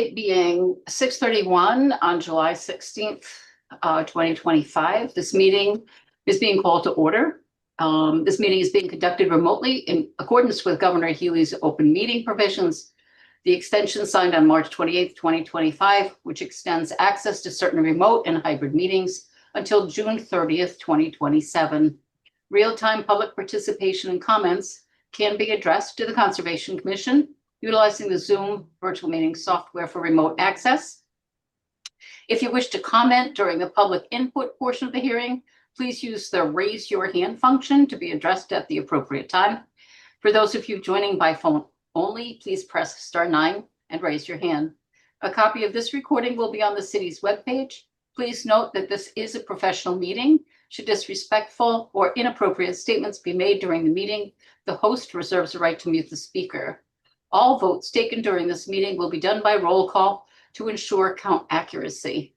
It being 6:31 on July 16th, 2025. This meeting is being called to order. This meeting is being conducted remotely in accordance with Governor Healy's open meeting provisions. The extension signed on March 28th, 2025, which extends access to certain remote and hybrid meetings until June 30th, 2027. Real-time public participation and comments can be addressed to the Conservation Commission utilizing the Zoom virtual meeting software for remote access. If you wish to comment during the public input portion of the hearing, please use the raise your hand function to be addressed at the appropriate time. For those of you joining by phone only, please press *9 and raise your hand. A copy of this recording will be on the city's webpage. Please note that this is a professional meeting. Should disrespectful or inappropriate statements be made during the meeting, the host reserves the right to mute the speaker. All votes taken during this meeting will be done by roll call to ensure count accuracy.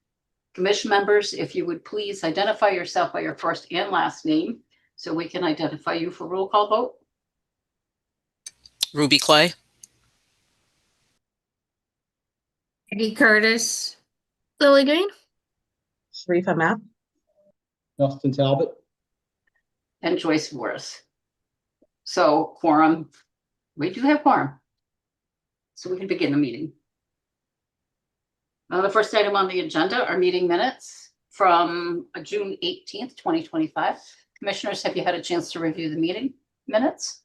Commission members, if you would please identify yourself by your first and last name so we can identify you for roll call vote. Ruby Clay. Eddie Curtis. Lily Green. Sharifa Mapp. Justin Talbot. And Joyce Morris. So quorum, we do have quorum. So we can begin the meeting. The first item on the agenda are meeting minutes from June 18th, 2025. Commissioners, have you had a chance to review the meeting minutes?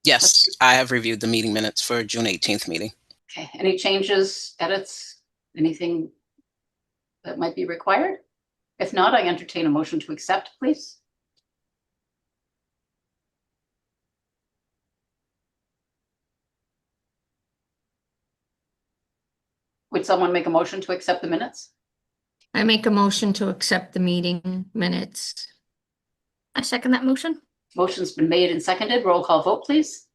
Yes, I have reviewed the meeting minutes for June 18th meeting. Okay, any changes, edits, anything that might be required? If not, I entertain a motion to accept, please. Would someone make a motion to accept the minutes? I make a motion to accept the meeting minutes. I second that motion. Motion's been made and seconded. Roll call vote, please.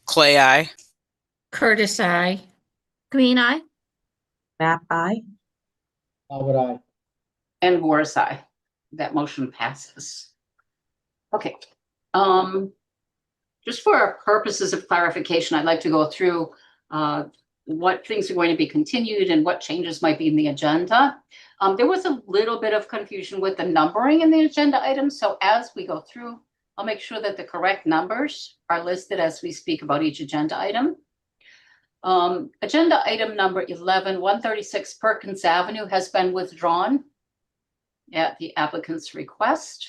Clay, aye. Curtis, I. Green, aye. Mapp, aye. Talbot, aye. And Morris, aye. That motion passes. Okay. Just for purposes of clarification, I'd like to go through what things are going to be continued and what changes might be in the agenda. There was a little bit of confusion with the numbering in the agenda items. So as we go through, I'll make sure that the correct numbers are listed as we speak about each agenda item. Agenda item number 11, 136 Perkins Avenue has been withdrawn at the applicant's request.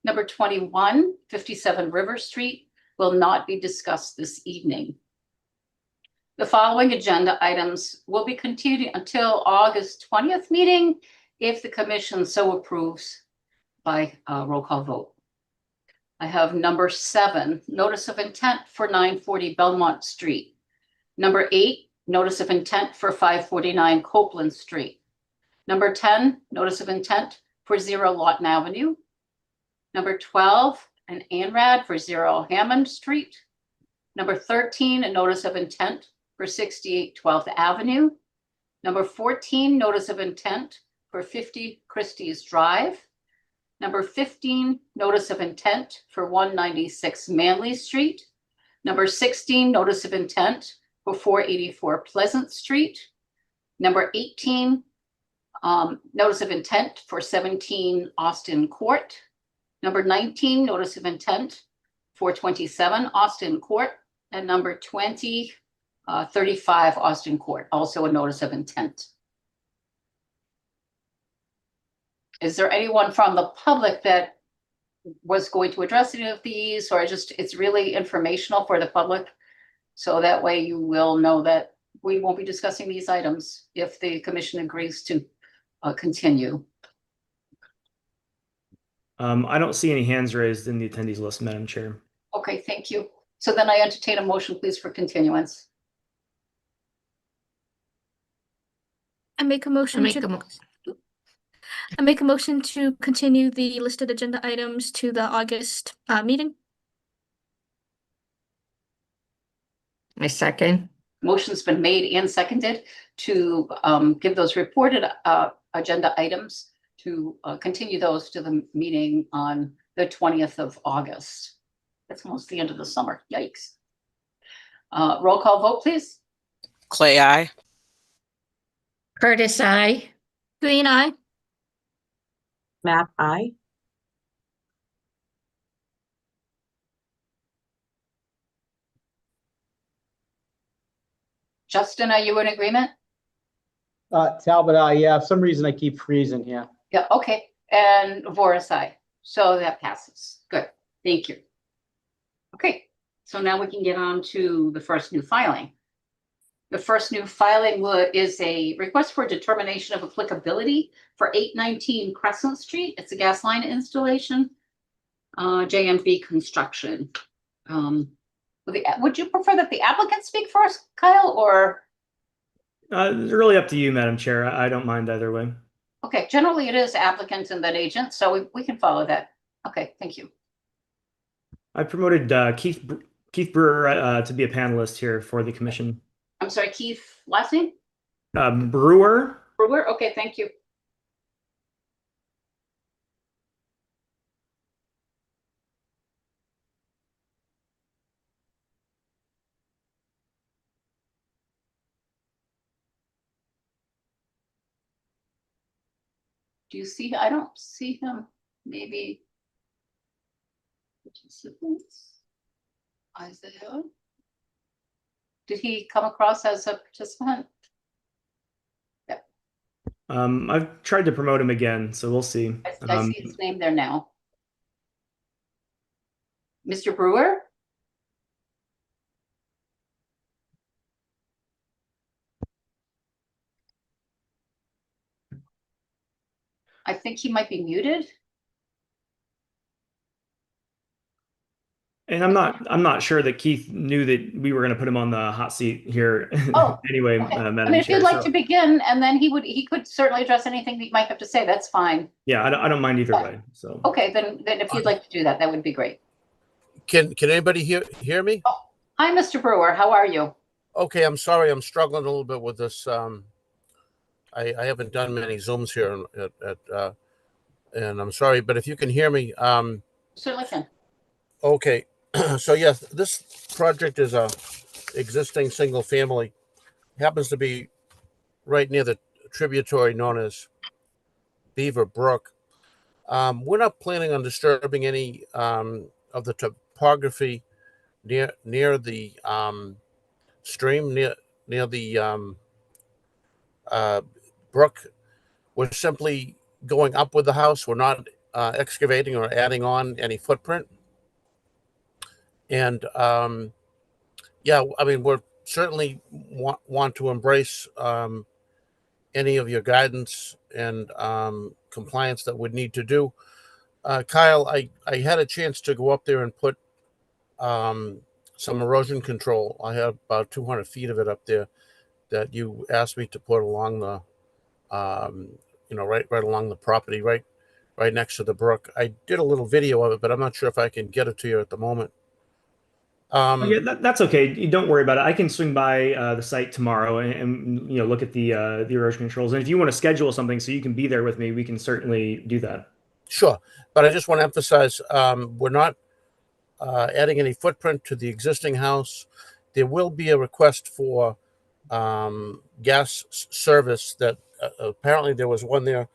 Number 21, 57 River Street will not be discussed this evening. The following agenda items will be continued until August 20th meeting if the commission so approves by roll call vote. I have number 7, notice of intent for 940 Belmont Street. Number 8, notice of intent for 549 Copeland Street. Number 10, notice of intent for 0 Lawton Avenue. Number 12, an ANRAD for 0 Hammond Street. Number 13, a notice of intent for 68 12th Avenue. Number 14, notice of intent for 50 Christie's Drive. Number 15, notice of intent for 196 Manley Street. Number 16, notice of intent for 484 Pleasant Street. Number 18, notice of intent for 17 Austin Court. Number 19, notice of intent for 27 Austin Court. And number 20, 35 Austin Court, also a notice of intent. Is there anyone from the public that was going to address any of these, or it's really informational for the public? So that way you will know that we won't be discussing these items if the commission agrees to continue. I don't see any hands raised in the attendees list, Madam Chair. Okay, thank you. So then I entertain a motion, please, for continuance. I make a motion to continue the listed agenda items to the August meeting. I second. Motion's been made and seconded to give those reported agenda items to continue those to the meeting on the 20th of August. That's almost the end of the summer. Yikes. Roll call vote, please. Clay, I. Curtis, I. Green eye. Map I. Justin, are you in agreement? Talbot, aye. Yeah, for some reason I keep freezing here. Yeah, okay. And Voris, aye. So that passes. Good. Thank you. Okay, so now we can get on to the first new filing. The first new filing is a request for determination of applicability for 819 Crescent Street. It's a gas line installation, JMB Construction. Would you prefer that the applicant speak first, Kyle, or? It's really up to you, Madam Chair. I don't mind either way. Okay, generally it is applicant and then agent, so we can follow that. Okay, thank you. I promoted Keith Brewer to be a panelist here for the commission. I'm sorry, Keith, last name? Brewer. Brewer, okay, thank you. Do you see, I don't see him, maybe. Participants. Isaiah. Did he come across as a participant? I've tried to promote him again, so we'll see. I see his name there now. Mr. Brewer? I think he might be muted. And I'm not sure that Keith knew that we were going to put him on the hot seat here. Oh, anyway, okay. I Madam mean, if Chair. you'd like to begin, and then he could certainly address anything that you might have to say. That's fine. Yeah, I don't mind either way. So Okay, then if you'd like to do that, that would be great. Can anybody hear me? Oh, hi, Mr. Brewer. How are you? Okay, I'm sorry. I'm struggling a little bit with this. I haven't done many Zooms here and I'm sorry, but if you can hear me, Certainly can. okay. So yes, this project is a existing single family. Happens to be right near the tributary known as Beaver Brook. We're not planning on disturbing any of the topography near the stream, near the brook. We're simply going up with the house. We're not excavating or adding on any footprint. And yeah, I mean, we're certainly want to embrace any of your guidance and compliance that would need to do. Kyle, I had a chance to go up there and put some erosion control. I have about 200 feet of it up there that you asked me to put along the, right along the property, right next to the brook. I did a little video of it, but I'm not sure if I can get it to you at the moment. yeah, that's okay. You don't worry about it. I can swing by the site tomorrow and look at the erosion controls. And if you want to schedule something so you can be there with me, we can certainly do that. Sure, but I just want to emphasize we're not adding any footprint to the existing house. There will be a request for gas service that apparently there was one there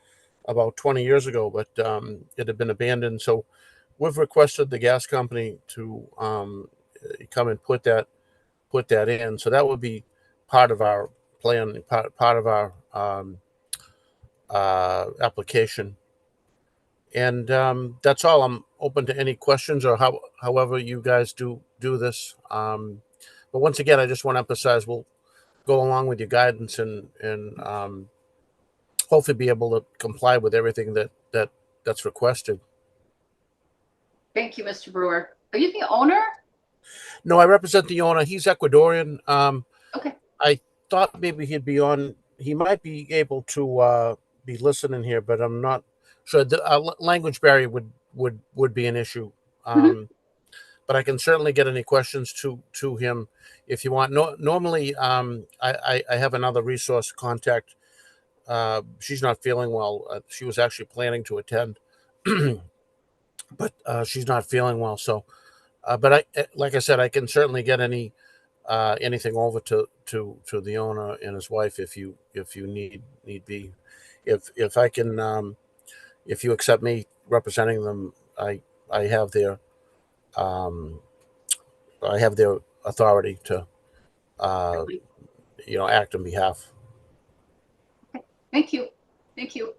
about 20 years ago, but it had been abandoned. So we've requested the gas company to come and put that in. So that would be part of our plan, part of our application. And that's all. I'm open to any questions or however you guys do this. But once again, I just want to emphasize we'll go along with your guidance and hopefully be able to comply with everything that's requested. Thank you, Mr. Brewer. Are you the owner? No, I represent the owner. He's Ecuadorian. Okay. I thought maybe he'd be on. He might be able to be listening here, but I'm not sure. The language barrier would be an issue. But I can certainly get any questions to him if you want. Normally, I have another resource contact. She's not feeling well. She was actually planning to attend, but she's not feeling well. So, but like I said, I can certainly get anything over to to the owner and his wife if you need be. If I can, if you accept me representing them, I have their um, I have their authority to uh, act on behalf. Thank you. Thank you.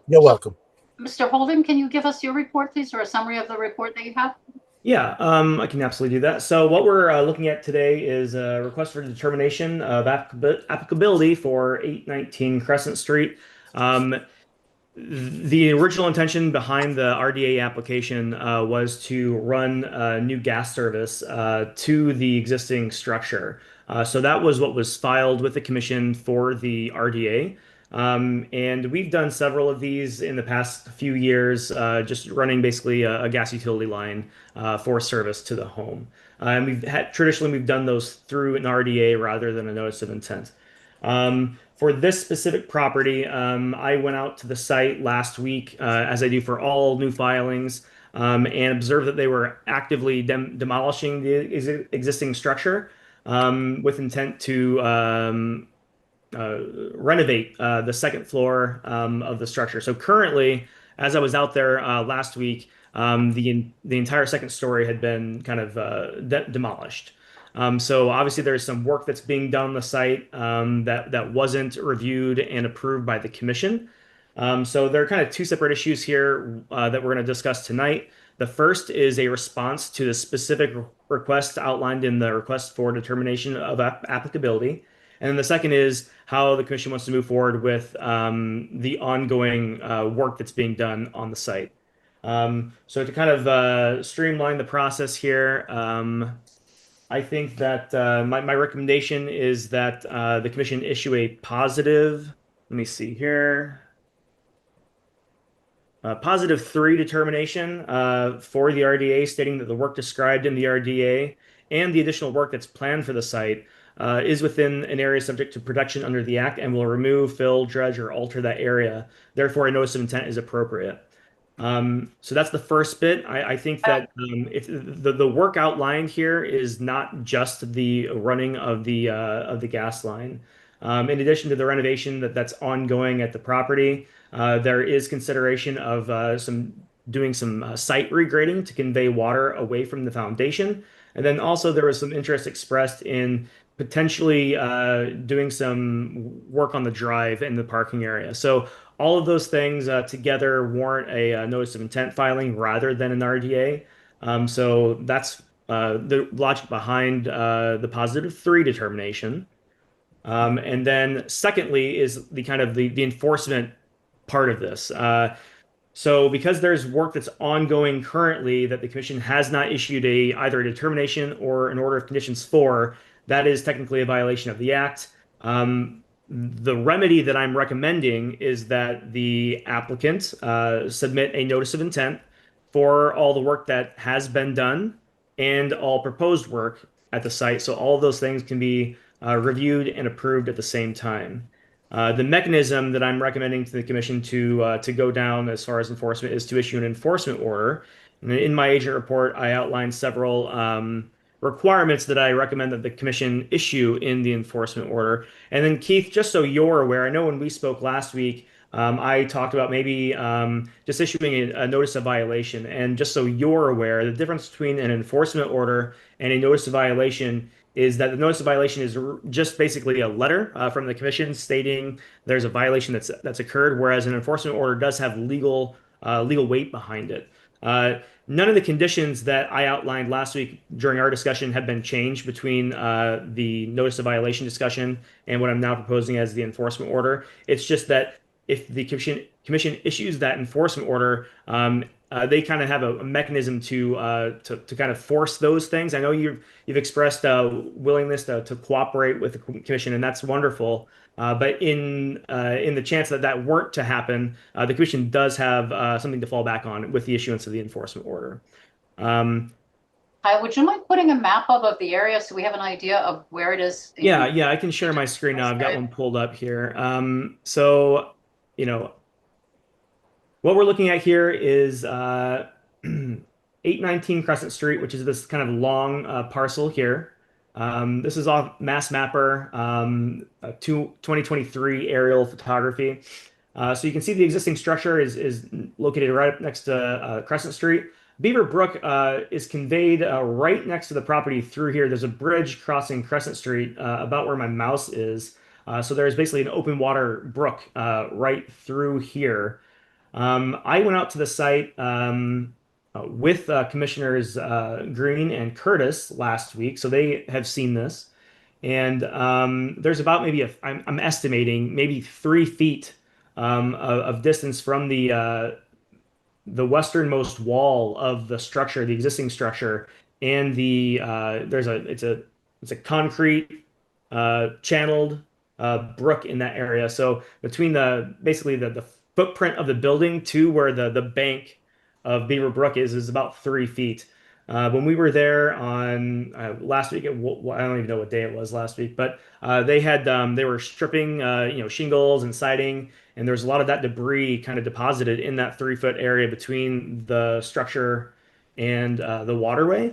You're So, welcome. Mr. Holden, can you give us your report, please, or a summary of the report that you have? Yeah, I can absolutely do that. So what we're looking at today is a request for determination of applicability for 819 Crescent Street. The original intention behind the RDA application was to run a new gas service to the existing structure. So that was what was filed with the commission for the RDA. And we've done several of these in the past few years, just running basically a gas utility line for service to the home. And traditionally we've done those through an RDA rather than a notice of intent. For this specific property, I went out to the site last week, as I do for all new filings, and observed that they were actively demolishing the existing structure with intent to renovate the second floor of the structure. So currently, as I was out there last week, the entire second story had been kind of demolished. So obviously there's some work that's being done on the site that wasn't reviewed and approved by the commission. So there are kind of two separate issues here that we're going to discuss tonight. The first is a response to the specific request outlined in the request for determination of applicability. And then the second is how the commission wants to move forward with the ongoing work that's being done on the site. So to kind of streamline the process here, I think that my recommendation is that the commission issue a positive, let me see here, positive 3 determination for the RDA, stating that the work described in the RDA and the additional work that's planned for the site is within an area subject to protection under the Act and will remove, fill, dredge, or alter that area. Therefore, a notice of intent is appropriate. So that's the first bit. I think that if the work outlined here is not just the running of the gas line. In addition to the renovation that's ongoing at the property, there is consideration of doing some site regrading to convey water away from the foundation. And then also there was some interest expressed in potentially doing some work on the drive in the parking area. So all of those things together warrant a notice of intent filing rather than an RDA. So that's the logic behind the positive 3 determination. And then secondly is the kind of the enforcement part of this. So because there's work that's ongoing currently that the commission has not issued either a determination or an order of conditions for, that is technically a violation of the act. The remedy that I'm recommending is that the applicant submit a notice of intent for all the work that has been done and all proposed work at the site. So all of those things can be reviewed and approved at the same time. The mechanism that I'm recommending to the commission to go down as far as enforcement is to issue an enforcement order. And in my agent report, I outlined several requirements that I recommend that the commission issue in the enforcement order. And then Keith, just so you're aware, I know when we spoke last week, I talked about maybe just issuing a notice of violation. And just so you're aware, the difference between an enforcement order and a notice of violation is that the notice of violation is just basically a letter from the commission stating there's a violation that's occurred, whereas an enforcement order does have legal weight behind it. None of the conditions that I outlined last week during our discussion have been changed between the notice of violation discussion and what I'm now proposing as the enforcement order. It's just that if the commission issues that enforcement order, they kind of have a mechanism to kind of force those things. I know you've expressed willingness to cooperate with the commission, and that's wonderful. But in the chance that that weren't to happen, the commission does have something to fall back on with the issuance of the enforcement order. Hi, would you mind putting a map up of the area so we have an idea of where it is? Yeah, I can share my screen now. I've got one pulled up here. So, what we're looking at here is 819 Crescent Street, which is this kind of long parcel here. This is off Mass Mapper, 2023 aerial photography. So you can see the existing structure is located right up next to Crescent Street. Beaver Brook is conveyed right next to the property through here. There's a bridge crossing Crescent Street about where my mouse is. So there's basically an open water brook right through here. I went out to the site with Commissioners Green and Curtis last week, so they have seen this. And there's about maybe I'm estimating maybe 3 feet of distance from the westernmost wall of the structure, the existing structure, and it's a concrete channeled brook in that area. So between basically the footprint of the building to where the bank of Beaver Brook is about 3 feet. When we were there on last week, I don't even know what day it was last week, but they were stripping shingles and siding, and there's a lot of that debris kind of deposited in that 3 foot area between the structure and the waterway.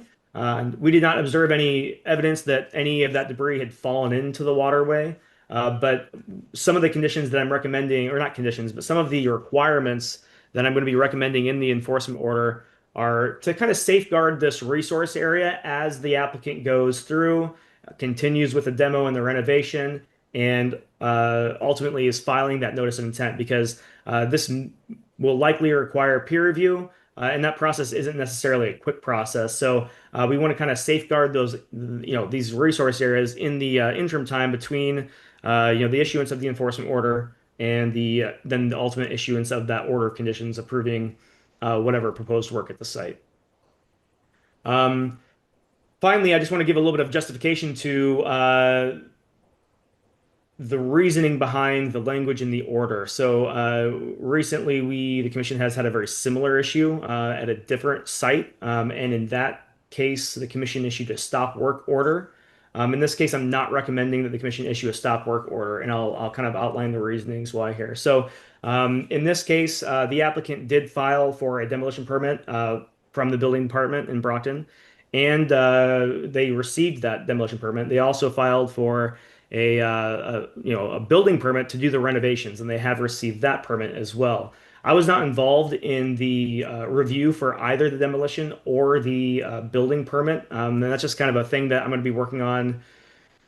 We did not observe any evidence that any of that debris had fallen into the waterway. But some of the conditions that I'm recommending, or not conditions, but some of the requirements that I'm going to be recommending in the enforcement order are to kind of safeguard this resource area as the applicant goes through, continues with the demo and the renovation, and ultimately is filing that notice of intent, because this will likely require peer review, and that process isn't necessarily a quick process. So we want to kind of safeguard those, these resource areas in the interim time between, the issuance of the enforcement order and then the ultimate issuance of that order of conditions approving whatever proposed work at the site. Finally, I just want to give a little bit of justification to the reasoning behind the language in the order. So recently, the commission has had a very similar issue at a different site, and in that case, the commission issued a stop work order. In this case, I'm not recommending that the commission issue a stop work order, and I'll kind of outline the reasonings why here. So in this case, the applicant did file for a demolition permit from the building department in Brockton, and they received that demolition permit. They also filed for a building permit to do the renovations, and they have received that permit as well. I was not involved in the review for either the demolition or the building permit, and that's just kind of a thing that I'm going to be working on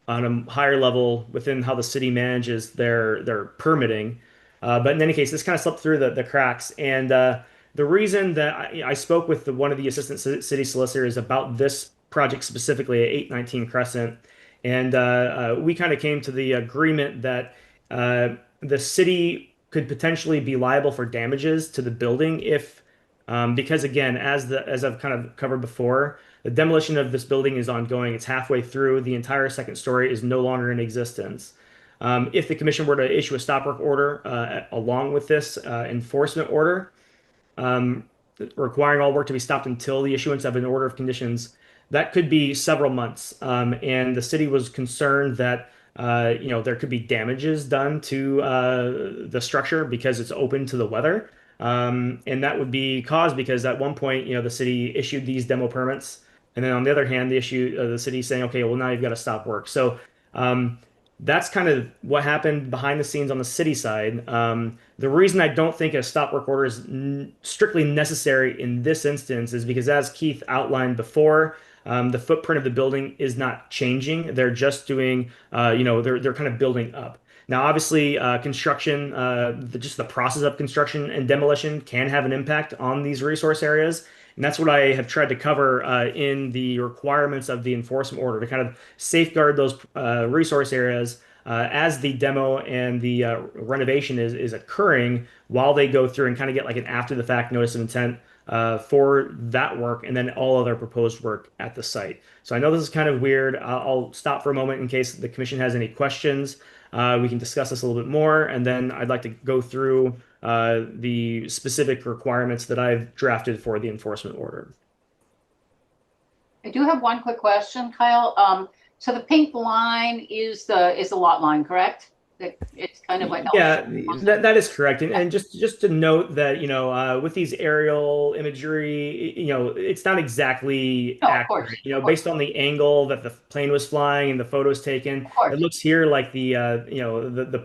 a higher level within how the city manages their permitting. But in any case, this kind of slipped through the cracks, and the reason that I spoke with one of the assistant city solicitors about this project specifically at 819 Crescent. And we kind of came to the agreement that the city could potentially be liable for damages to the building because again, as I've kind of covered before, the demolition of this building is ongoing. It's halfway through. The entire second story is no longer in existence. If the commission were to issue a stop work order along with this enforcement order, requiring all work to be stopped until the issuance of an order of conditions, that could be several months. And the city was concerned that there could be damages done to the structure because it's open to the weather. And that would be caused because at one point, the city issued these demo permits. And then on the other hand, the city saying, okay, well, now you've got to stop work. So that's kind of what happened behind the scenes on the city side. The reason I don't think a stop work order is strictly necessary in this instance is because, as Keith outlined before, the footprint of the building is not changing. They're just doing, they're kind of building up. Now, obviously, construction, just the process of construction and demolition can have an impact on these resource areas. And that's what I have tried to cover in the requirements of the enforcement order to kind of safeguard those resource areas as the demo and the renovation is occurring while they go through and kind of get like an after the fact notice of intent for that work and then all other proposed work at the site. So I know this is kind of weird. I'll stop for a moment in case the commission has any questions. We can discuss this a little bit more, and then I'd like to go through the specific requirements that I've drafted for the enforcement order. I do have one quick question, Kyle. So the pink line is the lot line, correct? It's kind of what else? Yeah, that is correct. And just to note that, with these aerial imagery, it's not exactly No, of accurate. course, of course. Based on the angle that the plane was flying and the photos taken, Of course. it looks here like the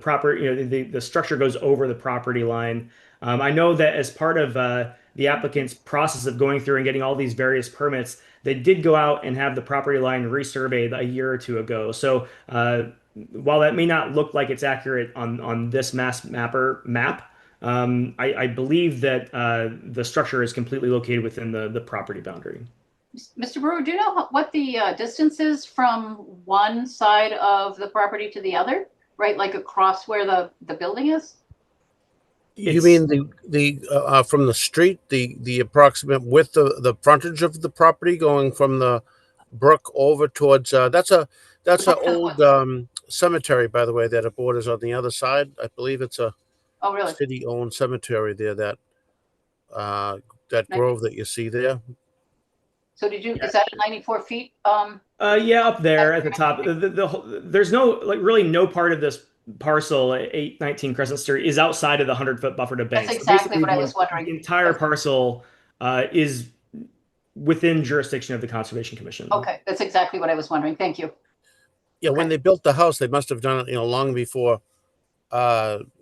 proper, the structure goes over the property line. I know that as part of the applicant's process of going through and getting all these various permits, they did go out and have the property line resurveyed a year or two ago. So, while that may not look like it's accurate on this map, I believe that the structure is completely located within the property boundary. Mr. Brewer, do you know what the distance is from one side of the property to the other? Right, like across where the building is? You It's- mean the from the street, the approximate width of the frontage of the property going from the brook over towards that's a old cemetery, by the way, that it borders on the other side. I believe it's a Oh, really? city-owned cemetery there, that Nice. grove that you see there. So is that 94 feet? Yeah, up there at the top. There's really no part of this parcel at 819 Crescent Street is outside of the 100-foot buffer to banks. That's exactly Basically, what I was wondering. the entire parcel is within jurisdiction of the Conservation Commission. Okay, that's exactly what I was wondering. Thank you. Yeah, when Okay. they built the house, they must have done it, long before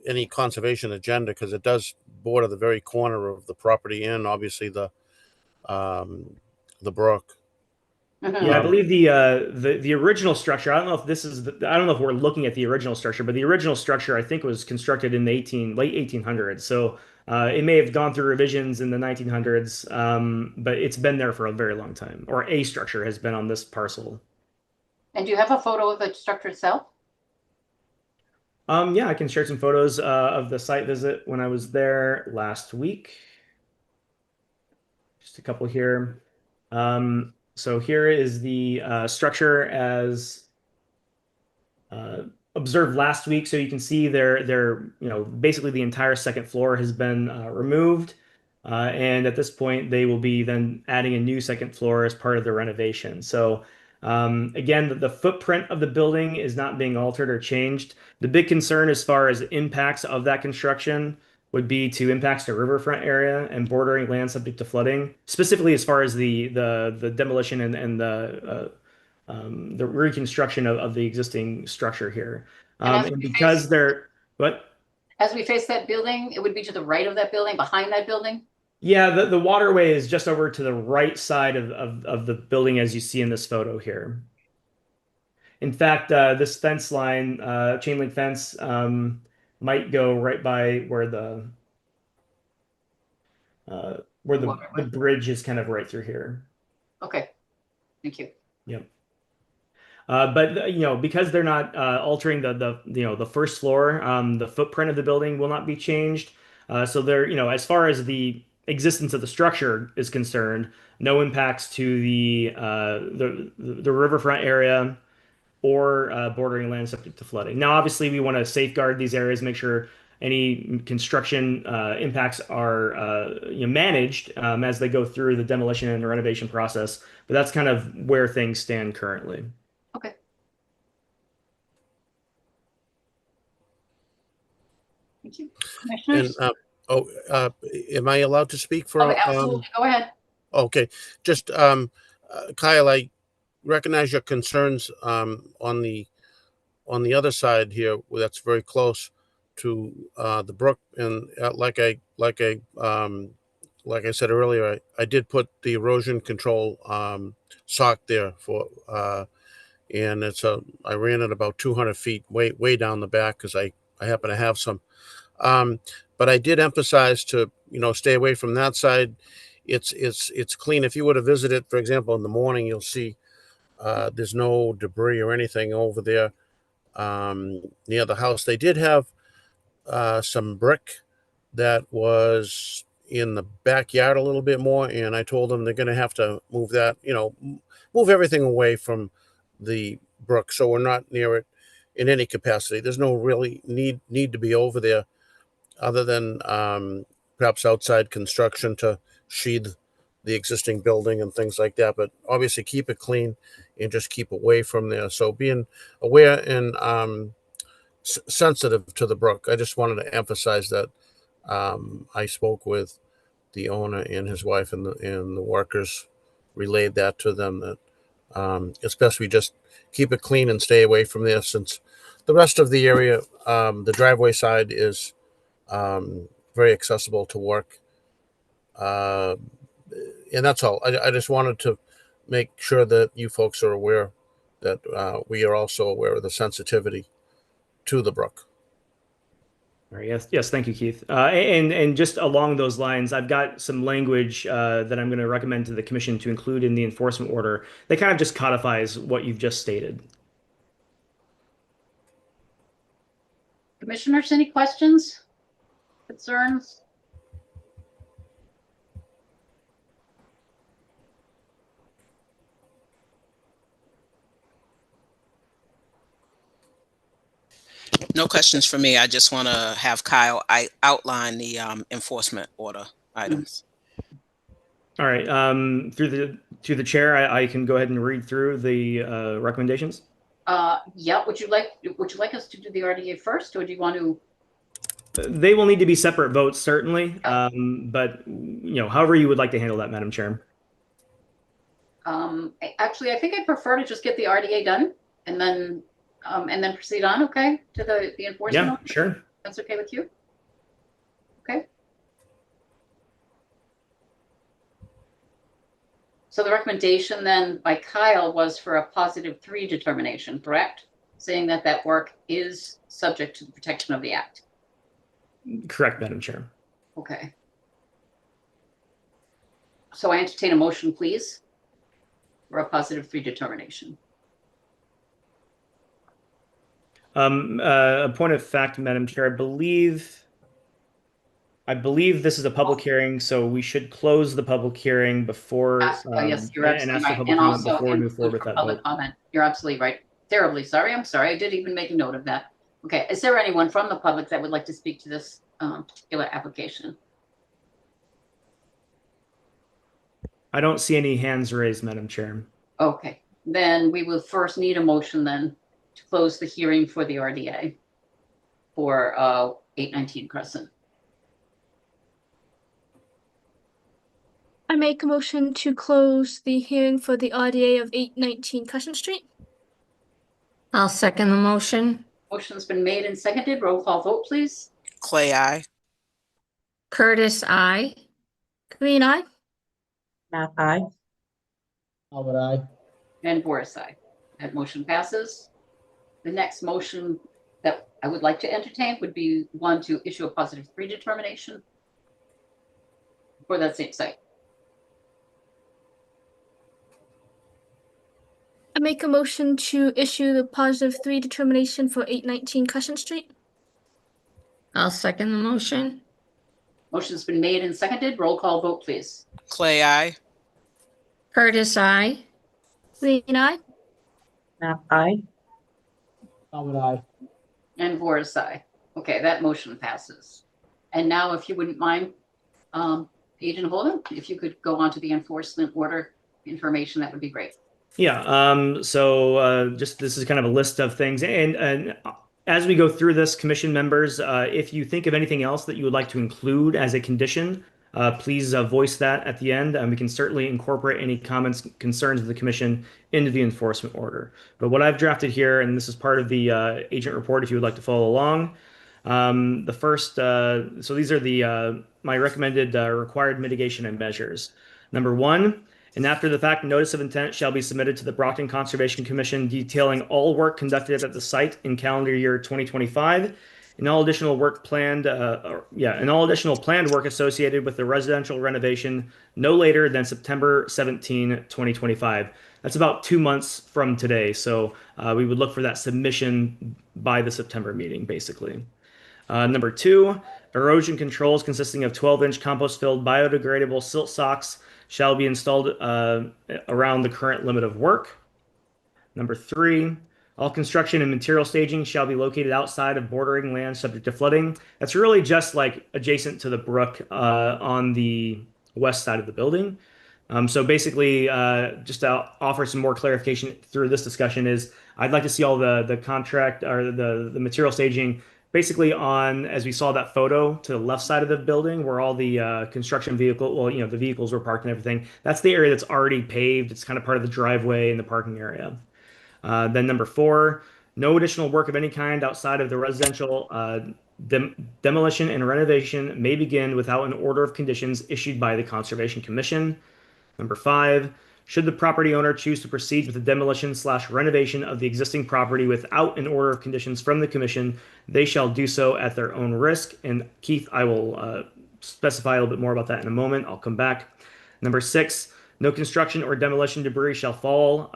any conservation agenda, because it does border the very corner of the property and obviously the brook. Mhm. Yeah, I believe the original structure. I don't know if I don't know if we're looking at the original structure, but the original structure I think was constructed in the late 1800s. So it may have gone through revisions in the 1900s, but it's been there for a very long time. Or a structure has been on this parcel. And do you have a photo of the structure itself? Yeah, I can share some photos of the site visit when I was there last week. Just a couple here. So here is the structure as observed last week. So you can see basically the entire second floor has been removed. And at this point, they will be then adding a new second floor as part of the renovation. So again, the footprint of the building is not being altered or changed. The big concern as far as impacts of that construction would be to impacts to riverfront area and bordering land subject to flooding, specifically as far as the demolition and the reconstruction of the existing structure here. And because As we face that building, it would be to the right of that building, behind that building? Yeah, the waterway is just over to the right side of the building as you see in this photo here. In fact, this fence line, chain link fence, might go right by where the bridge is kind of right through here. Okay, thank you. Yep. But because they're not altering the first floor, the footprint of the building will not be changed. So as far as the existence of the structure is concerned, no impacts to the riverfront area or bordering land subject to flooding. Now, obviously, we want to safeguard these areas, make sure any construction impacts are managed as they go through the demolition and the renovation process. But that's kind of where things stand currently. Okay. Thank you. And Commissioners? am I allowed to speak for? Oh, absolutely. Go ahead. Okay, just Kyle, I recognize your concerns on the other side here, that's very close to the brook, and like I said earlier, I did put the erosion control sock there for and I ran it about 200 feet way down the back because I happen to have some. But I did emphasize to stay away from that side. It's clean. If you were to visit it, for example, in the morning, you'll see there's no debris or anything over there near the house. They did have some brick that was in the backyard a little bit more, and I told them they're going to have to move that, move everything away from the brook so we're not near it in any capacity. There's no really need to be over there other than perhaps outside construction to sheathe the existing building and things like that, but obviously keep it clean and just keep away from there. So being aware and sensitive to the brook. I just wanted to emphasize that. I spoke with the owner and his wife, and the workers relayed that to them, that it's best we just keep it clean and stay away from there, since the rest of the area, the driveway side is very accessible to work. Uh, and that's all. I just wanted to make sure that you folks are aware that we are also aware of the sensitivity to the brook. All right, yes, thank you, Keith. And just along those lines, I've got some language that I'm going to recommend to the commission to include in the enforcement order that kind of just codifies what you've just stated. Commissioners, any questions, concerns? No questions for me. I just want to have Kyle outline the enforcement order items. All right, through the chair, I can go ahead and read through the recommendations. Yeah, would you like us to do the RDA first, or do you want to? They will need to be separate votes, certainly. But however you would like to handle that, Madam Chair. Actually, I think I'd prefer to just get the RDA done and then proceed on, okay, to the enforcement. Yeah, order? sure. That's okay with you? Okay. So the recommendation then by Kyle was for a +3 determination, correct? Saying that that work is subject to the protection of the Act. Correct, Madam Chair. Okay. So I entertain a motion, please, for a +3 determination. A point of fact, Madam Chair, I believe this is a public hearing, so we should close the public hearing before Yes, you're and absolutely ask for right. public And comment also before we move forward with include that public vote. comment. You're absolutely right. Terribly sorry. I'm sorry. I did even make a note of that. Okay. Is there anyone from the public that would like to speak to this particular application? I don't see any hands raised, Madam Chair. Okay. Then we will first need a motion then to close the hearing for the RDA for 819 Crescent. I make a motion to close the hearing for the RDA of 819 Crescent Street. I'll second the motion. Motion's been made and seconded. Roll call vote, please. Clay, aye. Curtis, I. Green eye. Matt, I. Talbot, aye. And Boris, aye. That motion passes. The next motion that I would like to entertain would be one to issue a +3 determination for that same site. I make a motion to issue the +3 determination for 819 Crescent Street. I'll second the motion. Motion's been made and seconded. Roll call vote, please. Clay, aye. Curtis, I. Green eye. Matt, I. Talbot, aye. And Boris, aye. Okay, that motion passes. And now, if you wouldn't mind, Agent Holden, if you could go on to the enforcement order information, that would be great. Yeah, so just this is kind of a list of things. And as we go through this, commission members, if you think of anything else that you would like to include as a condition, please voice that at the end, and we can certainly incorporate any comments, concerns of the commission into the enforcement order. But what I've drafted here, and this is part of the agent report if you would like to follow along. The first, so these are the my recommended required mitigation and measures. Number 1, an after the fact notice of intent shall be submitted to the Brockton Conservation Commission detailing all work conducted at the site in calendar year 2025 and all additional work planned, and all additional planned work associated with the residential renovation no later than September 17, 2025. That's about 2 months from today. So we would look for that submission by the September meeting, basically. Number 2, erosion controls consisting of 12-inch compost-filled biodegradable silt socks shall be installed around the current limit of work. Number 3, all construction and material staging shall be located outside of bordering land subject to flooding. That's really just like adjacent to the brook on the west side of the building. So basically, just to offer some more clarification through this discussion is I'd like to see all the contract or the material staging basically on, as we saw that photo to the left side of the building where all the construction vehicle, well, the vehicles were parked and everything. That's the area that's already paved. It's kind of part of the driveway and the parking area. Then number 4, no additional work of any kind outside of the residential demolition and renovation may begin without an order of conditions issued by the Conservation Commission. Number 5, should the property owner choose to proceed with the demolition/renovation of the existing property without an order of conditions from the commission, they shall do so at their own risk. And Keith, I will specify a little bit more about that in a moment. I'll come back. Number 6, no construction or demolition debris shall fall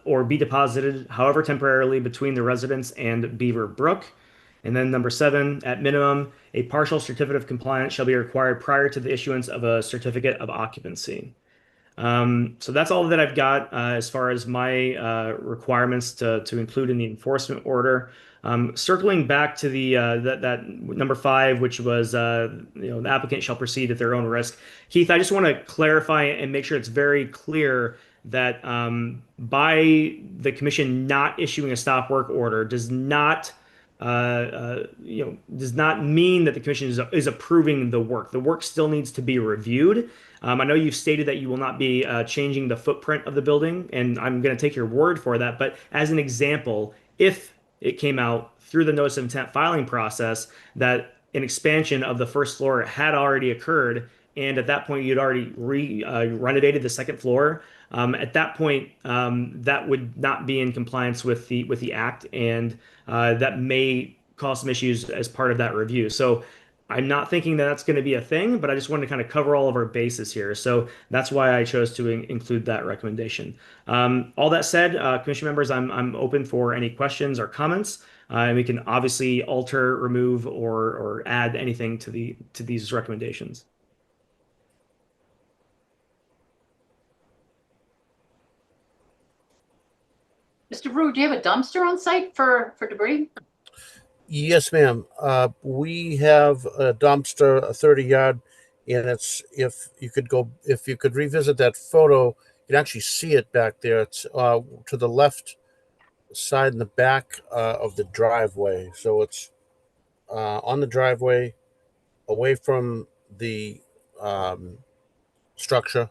or be deposited, however temporarily, between the residence and Beaver Brook. And then number 7, at minimum, a partial certificate of compliance shall be required prior to the issuance of a certificate of occupancy. So that's all that I've got as far as my requirements to include in the enforcement order. Circling back to the that number 5, which was the applicant shall proceed at their own risk. Keith, I just want to clarify and make sure it's very clear that by the commission not issuing a stop work order does not does not mean that the commission is approving the work. The work still needs to be reviewed. I know you've stated that you will not be changing the footprint of the building, and I'm going to take your word for that. But as an example, if it came out through the notice of intent filing process that an expansion of the first floor had already occurred, and at that point you'd already renovated the second floor, at that point that would not be in compliance with the act, and that may cause some issues as part of that review. So I'm not thinking that that's going to be a thing, but I just wanted to kind of cover all of our bases here. So that's why I chose to include that recommendation. All that said, commission members, I'm open for any questions or comments, and we can obviously alter, remove, or add anything to these recommendations. Mr. Brew, do you have a dumpster on site for debris? Yes, ma'am. We have a dumpster, a 30-yard, and it's if you could revisit that photo, you can actually see it back there. It's to the left side in the back of the driveway. So it's on the driveway, away from the structure.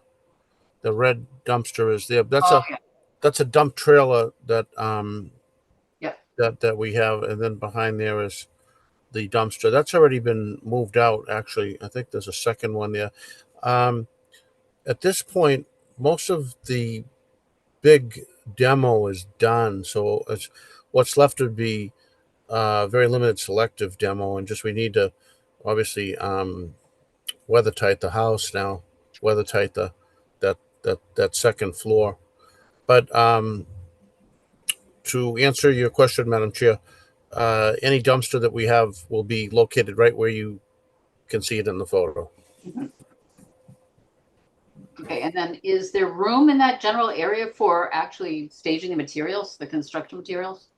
The red dumpster is there. That's a dump trailer that Yep. that we have, and then behind there is the dumpster. That's already been moved out. Actually, I think there's a second one there. At this point, most of the big demo is done, so what's left would be very limited selective demo, and just we need to obviously weather tight the house now, weather tight that second floor. But to answer your question, Madam Chair, any dumpster that we have will be located right where you can see it in the photo. Mhm. Okay, and then is there room in that general area for actually staging the materials, the construction materials?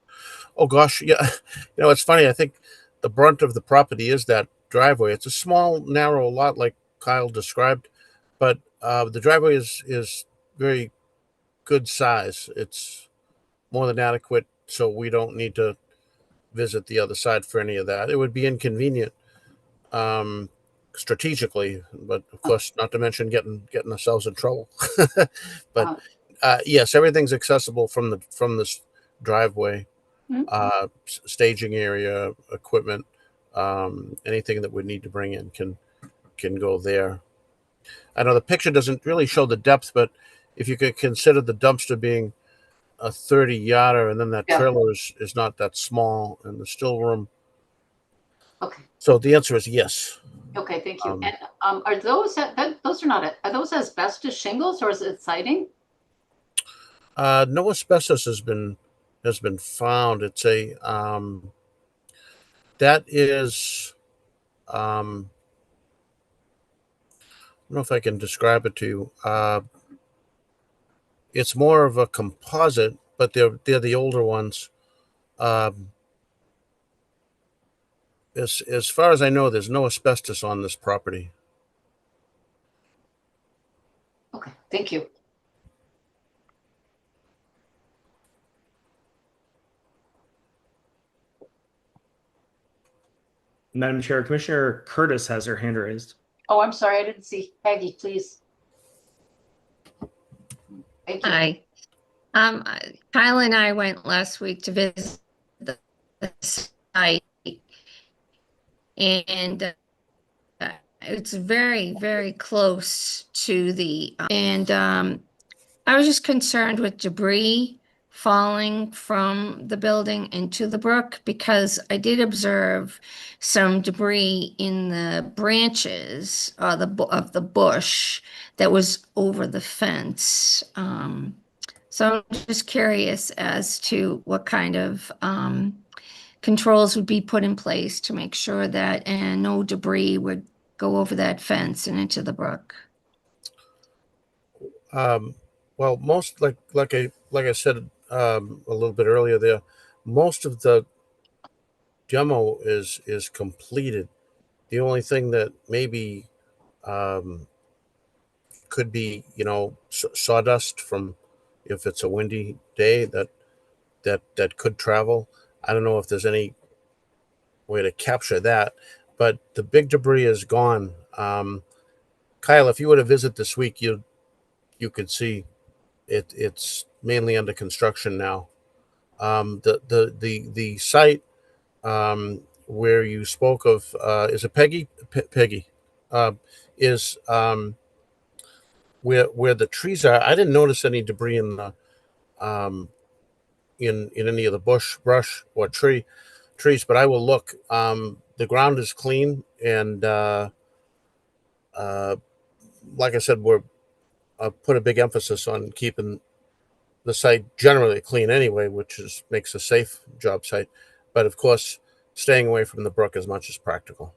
Oh gosh, yeah. It's funny. I think the brunt of the property is that driveway. It's a small, narrow lot, like Kyle described, but the driveway is very good size. It's more than adequate, so we don't need to visit the other side for any of that. It would be inconvenient strategically, but of course, not to mention getting ourselves in trouble. But yes, everything's accessible from this driveway. Mhm. Staging area, equipment, anything that we need to bring in can go there. I know the picture doesn't really show the depth, but if you could consider the dumpster being a 30-yarder, and then that Yeah. trailer is not that small, and there's still room. Okay. So the answer is yes. Okay, thank you. And are those those are not are those asbestos shingles or is it siding? No asbestos has been found. It's a that is I don't know if I can describe it to you. It's more of a composite, but they're the older ones. As far as I know, there's no asbestos on this property. Okay. Thank you. Madam Chair, Commissioner Curtis has her hand raised. Oh, I'm sorry, I didn't see. Peggy, please. Thank you. Hi. Kyle and I went last week to visit the site, and it's very, very close to the, I was just concerned with debris falling from the building into the brook because I did observe some debris in the branches of the bush that was over the fence. So I'm just curious as to what kind of controls would be put in place to make sure that no debris would go over that fence and into the brook. Well, most like I said a little bit earlier there, most of the demo is completed. The only thing that maybe um, could be, sawdust from if it's a windy day that could travel. I don't know if there's any way to capture that, but the big debris is gone. Kyle, if you were to visit this week, you could see it's mainly under construction now. The site where you spoke of is it Peggy? Peggy is where the trees are. I didn't notice any debris in the um, in any of the brush or trees, but I will look. The ground is clean, and uh, like I said, we're put a big emphasis on keeping the site generally clean anyway, which makes a safe job site. But of course, staying away from the brook as much as practical.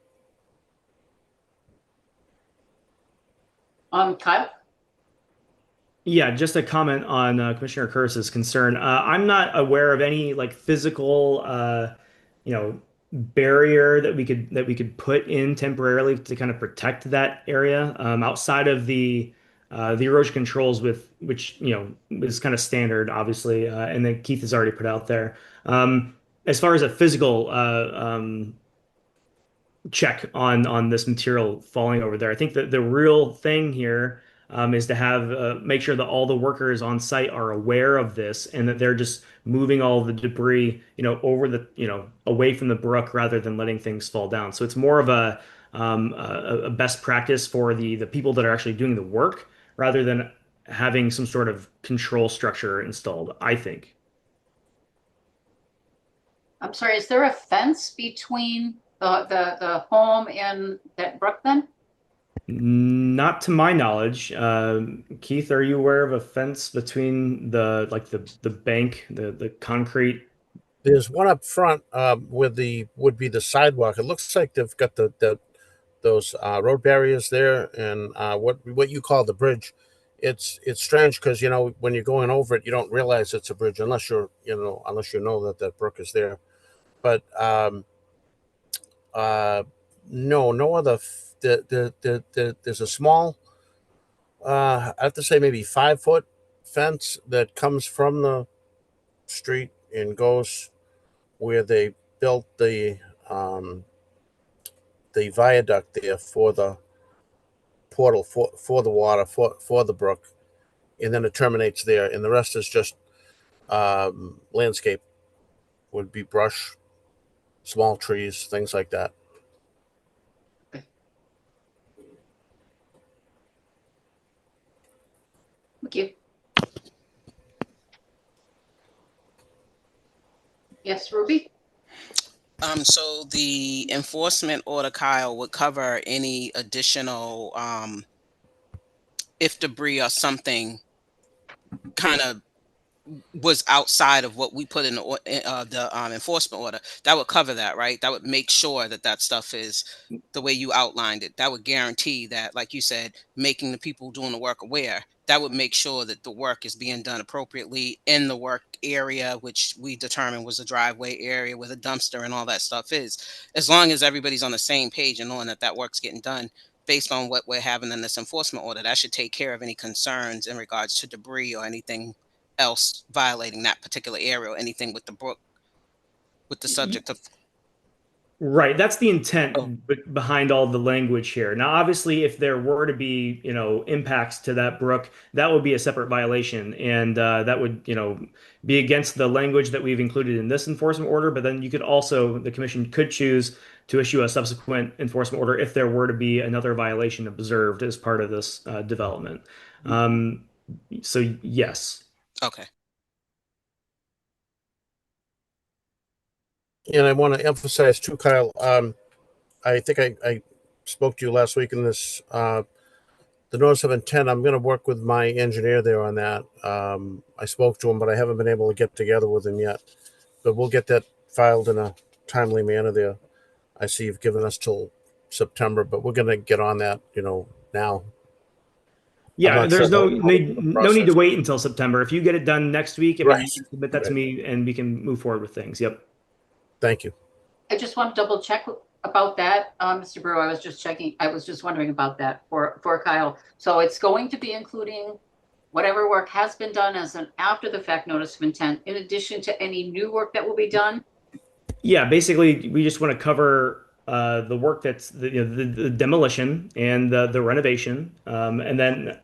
Kyle? Yeah, just a comment on Commissioner Curtis's concern. I'm not aware of any like physical, barrier that we could put in temporarily to kind of protect that area outside of the erosion controls with which is kind of standard, obviously, and then Keith has already put out there. As far as a physical check on this material falling over there. I think that the real thing here is to have make sure that all the workers on site are aware of this and that they're just moving all the debris, over the, away from the brook rather than letting things fall down. So it's more of a best practice for the people that are actually doing the work rather than having some sort of control structure installed, I think. I'm sorry, is there a fence between the home and that brook then? Not to my knowledge. Keith, are you aware of a fence between the bank, the concrete? There's one up front where would be the sidewalk. It looks like they've got those road barriers there, and what you call the bridge. It's strange because when you're going over it, you don't realize it's a bridge unless unless you know that brook is there. But no other. There's a small, I have to say maybe 5 foot fence that comes from the street and goes where they built the viaduct there for the portal for the water for the brook, and then it terminates there, and the rest is just landscape, would be brush, small trees, things like that. Thank you. Yes, Ruby? So the enforcement order, Kyle, would cover any additional, if debris or something kind of was outside of what we put in the enforcement order, that would cover that, right? That would make sure that that stuff is the way you outlined it. That would guarantee that, like you said, making the people doing the work aware. That would make sure that the work is being done appropriately in the work area, which we determined was the driveway area where the dumpster and all that stuff is. As long as everybody's on the same page and knowing that that work's getting done, based on what we're having in this enforcement order, that should take care of any concerns in regards to debris or anything else violating that particular area or anything with the brook, with the subject of. Right, that's the intent Oh. behind all the language here. Now, obviously, if there were to be, impacts to that brook, that would be a separate violation, and that would, be against the language that we've included in this enforcement order. But then the commission could choose to issue a subsequent enforcement order if there were to be another violation observed as part of this development. So yes. Okay. And I want to emphasize too, Kyle. I think I spoke to you last week in this the notice of intent. I'm going to work with my engineer there on that. I spoke to him, but I haven't been able to get together with him yet. But we'll get that filed in a timely manner there. I see you've given us till September, but we're going to get on that, now. Yeah, there's sure no how need, the no need to process- wait until September. If you get it done next week, I mean, Right. you can submit that to Right. me and we can move forward with things. Yep. Thank you. I just want to double check about that, Mr. Brewer. I was just checking. I was just wondering about that for Kyle. So it's going to be including whatever work has been done as an after the fact notice of intent, in addition to any new work that will be done. Yeah, basically, we just want to cover the work that's the demolition and the renovation, and then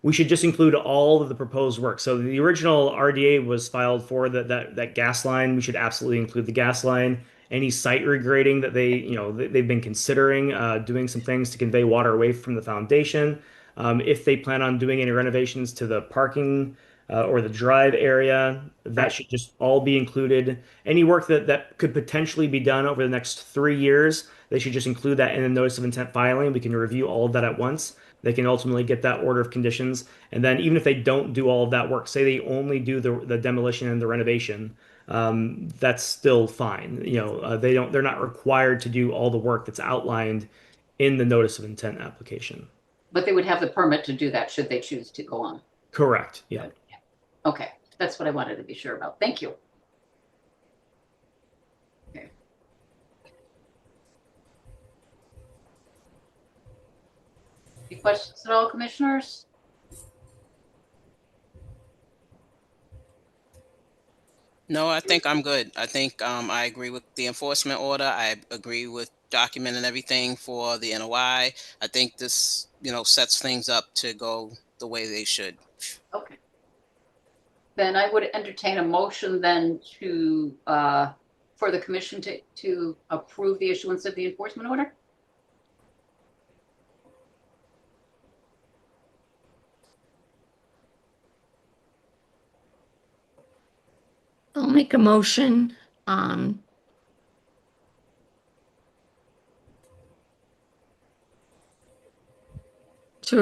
we should just include all of the proposed work. So the original RDA was filed for that gas line. We should absolutely include the gas line. Any site regrading that they've been considering doing some things to convey water away from the foundation. If they plan on doing any renovations to the parking or the drive area, that should just all be included. Any work that could potentially be done over the next 3 years, they should just include that in the notice of intent filing. We can review all of that at once. They can ultimately get that order of conditions. And then even if they don't do all of that work, say they only do the demolition and the renovation, that's still fine. They're not required to do all the work that's outlined in the notice of intent application. But they would have the permit to do that should they choose to go on. Correct. Yeah. Okay, that's what I wanted to be sure about. Thank you. Okay. Any questions at all, commissioners? No, I think I'm good. I think I agree with the enforcement order. I agree with documenting everything for the NOI. I think this, sets things up to go the way they should. Okay. Then I would entertain a motion then to for the commission to approve the issuance of the enforcement order. I'll make a motion, to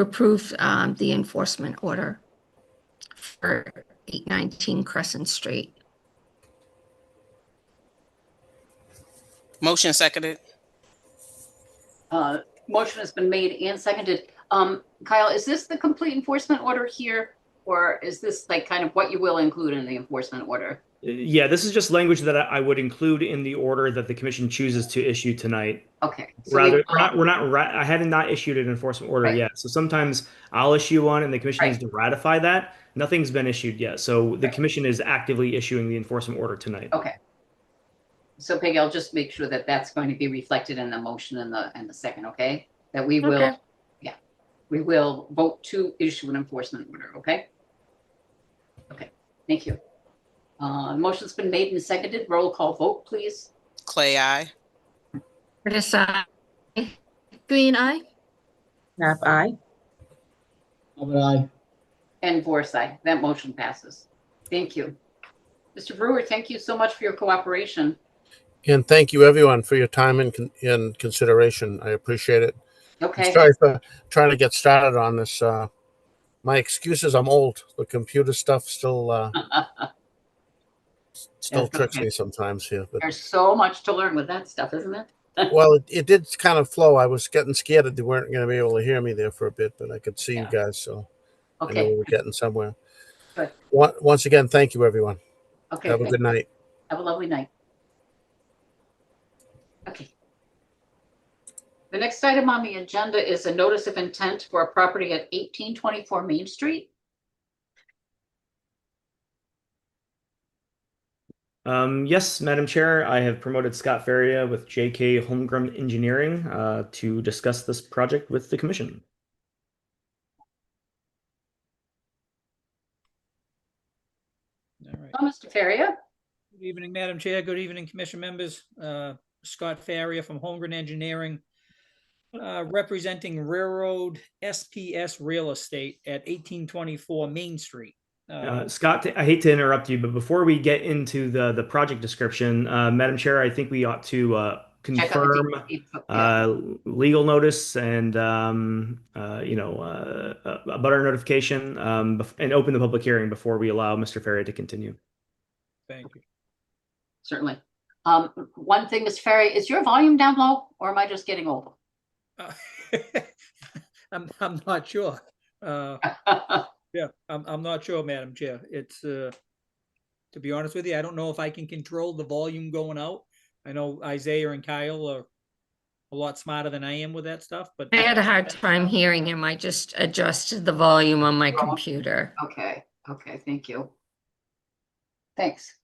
approve, the enforcement order for 819 Crescent Street. Motion seconded. Motion has been made and seconded. Kyle, is this the complete enforcement order here, or is this like kind of what you will include in the enforcement order? Yeah, this is just language that I would include in the order that the commission chooses to issue tonight. Okay. So Rather, I haven't not issued an enforcement order Right. yet. So sometimes I'll issue one and the commission needs Right. to ratify that. Nothing's been issued yet. So the commission is actively issuing the enforcement order tonight. Okay. So Peggy, I'll just make sure that that's going to be reflected in the motion and the second, okay? That we will, Okay. yeah, we will vote to issue an enforcement order, okay? Okay, thank you. Motion's been made and seconded. Roll call vote, please. Clay, aye. Curtis, aye. Green eye. Nap I. Talbot, aye. And Forsyth, that motion passes. Thank you. Mr. Brewer, thank you so much for your cooperation. And thank you, everyone, for your time and consideration. I appreciate it. Okay. Sorry for trying to get started on this. My excuse is I'm old. The computer stuff still That's tricks okay. me sometimes here. But There's so much to learn with that stuff, isn't it? well, it did kind of flow. I was getting scared that they weren't going to be able to hear me there for a bit, but I could see you guys, so I know Okay. we were getting somewhere. Good. Once again, thank you, everyone. Okay. Have a good night. Have a lovely night. Okay. The next item on the agenda is a notice of intent for a property at 1824 Main Street. Yes, Madam Chair, I have promoted Scott Faria with JK Holmgren Engineering to discuss this project with the commission. All right. Mr. Faria. Good evening, Madam Chair. Good evening, Commission members. Scott Faria from Holmgren Engineering, representing Railroad SPS Real Estate at 1824 Main Street. Scott, I hate to interrupt you, but before we get into the project description, Madam Chair, I think we ought to Check on the confirm DEP. legal notice and a butter notification and open the public hearing before we allow Mr. Faria to continue. Thank you. Certainly. One thing, Mr. Faria, is your volume down low, or am I just getting old? I'm not sure. Yeah, I'm not sure, Madam Chair. It's to be honest with you, I don't know if I can control the volume going out. I know Isaiah and Kyle are a lot smarter than I am with that stuff, but I had a hard time hearing him. I just adjusted the volume on my Oh. computer. Okay, thank you. Thanks.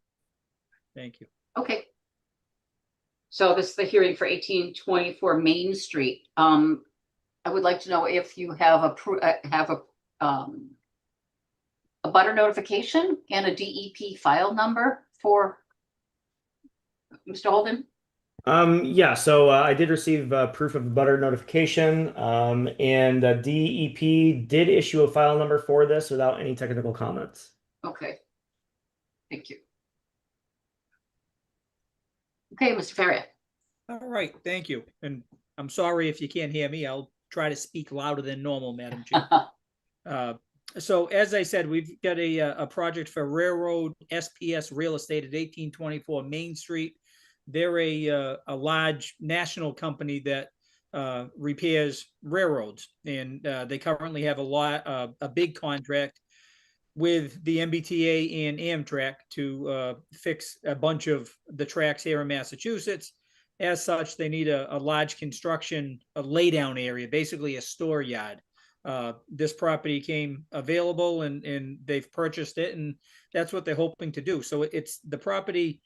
thank you. Okay. So this is the hearing for 1824 Main Street. I would like to know if you have a butter notification and a DEP file number for Mr. Holden? Yeah, so I did receive proof of butter notification, and DEP did issue a file number for this without any technical comments. Okay. Thank you. Okay, Mr. Faria. All right, thank you. And I'm sorry if you can't hear me. I'll try to speak louder than normal, Madam Chair. So as I said, we've got a project for Railroad SPS Real Estate at 1824 Main Street. They're a large national company that repairs railroads, and they currently have a big contract with the MBTA and Amtrak to fix a bunch of the tracks here in Massachusetts. As such, they need a large construction, a laydown area, basically a store yard. This property came available and they've purchased it, and that's what they're hoping to do. So it's the property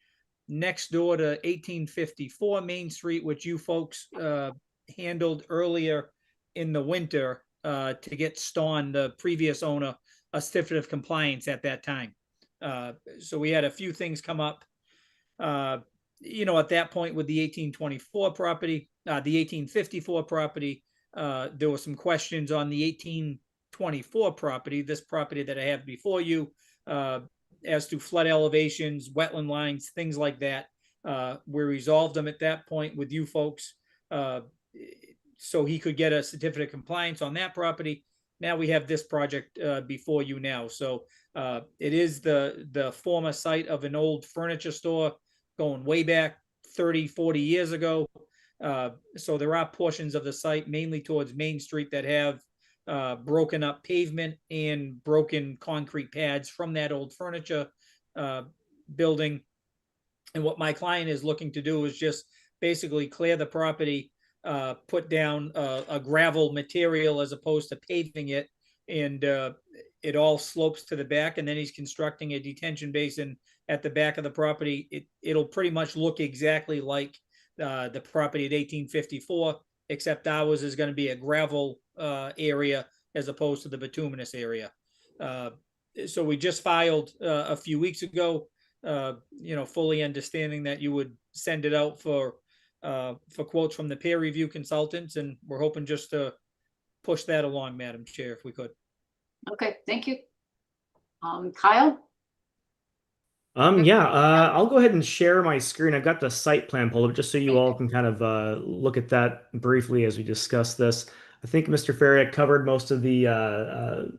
next door to 1854 Main Street, which you folks handled earlier in the winter to get Stawn, the previous owner, a certificate of compliance at that time. So we had a few things come up, at that point with the 1824 property, the 1854 property. There were some questions on the 1824 property, this property that I have before you, as to flood elevations, wetland lines, things like that. We resolved them at that point with you folks, so he could get a certificate of compliance on that property. Now we have this project before you now. So it is the former site of an old furniture store going way back 30, 40 years ago. So there are portions of the site, mainly towards Main Street, that have broken up pavement and broken concrete pads from that old furniture building. And what my client is looking to do is just basically clear the property, put down a gravel material as opposed to paving it, and it all slopes to the back. And then he's constructing a detention basin at the back of the property. It'll pretty much look exactly like the property at 1854, except ours is going to be a gravel area as opposed to the bituminous area. So we just filed a few weeks ago, fully understanding that you would send it out for quotes from the peer review consultants, and we're hoping just to push that along, Madam Chair, if we could. Okay, thank you. Kyle? I'll go ahead and share my screen. I've got the site plan pulled up just so you all can kind of look at that briefly as we discuss this. I think Mr. Faria covered most of the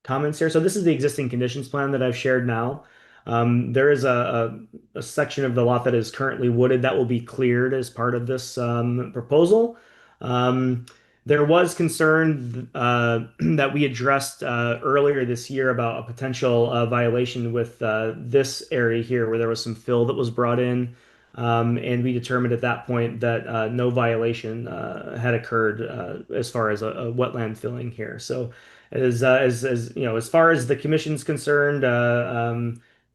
comments here. So this is the existing conditions plan that I've shared now. There is a section of the lot that is currently wooded that will be cleared as part of this proposal. There was concern that we addressed earlier this year about a potential violation with this area here, where there was some fill that was brought in And we determined at that point that no violation had occurred as far as a wetland filling here. So as you know, as far as the commission's concerned,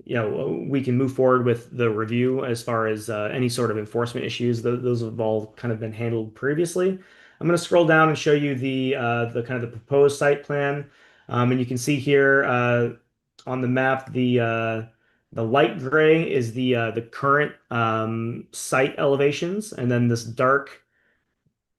you know, we can move forward with the review as far as any sort of enforcement issues. Those have all kind of been handled previously. I'm going to scroll down and show you the kind of the proposed site plan, and you can see here on the map the light gray is the current site elevations, and then this dark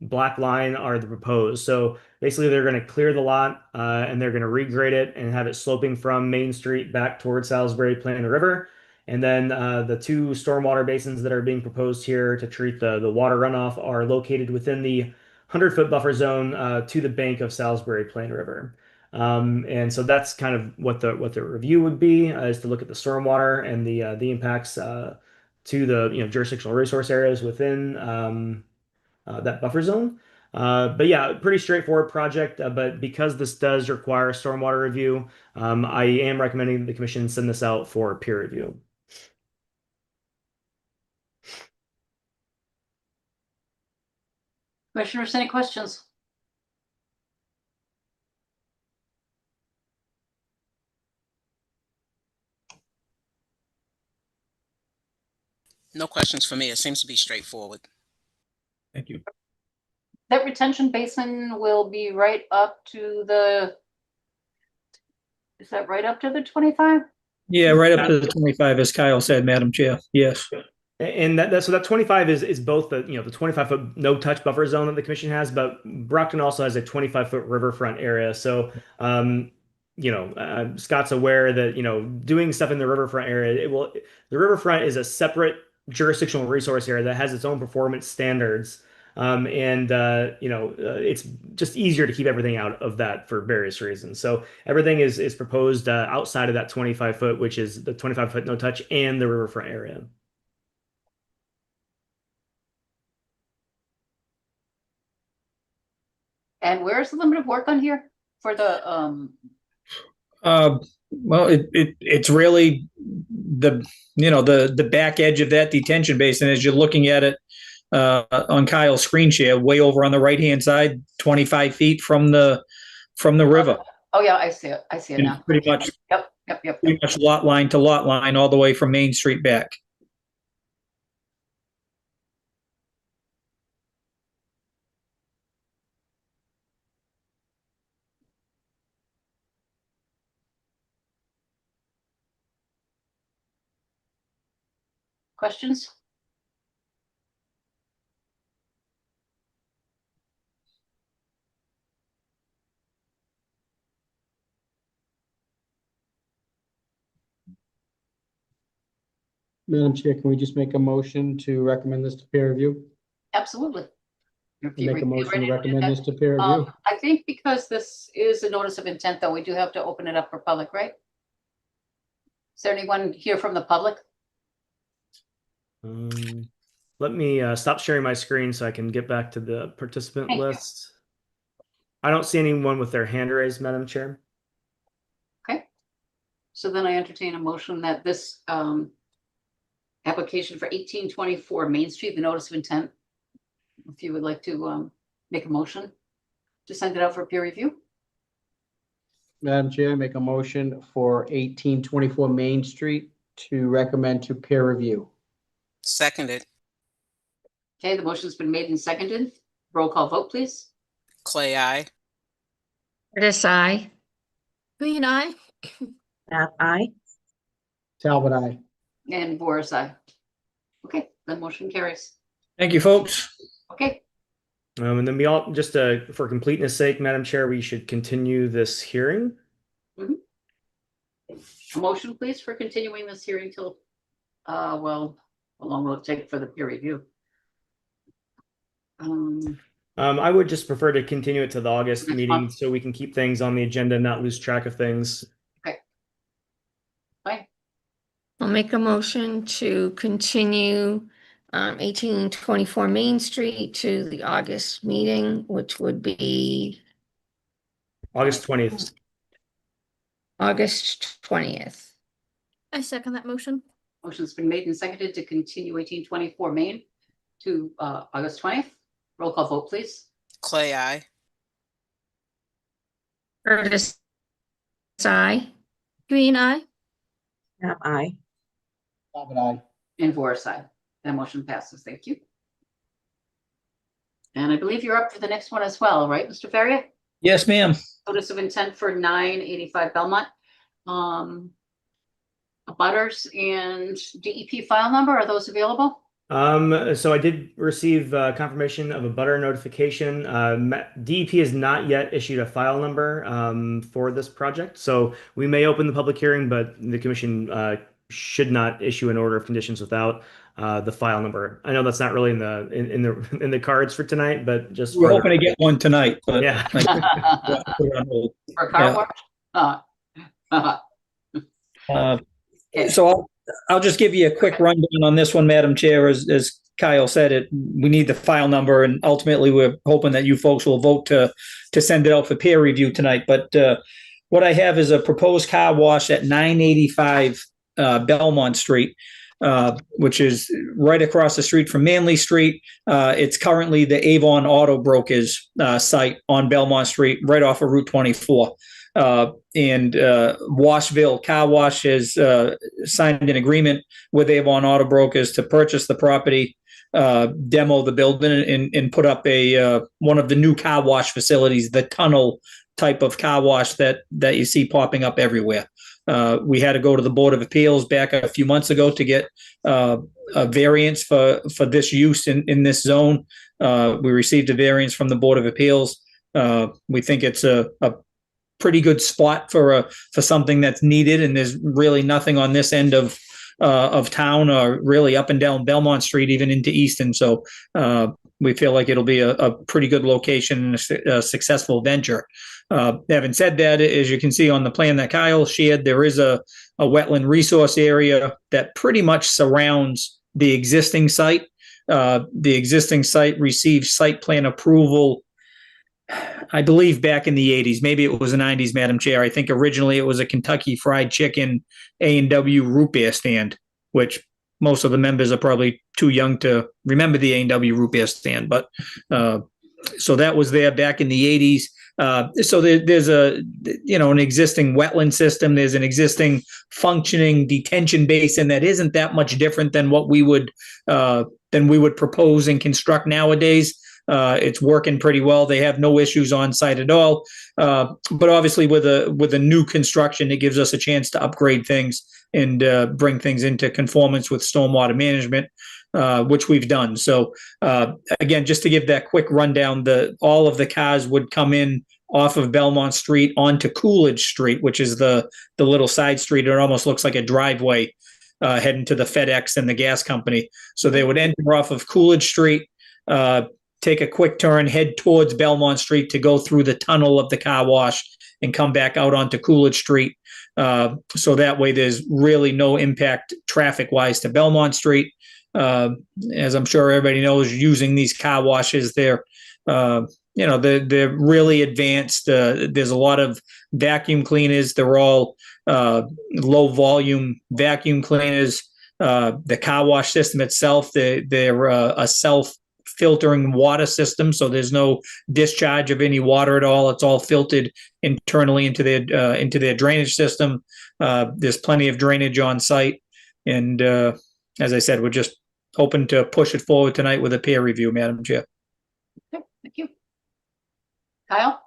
black line are the proposed. So basically, they're going to clear the lot and they're going to regrade it and have it sloping from Main Street back towards Salisbury, Plain River. And then the two stormwater basins that are being proposed here to treat the water runoff are located within the 100-foot buffer zone to the bank of Salisbury, Plain River. And so that's kind of what the review would be, is to look at the stormwater and the impacts to the jurisdictional resource areas within that buffer zone. But yeah, pretty straightforward project. But because this does require a stormwater review, I am recommending that the commission send this out for peer review. Commissioners, any questions? No questions for me. It seems to be straightforward. Thank you. That retention basin will be right up to the, is that right up to the 25? Yeah, right up to the 25, as Kyle said, Madam Chair. Yes. And so that 25 is both the the 25-foot no touch buffer zone that the commission has, but Brockton also has a 25-foot riverfront area. So Scott's aware that doing stuff in the riverfront area, the riverfront is a separate jurisdictional resource area that has its own performance standards. It's just easier to keep everything out of that for various reasons. So everything is proposed outside of that 25-foot, which is the 25-foot no touch and the riverfront area. And where's the limit of work on here for the Well, it's really the back edge of that detention basin as you're looking at it on Kyle's screen share, way over on the right-hand side, 25 feet from the river. Oh yeah, I see it. I see it And now. pretty much Yep. pretty much lot line to lot line all the way from Main Street back. Questions? Madam Chair, can we just make a motion to recommend this to peer review? Absolutely. If you Make a motion ready to do recommend that. this to peer review. I think because this is a notice of intent, though, we do have to open it up for public, right? Is there anyone here from the public? Let me stop sharing my screen so I can get back to the participant Thank you. list. I don't see anyone with their hand raised, Madam Chair. Okay. So then I entertain a motion that this application for 1824 Main Street, the notice of intent, if you would like to make a motion to send it out for peer review. Madam Chair, make a motion for 1824 Main Street to recommend to peer review. Seconded. Okay, the motion's been made and seconded. Roll call vote, please. Clay, aye. Curtis, I. Green eye. Knapp, aye. Talbot, aye. And Boris, aye. Okay, the motion carries. Thank you, folks. Okay, And then we all, just for completeness sake, Madam Chair, we should continue this hearing. a motion, please, for continuing this hearing till, well, how long will it take for the peer review? I would just prefer to continue it to the August Next meeting month. so we can keep things on the agenda and not lose track of things. Fine. I'll make a motion to continue 1824 Main Street to the August meeting, which would be August 20th. August 20th. I second that motion. Motion's been made and seconded to continue 1824 Main to August 20th. Roll call vote, please. Clay, I. Curtis, I. Green eye. Snap, I. Bobbit, aye. And Boris, aye. That motion passes. Thank you. And I believe you're up for the next one as well, right, Mr. Ferrier? Yes, ma'am. Notice of intent for 985 Belmont. Butters and DEP file number, are those available? So I did receive confirmation of a butter notification. DEP has not yet issued a file number for this project, so we may open the public hearing, but the commission should not issue an order of conditions without the file number. I know that's not really in the cards for tonight, but just We're for, hoping to get one tonight, but yeah. put it on hold. For car Yeah. wash? Okay. So I'll just give you a quick rundown on this one, Madam Chair. As Kyle said, we need the file number, and ultimately we're hoping that you folks will vote to send it out for peer review tonight. But what I have is a proposed car wash at 985 Belmont Street, which is right across the street from Manley Street. It's currently the Avon Auto Brokers site on Belmont Street, right off of Route 24. And Washville Car Wash has signed an agreement with Avon Auto Brokers to purchase the property, demo the building, and put up a one of the new car wash facilities, the tunnel type of car wash that you see popping up everywhere. We had to go to the Board of Appeals back a few months ago to get a variance for this use in this zone. We received a variance from the Board of Appeals. We think it's a pretty good spot for something that's needed, and there's really nothing on this end of town, or really up and down Belmont Street, even into Easton. So we feel like it'll be a pretty good location and a successful venture. Having said that, as you can see on the plan that Kyle shared, there is a wetland resource area that pretty much surrounds the existing site. The existing site received site plan approval, I believe, back in the 80s. Maybe it was the 90s, Madam Chair. I think originally it was a Kentucky Fried Chicken A&W root beer stand, which most of the members are probably too young to remember the A&W root beer stand. But so that was there back in the 80s. So there's an existing wetland system. There's an existing functioning detention basin that isn't that much different than what we would propose and construct nowadays. It's working pretty well. They have no issues on site at all. But obviously with a new construction, it gives us a chance to upgrade things and bring things into conformance with stormwater management, which we've done. So again, just to give that quick rundown, all of the cars would come in off of Belmont Street onto Coolidge Street, which is the little side street. It almost looks like a driveway heading to the FedEx and the gas company. So they would enter off of Coolidge Street, take a quick turn, head towards Belmont Street to go through the tunnel of the car wash and come back out onto Coolidge Street. So that way there's really no impact traffic-wise to Belmont Street. As I'm sure everybody knows, using these car washes, they're really advanced. There's a lot of vacuum cleaners. They're all low volume vacuum cleaners. The car wash system itself, they're a self-filtering water system, so there's no discharge of any water at all. It's all filtered internally into their drainage system. There's plenty of drainage on site, and as I said, we're just hoping to push it forward tonight with a peer review, Madam Chair. Okay, thank you. Kyle?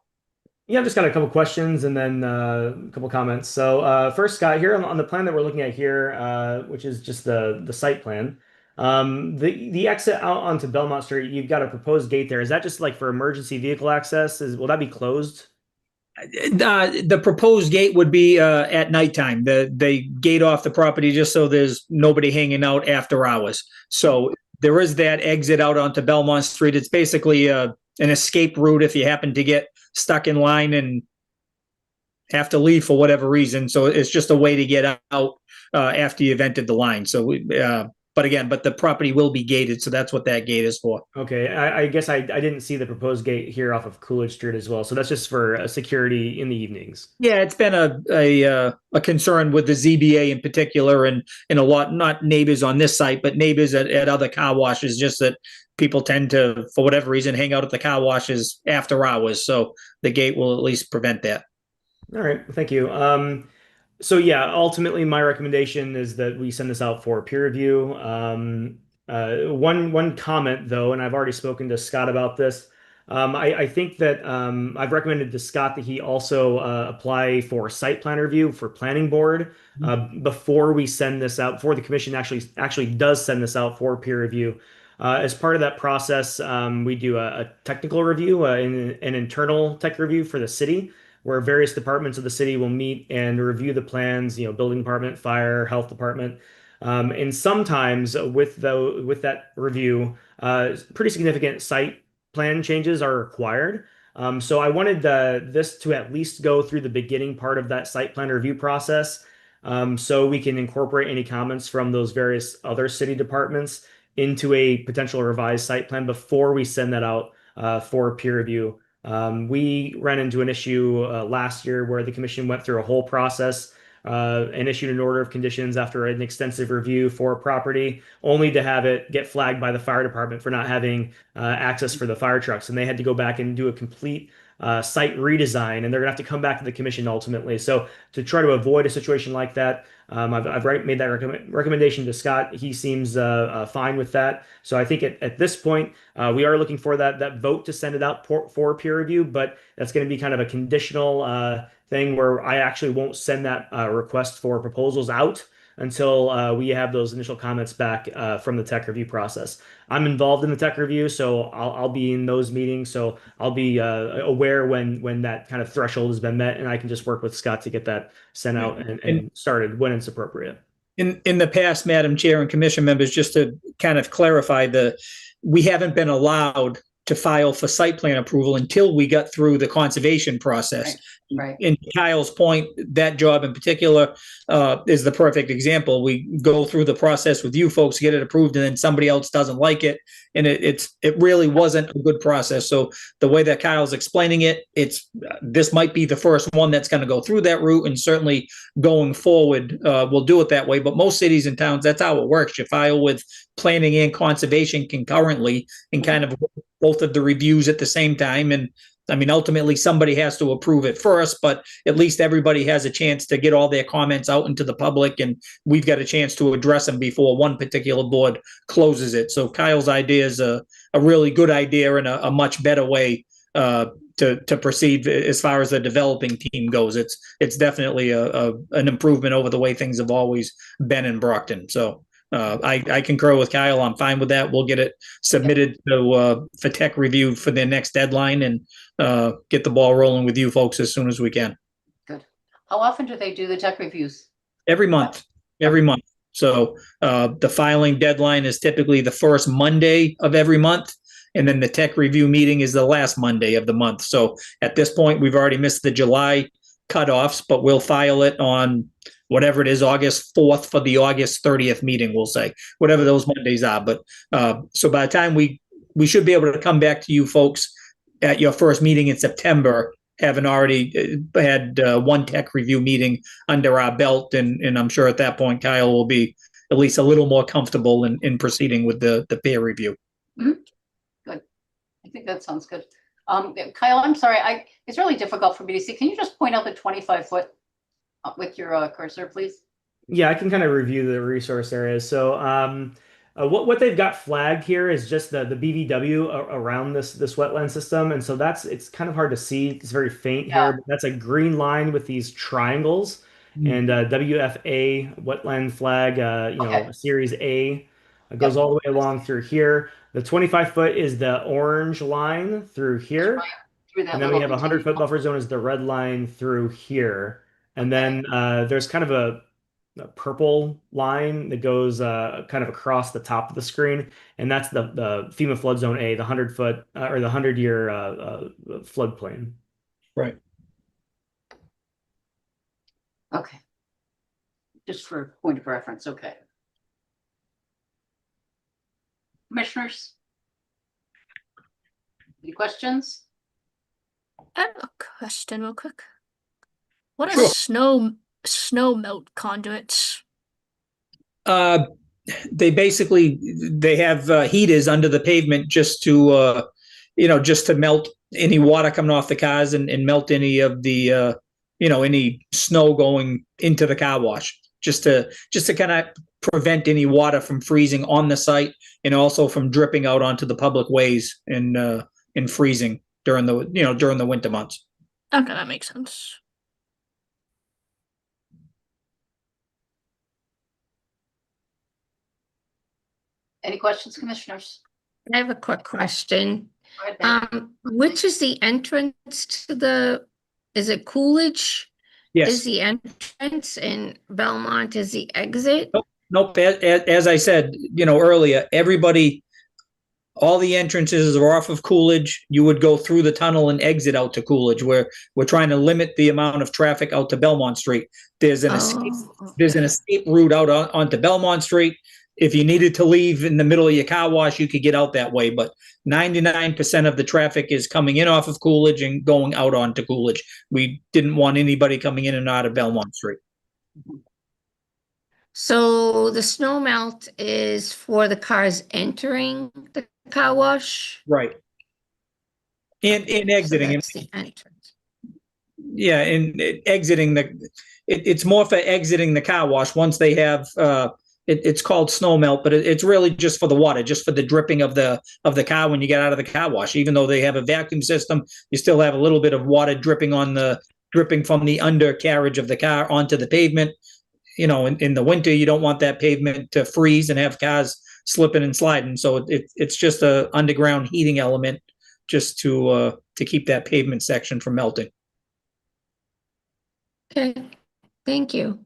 Yeah, I've just got a couple questions and then a couple comments. So first, Scott, here on the plan that we're looking at here, which is just the site plan, the exit out onto Belmont Street, you've got a proposed gate there. Is that just like for emergency vehicle access? Will that be closed? The proposed gate would be at nighttime. They gate off the property just so there's nobody hanging out after hours. So there is that exit out onto Belmont Street. It's basically an escape route if you happen to get stuck in line and have to leave for whatever reason. So it's just a way to get out after you've entered the line. So but the property will be gated, so that's what that gate is for. Okay, I guess I didn't see the proposed gate here off of Coolidge Street as well. So that's just for security in the evenings. Yeah, it's been a concern with the ZBA in particular, and a lot, not neighbors on this site, but neighbors at other car washes, just that people tend to, for whatever reason, hang out at the car washes after hours. So the gate will at least prevent that. All right, thank you. So yeah, ultimately my recommendation is that we send this out for peer review. One comment though, and I've already spoken to Scott about this. I think that I've recommended to Scott that he also apply for site plan review for planning board before we send this out, before the commission actually does send this out for peer review. As part of that process, we do a technical review, an internal tech review for the city, where various departments of the city will meet and review the plans, building department, fire, health department. And sometimes with that review, pretty significant site plan changes are required. So I wanted this to at least go through the beginning part of that site plan review process, so we can incorporate any comments from those various other city departments into a potential revised site plan before we send that out for peer review. We ran into an issue last year where the commission went through a whole process and issued an order of conditions after an extensive review for a property, only to have it get flagged by the fire department for not having access for the fire trucks. And they had to go back and do a complete site redesign, and they're gonna have to come back to the commission ultimately. So to try to avoid a situation like that, I've made that recommendation to Scott. He seems fine with that. So I think at this point, we are looking for that vote to send it out for peer review, but that's going to be kind of a conditional thing where I actually won't send that request for proposals out until we have those initial comments back from the tech review process. I'm involved in the tech review, so I'll be in those meetings. So I'll be aware when that kind of threshold has been met, and I can just work with Scott to get that sent out and started when it's appropriate. In the past, Madam Chair and Commission members, just to kind of clarify, we haven't been allowed to file for site plan approval until we got through the conservation process. Right. In Kyle's point, that job in particular is the perfect example. We go through the process with you folks, get it approved, and then somebody else doesn't like it, and it really wasn't a good process. So the way that Kyle's explaining it, this might be the first one that's going to go through that route, and certainly going forward, we'll do it that way. But most cities and towns, that's how it works. You file with planning and conservation concurrently, and kind of both of the reviews at the same time. And I mean, ultimately somebody has to approve it first, but at least everybody has a chance to get all their comments out into the public, and we've got a chance to address them before one particular board closes it. So Kyle's idea is a really good idea and a much better way to proceed as far as the developing team goes. It's definitely an improvement over the way things have always been in Brockton. So I concur with Kyle. I'm fine with that. We'll get it submitted for tech review for their next deadline, and get the ball rolling with you folks as soon as we can. Good. How often do they do the tech reviews? Every month. So the filing deadline is typically the first Monday of every month, and then the tech review meeting is the last Monday of the month. So at this point, we've already missed the July cutoffs, but we'll file it on whatever it is, August 4th for the August 30th meeting, we'll say, whatever those Mondays are. But so by the time we should be able to come back to you folks at your first meeting in September, having already had one tech review meeting under our belt. And I'm sure at that point, Kyle will be at least a little more comfortable in proceeding with the peer review. Mm-hmm. Good. I think that sounds good. Kyle, I'm sorry. It's really difficult for me to see. Can you just point out the 25-foot with your cursor, please? Yeah, I can kind of review the resource areas. So what they've got flagged here is just the BVW around this wetland system, and so it's kind of hard to see. It's very faint here. But that's a green line with these triangles, and WFA wetland flag. Okay. Series A goes all the way along through here. The 25-foot is the orange line through here, and then we have a 100-foot buffer zone is the red line through here. And then there's kind of a purple line that goes kind of across the top of the screen, and that's the FEMA flood zone A, the 100-foot or the 100-year floodplain. Right. Okay. Just for point of reference. Okay. Commissioners? Any questions? I have a question real quick. What Sure. are snow melt conduits? They basically, they have heaters under the pavement just to, just to melt any water coming off the cars and melt any of the, any snow going into the car wash, just to kind of prevent any water from freezing on the site and also from dripping out onto the public ways and freezing during the winter months. Okay, that makes sense. Any questions, commissioners? I have a quick question. Go ahead, Ben. Which is the entrance to the, is it Coolidge? Is Yes. the entrance and Belmont is the exit? Nope. As I said, earlier, all the entrances are off of Coolidge. You would go through the tunnel and exit out to Coolidge, where we're trying to limit the amount of traffic out to Belmont Street. There's an escape route out onto Belmont Street. If you needed to leave in the middle of your car wash, you could get out that way. But 99% of the traffic is coming in off of Coolidge and going out onto Coolidge. We didn't want anybody coming in and out of Belmont Street. So the snow melt is for the cars entering the car wash? Right. And exiting. So that's the entrance. Yeah, and exiting it's more for exiting the car wash once they have it's called snow melt, but it's really just for the water, just for the dripping of the car when you get out of the car wash. Even though they have a vacuum system, you still have a little bit of water dripping from the undercarriage of the car onto the pavement. In the winter, you don't want that pavement to freeze and have cars slipping and sliding. So it's just a underground heating element just to keep that pavement section from melting. Okay, thank you.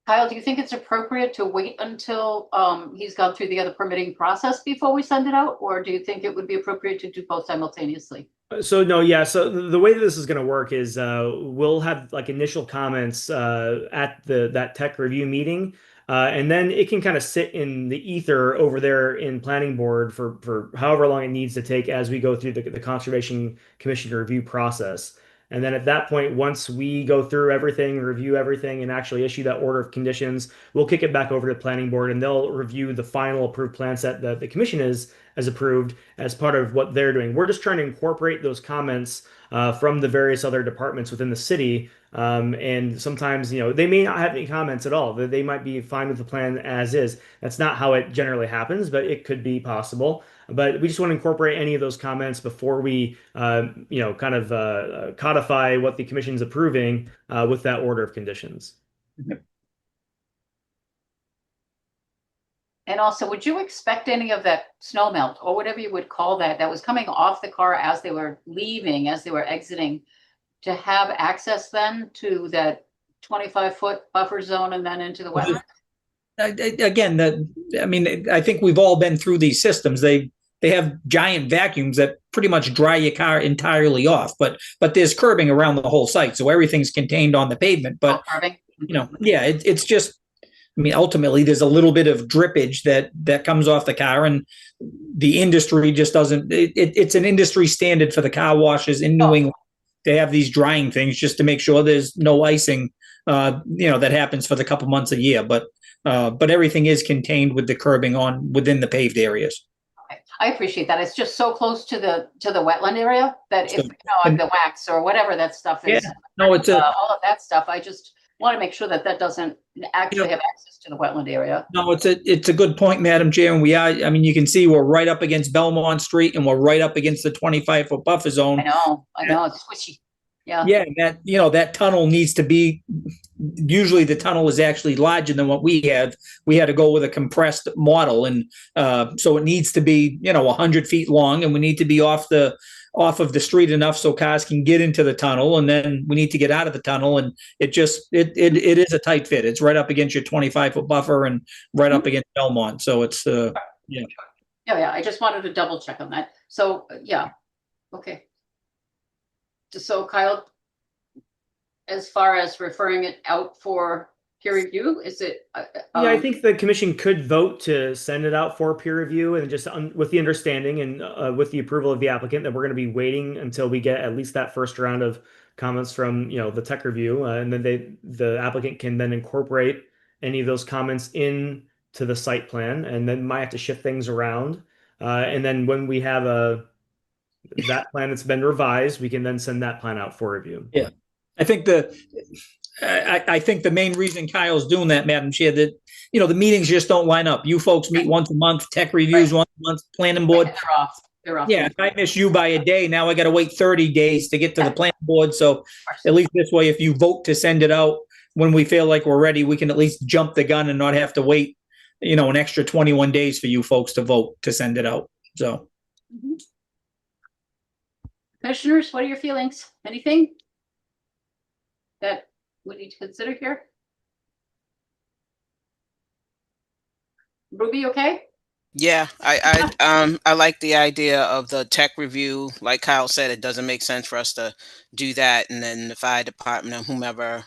Kyle, do you think it's appropriate to wait until he's gone through the other permitting process before we send it out? Or do you think it would be appropriate to do both simultaneously? So no, yeah. So the way that this is going to work is we'll have like initial comments at that tech review meeting, and then it can kind of sit in the ether over there in planning board for however long it needs to take as we go through the Conservation Commission review process. And then at that point, once we go through everything, review everything, and actually issue that order of conditions, we'll kick it back over to the planning board, and they'll review the final approved plan set that the commission has approved as part of what they're doing. We're just trying to incorporate those comments from the various other departments within the city. And sometimes, they may not have any comments at all. They might be fine with the plan as is. That's not how it generally happens, but it could be possible. But we just want to incorporate any of those comments before we, codify what the commission's approving with that order of conditions. And also, would you expect any of that snow melt or whatever you would call that was coming off the car as they were leaving, as they were exiting, to have access then to that 25-foot buffer zone and then into the wetland? Again, I think we've all been through these systems. They have giant vacuums that pretty much dry your car entirely off, but there's curbing around the whole site, so everything's contained on the pavement. But Curbing. it's just, ultimately there's a little bit of drippage that comes off the car, and the industry just doesn't. It's an industry standard for the car washes in New England. They have these drying things just to make sure there's no icing, that happens for the couple months a year. But everything is contained with the curbing within the paved areas. Okay. I appreciate that. It's just so close to the wetland area that if the wax or whatever that stuff is, No, it's all of that stuff. I just want to make sure that doesn't actually have access to the wetland area. No, it's a good point, Madam Chair. And you can see we're right up against Belmont Street, and we're right up against the 25-foot buffer zone. I know, it's squishy. Yeah. Yeah, that tunnel needs to be. Usually, the tunnel is actually larger than what we have. We had to go with a compressed model, and so it needs to be 100 feet long, and we need to be off of the street enough so cars can get into the tunnel, and then we need to get out of the tunnel, and it is a tight fit. It's right up against your 25-foot buffer and right up against Belmont. So it's yeah. Yeah. I just wanted to double check on that. So yeah, okay. So Kyle, as far as referring it out for peer review? Is it? Yeah, I think the commission could vote to send it out for peer review, and just with the understanding and with the approval of the applicant that we're going to be waiting until we get at least that first round of comments from, the tech review, and then the applicant can then incorporate any of those comments in to the site plan, and then might have to shift things around. And then when we have that plan that's been revised, we can then send that plan out for review. Yeah. I think I think the main reason Kyle's doing that, Madam Chair, that, the meetings just don't line up. You folks meet once a month, tech reviews once a month, planning board. They're off. They're off. Yeah, if I miss you by a day, now I got to wait 30 days to get to the planning board. So at least this way, if you vote to send it out when we feel like we're ready, we can at least jump the gun and not have to wait, an extra 21 days for you folks to vote to send it out. So. Mhm. Commissioners, what are your feelings? Anything that we need to consider here? Ruby, okay? Yeah, I like the idea of the tech review. Like Kyle said, it doesn't make sense for us to do that and then the fire department or whomever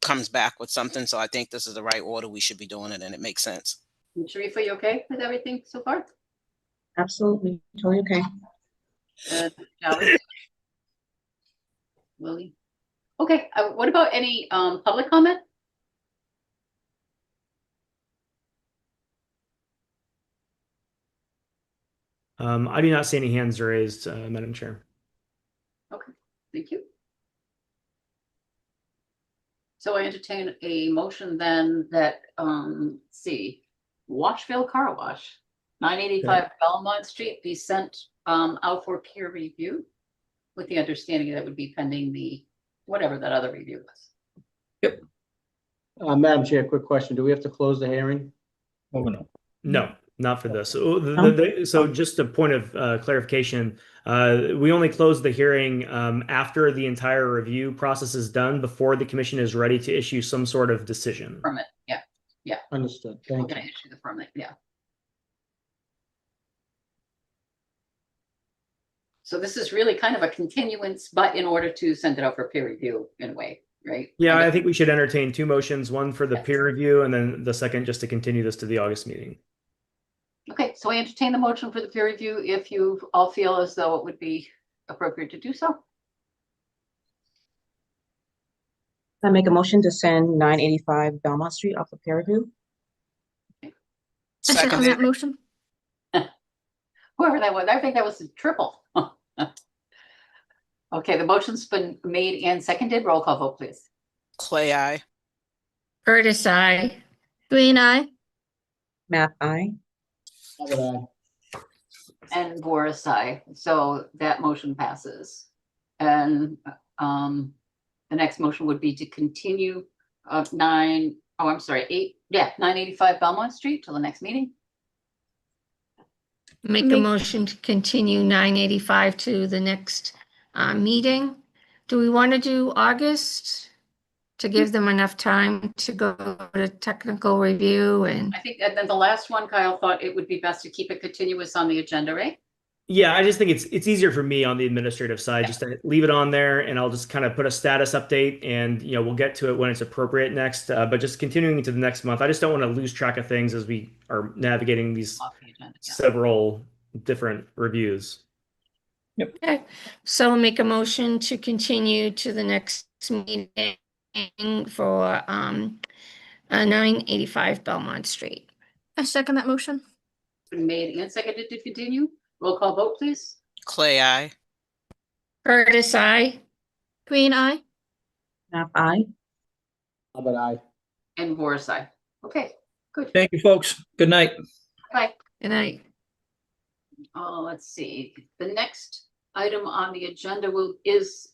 comes back with something. So I think this is the right order we should be doing it, and it makes sense. And Sharifa, you okay with everything so far? Absolutely, totally okay. Charlie? Willie? Okay, what about any public comment? I do not see any hands raised, Madam Chair. Okay, thank you. So I entertain a motion then that, let's see, Washville Car Wash, 985 Belmont Street, be sent out for peer review with the understanding that would be pending the, whatever that other review was. Madam Chair, quick question. Do we have to close the hearing? Oh, no. No, not for this. So just a point of clarification, we only close the hearing after the entire review process is done, before the commission is ready to issue some sort of decision. Permit, yeah. Understood. We're Thank gonna you. issue the permit, yeah. So this is really kind of a continuance, but in order to send it out for peer review in a way, right? Yeah, Kind I of. think we should entertain two motions, one for the peer review and then the second just to continue this to the August meeting. Okay, so I entertain the motion for the peer review if you all feel as though it would be appropriate to do so. I make a motion to send 985 Belmont Street off of peer review. I second Second. that motion. Whoever that was, I think that was a triple. Okay, the motion's been made and seconded. Roll call vote, please. Clay, I. Curtis, I. Green eye. Map I. How about And Boris, aye. So that motion passes. And the next motion would be to continue 985 Belmont Street till the next meeting. Make a motion to continue 985 to the next meeting. Do we want to do August to give them enough time to go to technical review? And I think that then the last one, Kyle thought it would be best to keep it continuous on the agenda, right? Yeah, I just think it's easier for me on the administrative side just to leave it on there, and I'll just kind of put a status update, and we'll get to it when it's appropriate next. But just continuing into the next month, I just don't want to lose track of things as we are navigating these Off the agenda, yeah. several different reviews. okay, so make a motion to continue to the next meeting for 985 Belmont Street. I second that motion. Been made and seconded to continue. Roll call vote, please. Clay, I. Curtis, I. Green eye. Map I. How about I? And Boris, aye. Okay, good. Thank you, folks. Good night. Bye. Good night. Let's see. The next item on the agenda is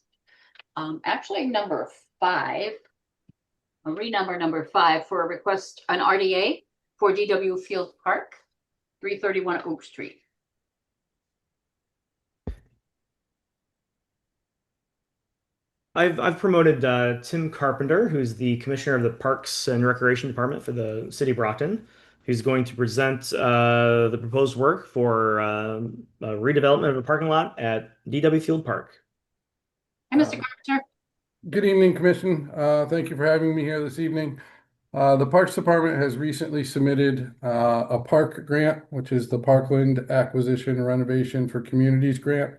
actually number 5. I'll renumber number 5 for a request, an RDA for DW Field Park, 331 Oak Street. I've promoted Tim Carpenter, who's the commissioner of the Parks and Recreation Department for the city of Brockton, who's going to present the proposed work for a redevelopment of a parking lot at DW Field Park. Hi, Mr. Carpenter. Good evening, Commission. Thank you for having me here this evening. The Parks Department has recently submitted a park grant, which is the Parkland Acquisition Renovation for Communities Grant,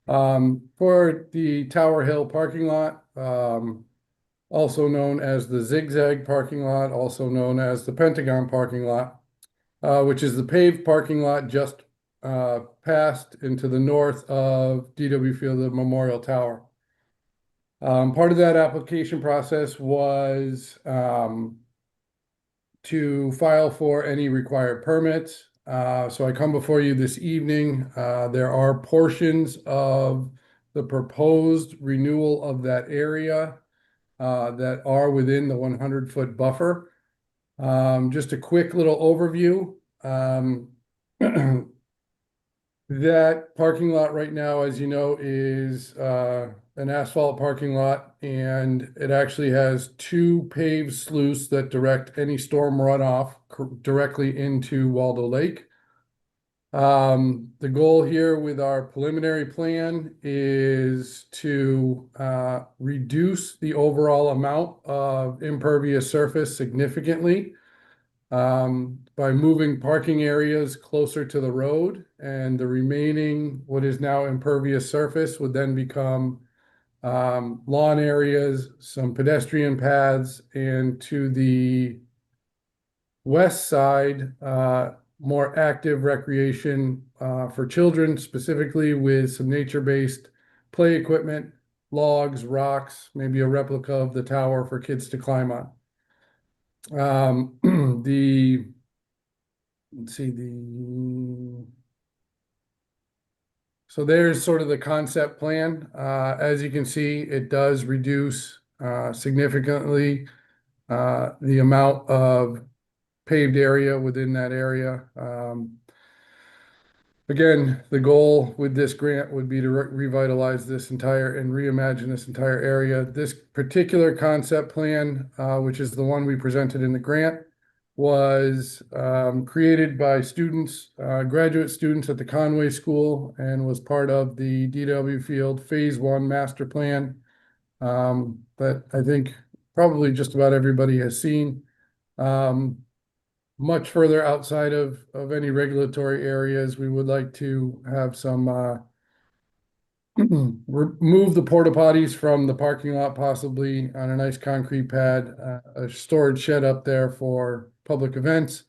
for the Tower Hill parking lot, also known as the Zigzag parking lot, also known as the Pentagon parking lot, which is the paved parking lot just past into the north of DW Field, the Memorial Tower. Part of that application process was to file for any required permits. So I come before you this evening. There are portions of the proposed renewal of that area that are within the 100-foot buffer. Just a quick little overview. That parking lot right now, as you know, is an asphalt parking lot, and it actually has 2 paved sluices that direct any storm runoff directly into Waldo Lake. The goal here with our preliminary plan is to reduce the overall amount of impervious surface significantly by moving parking areas closer to the road, and the remaining, what is now impervious surface, would then become lawn areas, some pedestrian paths, and to the west side, more active recreation for children, specifically with some nature-based play equipment, logs, rocks, maybe a replica of the tower for kids to climb on. So there's sort of the concept plan. As you can see, it does reduce significantly the amount of paved area within that area. Again, the goal with this grant would be to revitalize this entire and reimagine this entire area. This particular concept plan, which is the one we presented in the grant, was created by students, graduate students at the Conway School, and was part of the DW Field Phase 1 master plan that I think probably just about everybody has seen. Much further outside of any regulatory areas, we would like to have some remove the porta potties from the parking lot, possibly on a nice concrete pad, a storage shed up there for public events.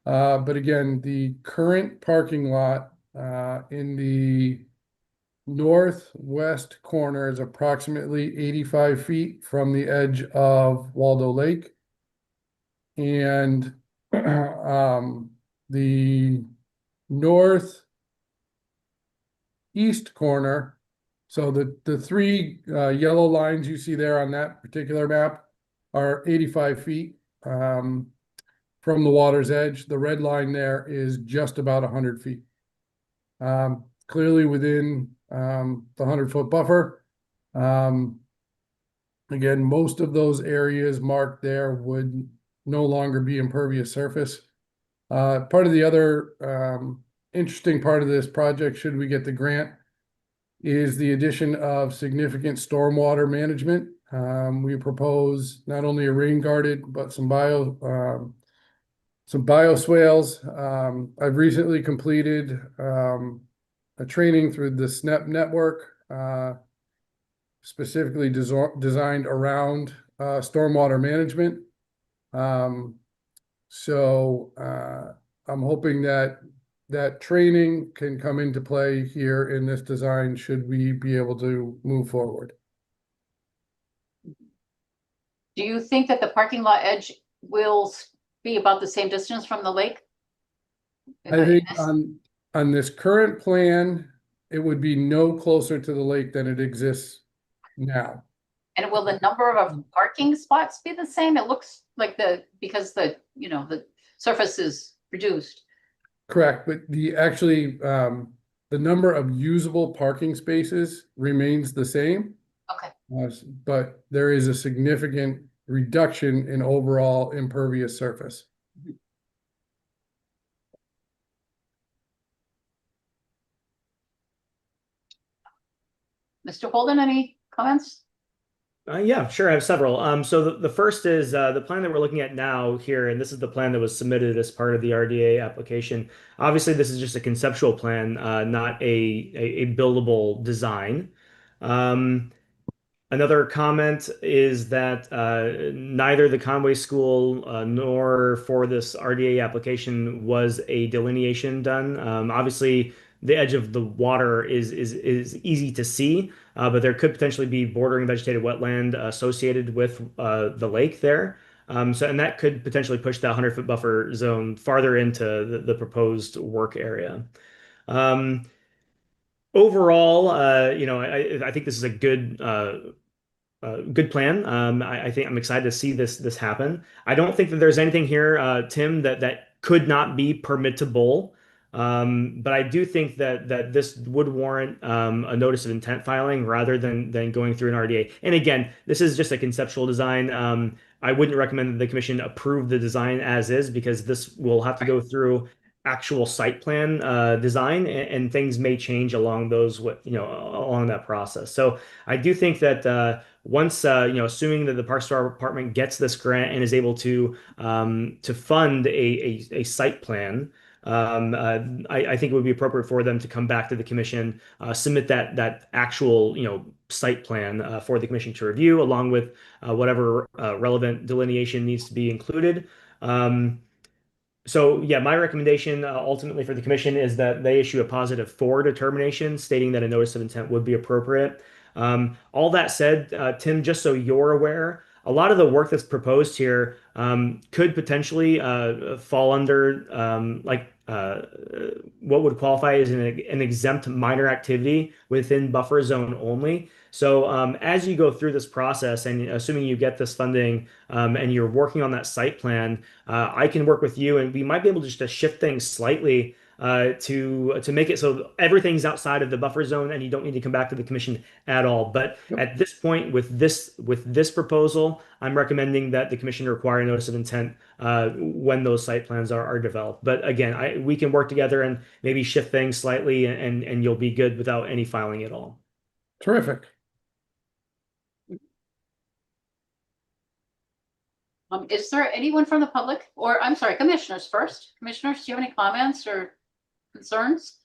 But again, the current parking lot in the northwest corner is approximately 85 feet from the edge of Waldo Lake. And the northeast corner, so the 3 yellow lines you see there on that particular map are 85 feet from the water's edge. The red line there is just about 100 feet. Clearly within the 100-foot buffer. Again, most of those areas marked there would no longer be impervious surface. Part of the other interesting part of this project, should we get the grant, is the addition of significant stormwater management. We propose not only a rain guarded, but some bioswales. I've recently completed a training through the SNEP network, specifically designed around stormwater management. So I'm hoping that training can come into play here in this design, should we be able to move forward. Do you think that the parking lot edge will be about the same distance from the lake? I think on this current plan, it would be no closer to the lake than it exists now. And will the number of parking spots be the same? It looks like because the surface is reduced. Correct, but the number of usable parking spaces remains the same. Okay. But there is a significant reduction in overall impervious surface. Mr. Holden, any comments? Yeah, sure. I have several. So the first is the plan that we're looking at now here, and this is the plan that was submitted as part of the RDA application. Obviously, this is just a conceptual plan, not a buildable design. Um, Another comment is that neither the Conway School nor for this RDA application was a delineation done. Obviously, the edge of the water is easy to see, but there could potentially be bordering vegetated wetland associated with the lake there. And that could potentially push that 100-foot buffer zone farther into the proposed work area. Um, Overall, I think this is a good plan. I think I'm excited to see this happen. I don't think that there's anything here, Tim, that could not be permittable. But I do think that this would warrant a notice of intent filing rather than going through an RDA. And again, this is just a conceptual design. I wouldn't recommend that the commission approve the design as is because this will have to go through actual site plan design and things may change along along that process. So I do think that once assuming that the Parks Department gets this grant and is able to fund a site plan, I think it would be appropriate for them to come back to the commission, submit that actual site plan for the commission to review, along with whatever relevant delineation needs to be included. So yeah, my recommendation ultimately for the commission is that they issue a +4 determination stating that a notice of intent would be appropriate. All that said, Tim, just so you're aware, a lot of the work that's proposed here could potentially fall under what would qualify as an exempt minor activity within buffer zone only. So as you go through this process and assuming you get this funding and you're working on that site plan, I can work with you and we might be able just to shift things slightly to make it so everything's outside of the buffer zone and you don't need to come back to the commission at all. But at this point, with this proposal, I'm recommending that the commission require a notice of intent when those site plans are developed. But again, we can work together and maybe shift things slightly and you'll be good without any filing at all. Terrific. Is there anyone from the public, or I'm sorry, commissioners first? Commissioners, do you have any comments or concerns?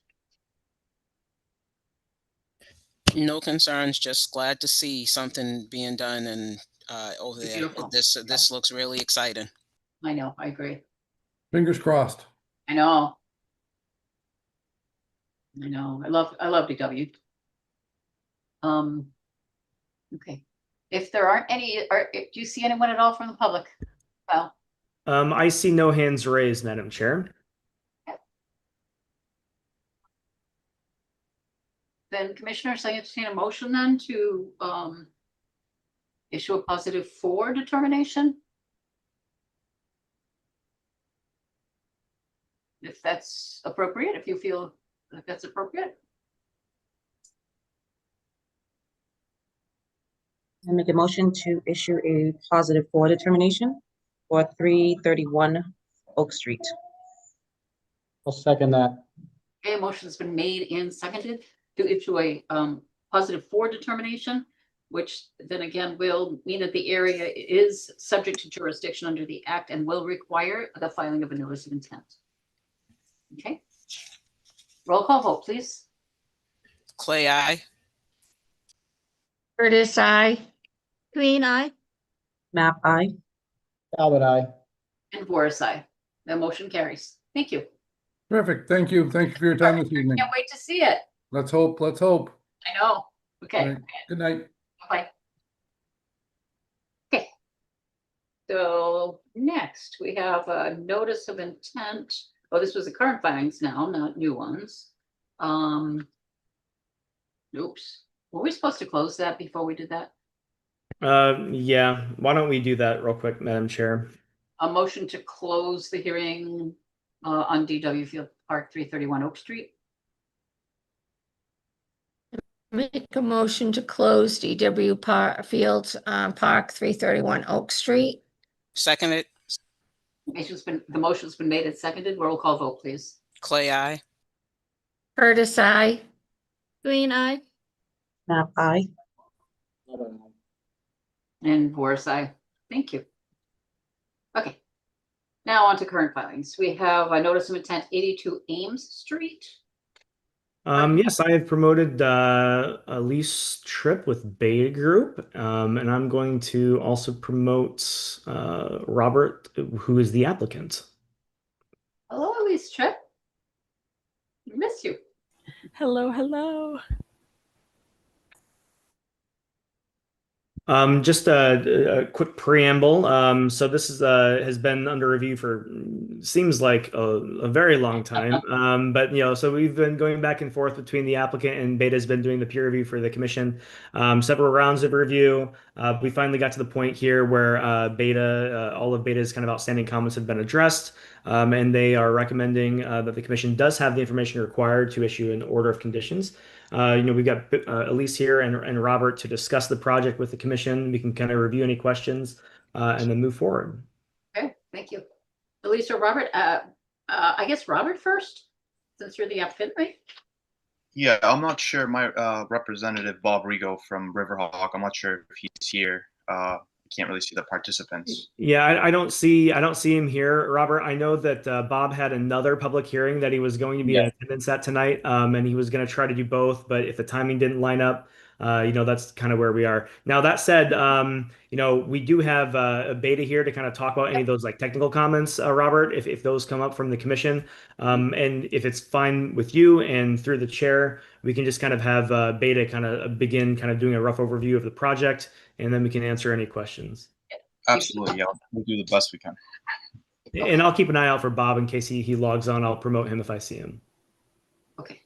No concerns, just glad to see something being done and over there. Beautiful. This looks really exciting. I know, I agree. Fingers crossed. I know. I know. I love DW. Okay. If there aren't any, do you see anyone at all from the public? Well, I see no hands raised, Madam Chair. then commissioners, I entertain a motion then to issue a +4 determination. If that's appropriate, if you feel that that's appropriate. I make a motion to issue a +4 determination for 331 Oak Street. I'll second that. Okay, a motion's been made and seconded to issue a +4 determination, which then again will mean that the area is subject to jurisdiction under the act and will require the filing of a notice of intent. Okay. Roll call vote, please. Clay, aye. Curtis, I. Green eye. Map I. Talbot, aye. And Boris, aye. The motion carries. Thank you. Terrific. Thank you. Thank you for your time this evening. Can't wait to see it. Let's hope. Let's hope. I know. All Okay. right. Good night. Bye. Okay. So next we have a notice of intent. Oh, this was the current filings now, not new ones. Oops. Were we supposed to close that before we did that? Yeah, why don't we do that real quick, Madam Chair? A motion to close the hearing on DW Field Park 331 Oak Street. Make a motion to close DW Fields Park 331 Oak Street. Second it. The motion's been made and seconded. Roll call vote, please. Clay, aye. Curtis, I. Green eye. Map I. Talbot, aye. And Boris, aye. Thank you. Okay. Now on to current filings. We have a notice of intent 82 Ames Street. Yes, I have promoted a lease trip with Beta Group, and I'm going to also promote Robert, who is the applicant. Hello, Elise Tripp. Miss you. Hello, hello. Just a quick preamble. So this is has been under review for seems like a very long time. But so we've been going back and forth between the applicant and Beta's been doing the peer review for the commission. Several rounds of review. We finally got to the point here where all of Beta's kind of outstanding comments have been addressed, and they are recommending that the commission does have the information required to issue an order of conditions. We've got Elise here and Robert to discuss the project with the commission. We can kind of review any questions and then move forward. Okay, thank you. Elise or Robert, I guess Robert first, since you're the applicant, right? Yeah, I'm not sure. My representative, Bob Rigo from Riverhawk, I'm not sure if he's here. I can't really see the participants. Yeah, I don't see him here, Robert. I know that Bob had another public hearing that he was going to be in attendance at tonight, and he was going to try to do both, but if the timing didn't line up, that's kind of where we are. Now, that said, we do have a Beta here to kind of talk about any of those like technical comments, Robert, if those come up from the commission. And if it's fine with you and through the chair, we can just kind of have Beta kind of begin kind of doing a rough overview of the project, and then we can answer any questions. Absolutely, yeah. We'll do the best we can. And I'll keep an eye out for Bob in case he logs on. I'll promote him if I see him. Okay.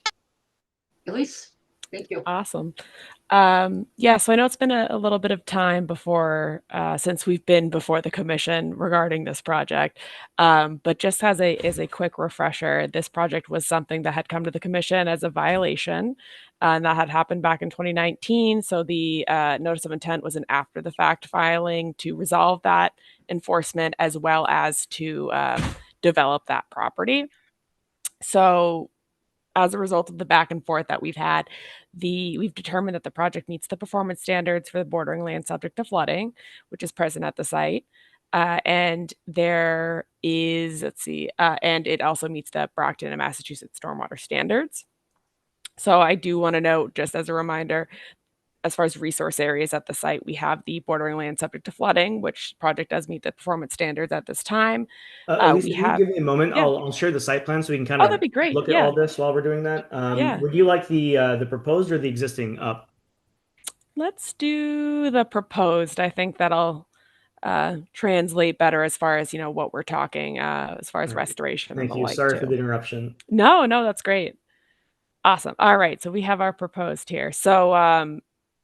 Elise, thank you. Awesome. Yeah, so I know it's been a little bit of time since we've been before the commission regarding this project. But just as a quick refresher, this project was something that had come to the commission as a violation, and that had happened back in 2019. So the notice of intent was an after the fact filing to resolve that enforcement as well as to develop that property. So as a result of the back and forth that we've had, we've determined that the project meets the performance standards for the bordering land subject to flooding, which is present at the site. And there is, and it also meets the Brockton and Massachusetts stormwater standards. So I do want to note, just as a reminder, as far as resource areas at the site, we have the bordering land subject to flooding, which project does meet the performance standards at this time. Lisa, can you give me a moment? Yeah. I'll share the site plan so we can kind Oh, of that'd be great. look at all this while we're doing that. Yeah. Would you like the proposed or the existing up? Let's do the proposed. I think that'll translate better as far as what we're talking as far as restoration. Thank and the you. like Sorry too. for the interruption. No, that's great. Awesome. All right, so we have our proposed here. So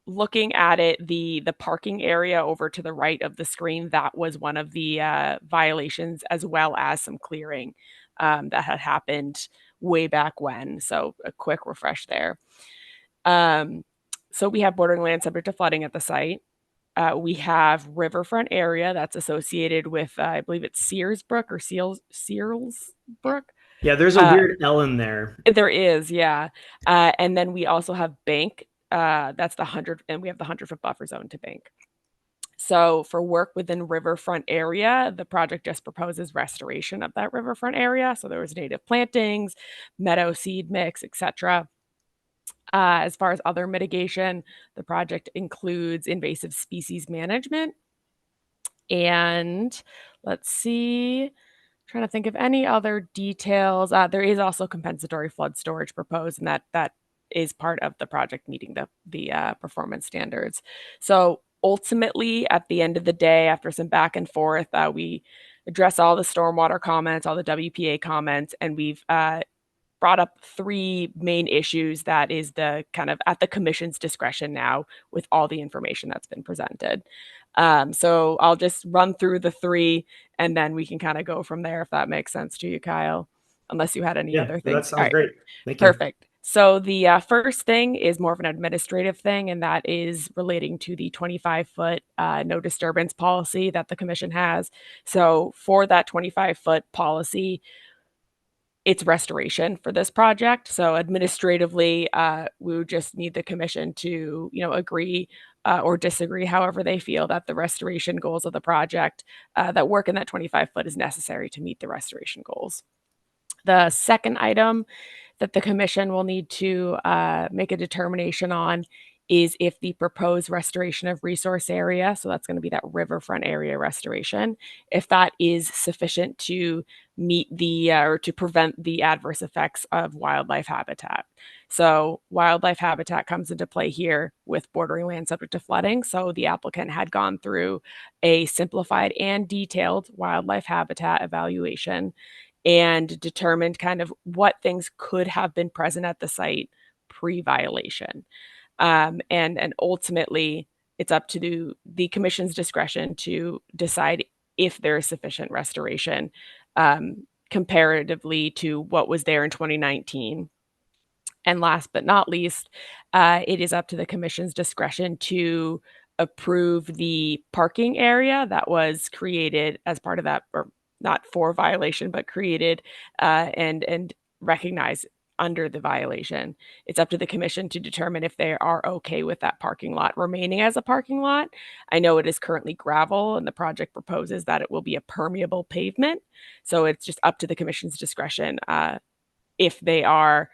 looking at it, the parking area over to the right of the screen, that was one of the violations, as well as some clearing that had happened way back when. So a quick refresh there. So we have bordering land subject to flooding at the site. We have riverfront area that's associated with, I believe it's Sears Brook or Seals Brook. Yeah, there's a weird L in there. There is, yeah. And then we also have bank. That's the 100, and we have the 100-foot buffer zone to bank. So for work within riverfront area, the project just proposes restoration of that riverfront area. So there was native plantings, meadow seed mix, etc. As far as other mitigation, the project includes invasive species management. And let's see, trying to think of any other details. There is also compensatory flood storage proposed, and that is part of the project meeting the performance standards. So ultimately, at the end of the day, after some back and forth, we address all the stormwater comments, all the WPA comments, and we've brought up three main issues that is the kind of at the commission's discretion now with all the information that's been presented. So I'll just run through the three and then we can kind of go from there if that makes sense to you, Kyle, unless you had any other things. That sounds great. Thank you. Perfect. So the first thing is more of an administrative thing, and that is relating to the 25-foot no disturbance policy that the commission has. So for that 25-foot policy, it's restoration for this project. So administratively, we would just need the commission to, agree or disagree however they feel that the restoration goals of the project, that work in that 25-foot is necessary to meet the restoration goals. The second item that the commission will need to make a determination on is if the proposed restoration of resource area, so that's going to be that riverfront area restoration, if that is sufficient to meet the or to prevent the adverse effects of wildlife habitat. So wildlife habitat comes into play here with bordering land subject to flooding. So the applicant had gone through a simplified and detailed wildlife habitat evaluation and determined kind of what things could have been present at the site pre-violation. And ultimately, it's up to the commission's discretion to decide if there is sufficient restoration comparatively to what was there in 2019. And last but not least, it is up to the commission's discretion to approve the parking area that was created as part of that, or not for violation, but created and recognized under the violation. It's up to the commission to determine if they are okay with that parking lot remaining as a parking lot. I know it is currently gravel, and the project proposes that it will be a permeable pavement. So it's just up to the commission's discretion if they are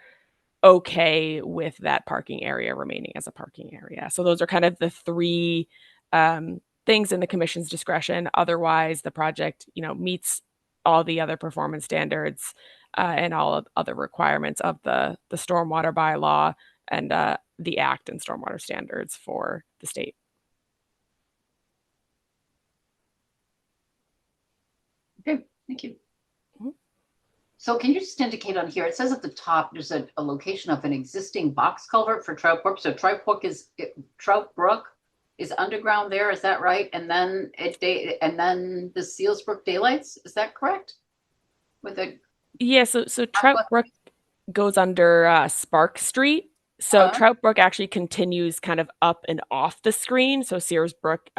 okay with that parking area remaining as a parking area. So those are kind of the three things in the commission's discretion. Otherwise, the project, meets all the other performance standards and all of other requirements of the stormwater bylaw and the act and stormwater standards for the state. Okay, thank you. So can you just indicate on here, it says at the top, there's a location of an existing box culvert for Trout Brook. So Trout Brook is underground there, is that right? And then the Sealsbrook daylights, is that correct? Yeah, so Trout Brook goes under Spark Street. So Trout Brook actually continues kind of up and off the screen. So Sears Brook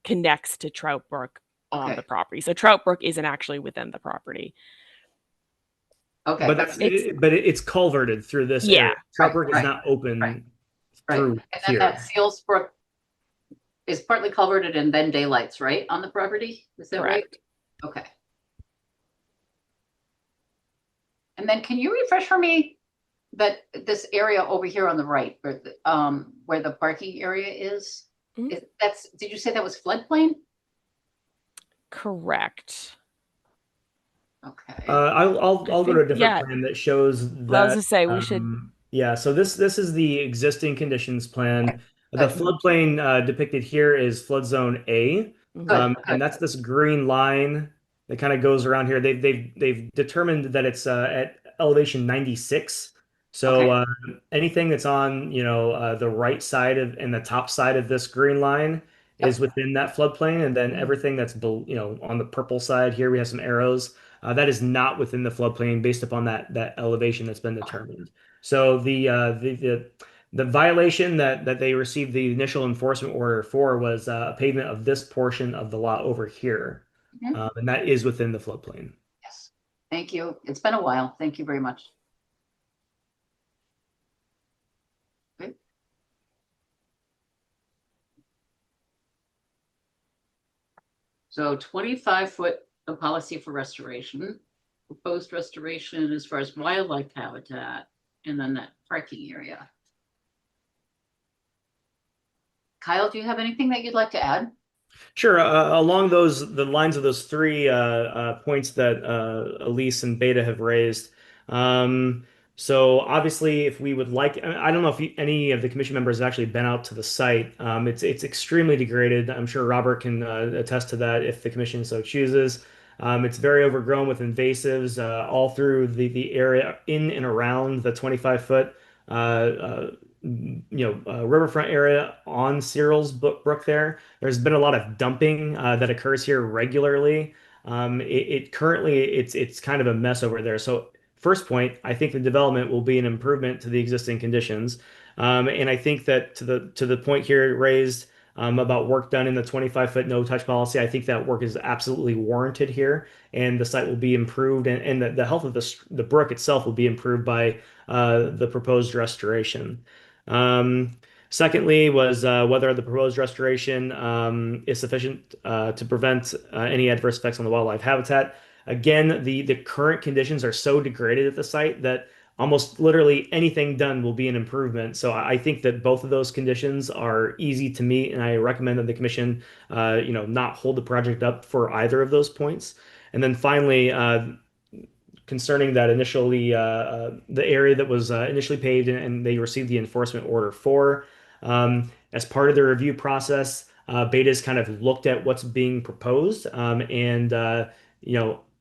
connects to Trout Brook on the property. So Trout Brook isn't actually within the property. Okay, but it's culverted through this area. Trout Brook is not open through and then here. that Sealsbrook is partly culverted and then daylights, right, on the property? Is that right? Okay. And then can you refresh for me that this area over here on the right, where the parking area is? Did you say that was floodplain? Correct. Okay. I'll go to a different plan that shows that. Well, I was gonna say we should. Yeah, so this is the existing conditions plan. The floodplain depicted here is flood zone A, and that's this green line that kind of goes around here. They've determined that it's at elevation 96. So anything that's on the right side of and the top side of this green line is within that floodplain, and then everything that's on the purple side here we have some arrows. That is not within the floodplain based upon that elevation that's been determined. So the violation that they received the initial enforcement order for was a pavement of this portion of the lot over here, and that is within the floodplain. Yes, thank you. It's been a while. Thank you very much. Okay. So 25-foot policy for restoration, proposed restoration as far as wildlife habitat, and then that parking area. Kyle, do you have anything that you'd like to add? Sure. Along the lines of those three points that Elise and Beta have raised. So obviously, if we would like, I don't know if any of the commission members have actually been out to the site. It's extremely degraded. I'm sure Robert can attest to that if the commission so chooses. It's very overgrown with invasives all through the area in and around the 25-foot riverfront area on Cyril's Brook there. There's been a lot of dumping that occurs here regularly. Currently it's kind of a mess over there. So first point, I think the development will be an improvement to the existing conditions. And I think that to the point here raised about work done in the 25-foot no-touch policy, I think that work is absolutely warranted here, and the site will be improved, and the health of the brook itself will be improved by the proposed restoration. Secondly was whether the proposed restoration is sufficient to prevent any adverse effects on the wildlife habitat. Again, the current conditions are so degraded at the site that almost literally anything done will be an improvement. So I think that both of those conditions are easy to meet, and I recommend that the commission, not hold the project up for either of those points. And then finally, concerning that initially the area that was initially paved and they received the enforcement order for. As part of the review process, Beta's kind of looked at what's being proposed, and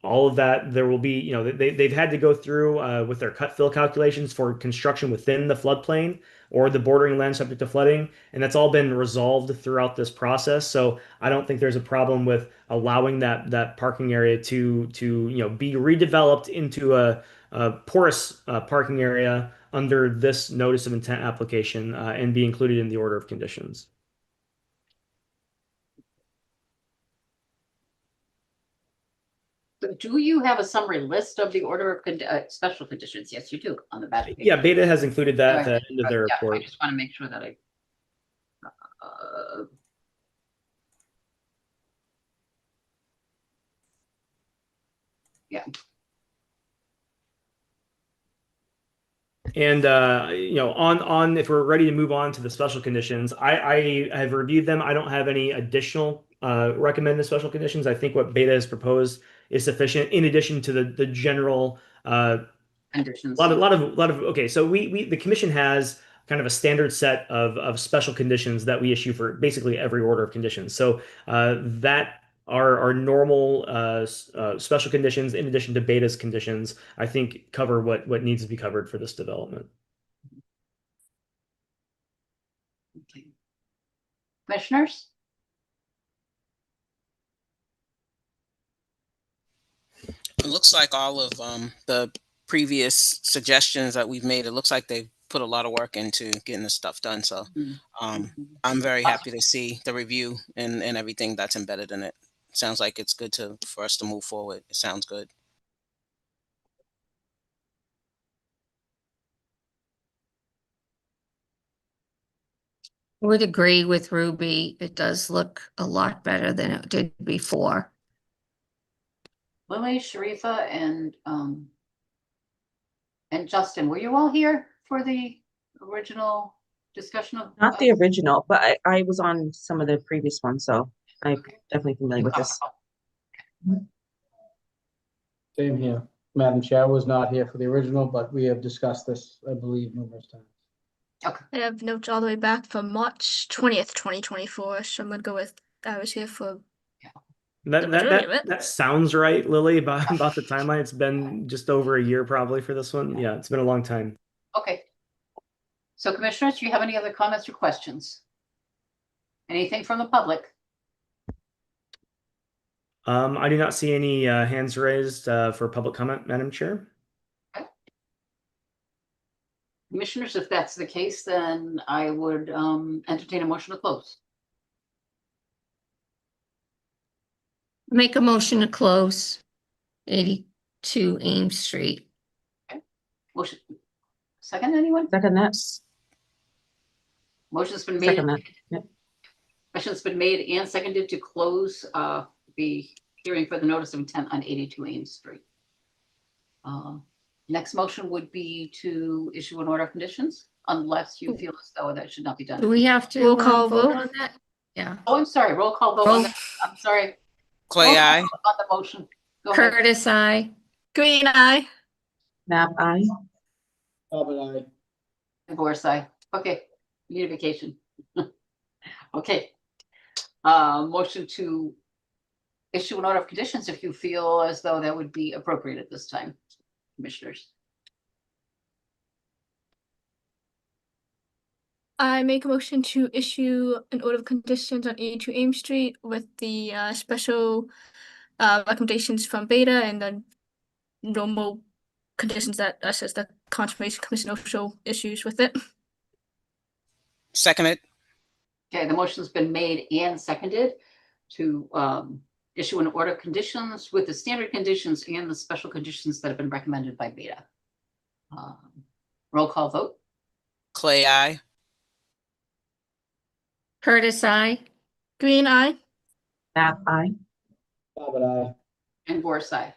all of that. There will be, they've had to go through with their cut fill calculations for construction within the floodplain or the bordering land subject to flooding, and that's all been resolved throughout this process. So I don't think there's a problem with allowing that parking area to be redeveloped into a porous parking area under this notice of intent application and be included in the order of conditions. Do you have a summary list of the order of special conditions? Yes, you do on the back page. Yeah, Beta has included that at All right. the end of their Yeah, report. I just want to make sure that yeah. And on if we're ready to move on to the special conditions, I have reviewed them. I don't have any additional recommended special conditions. I think what Beta has proposed is sufficient, in addition to the general conditions. lot of okay. So the commission has kind of a standard set of special conditions that we issue for basically every order of conditions. So that our normal special conditions, in addition to Beta's conditions, I think cover what needs to be covered for this development. Okay. Commissioners? It looks like all of the previous suggestions that we've made, it looks like they've put a lot of work into getting this stuff done. So I'm very happy to see the review and everything that's embedded in it. Sounds like it's good for us to move forward. It sounds good. Would agree with Ruby. It does look a lot better than it did before. Lily, Sharifa, and Justin, were you all here for the original discussion of? Not the original, but I was on some of the previous ones, so I'm definitely familiar with this. Same here. Madam Chair, I was not here for the original, but we have discussed this, I believe, numerous times. Okay. I have notes all the way back from March 20th, 2024. So I'm gonna go with I was here for the majority of it. That sounds right, Lily, about the timeline. It's been just over a year probably for this one. Yeah, it's been a long time. Okay. So commissioners, do you have any other comments or questions? Anything from the public? I do not see any hands raised for public comment, Madam Chair. Okay. Commissioners, if that's the case, then I would entertain a motion to close. Make a motion to close 82 Ames Street. Okay. Motion. Second, anyone? Second that. Motion's been made. Second that. Yep. Motion's been made and seconded to close the hearing for the notice of intent on 82 Ames Street. Next motion would be to issue an order of conditions, unless you feel as though that should not be done. Do we have to Roll call vote vote? on that? Yeah. Oh, I'm sorry. Roll call vote. On that. I'm sorry. Clay, Roll call aye. vote on the motion. Go ahead. Curtis, I. Green eye. Knapp, aye. Albert, aye. Divorce, aye. Okay. You need a vacation. Okay. Motion to issue an order of conditions if you feel as though that would be appropriate at this time, commissioners. I make a motion to issue an order of conditions on 82 Ames Street with the special recommendations from Beta and the normal conditions that us as the Conservation Commission also issues with it. Seconded. Okay, the motion's been made and seconded to issue an order of conditions with the standard conditions and the special conditions that have been recommended by Beta. Roll call vote. Clay, aye. Curtis, I. Green eye. Nap eye. Bobbit, aye. And Borsai.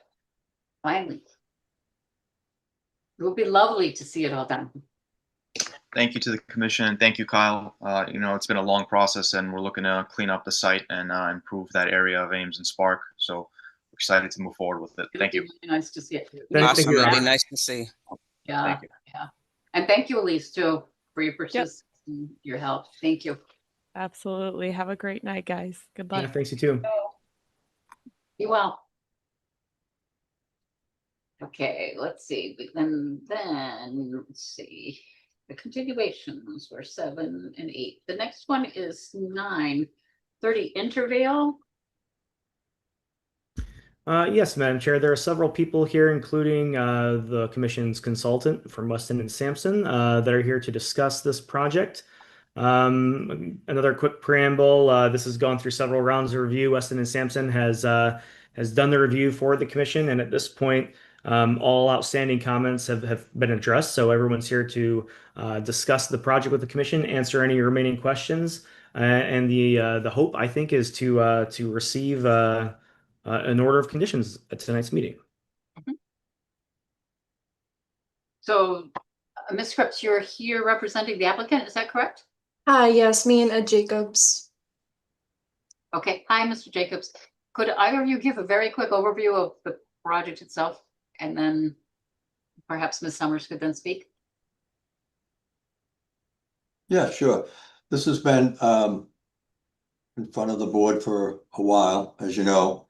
Finally. It would be lovely to see it all done. Thank you to the commission and thank you, Kyle. It's been a long process and we're looking to clean up the site and improve that area of Ames and Spark. So we're excited to move forward with it. Thank you. It'd be really nice to see it. Thank Awesome. you. It'd be nice to see. Yeah, Thank you. yeah. And thank you, Elise, too, for your persistence and your help. Thank you. Absolutely. Have a great night, guys. Good Yeah, luck. thanks, you too. Be well. Okay, let's see. Then let's see. The continuations were 7 and 8. The next one is 9:30 Intervale. Yes, Madam Chair, there are several people here, including the commission's consultant from Weston and Sampson, that are here to discuss this project. Another quick preamble, this has gone through several rounds of review. Weston and Sampson has done the review for the commission, and at this point, all outstanding comments have been addressed. So everyone's here to discuss the project with the commission, answer any remaining questions, and the hope, I think, is to receive an order of conditions at tonight's meeting. So, Ms. Cripps, you're here representing the applicant, is that correct? Hi, yes, me and Ed Jacobs. Okay, hi, Mr. Jacobs. Could either of you give a very quick overview of the project itself? And then perhaps Ms. Summers could then speak? Yeah, sure. This has been in front of the board for a while, as you know.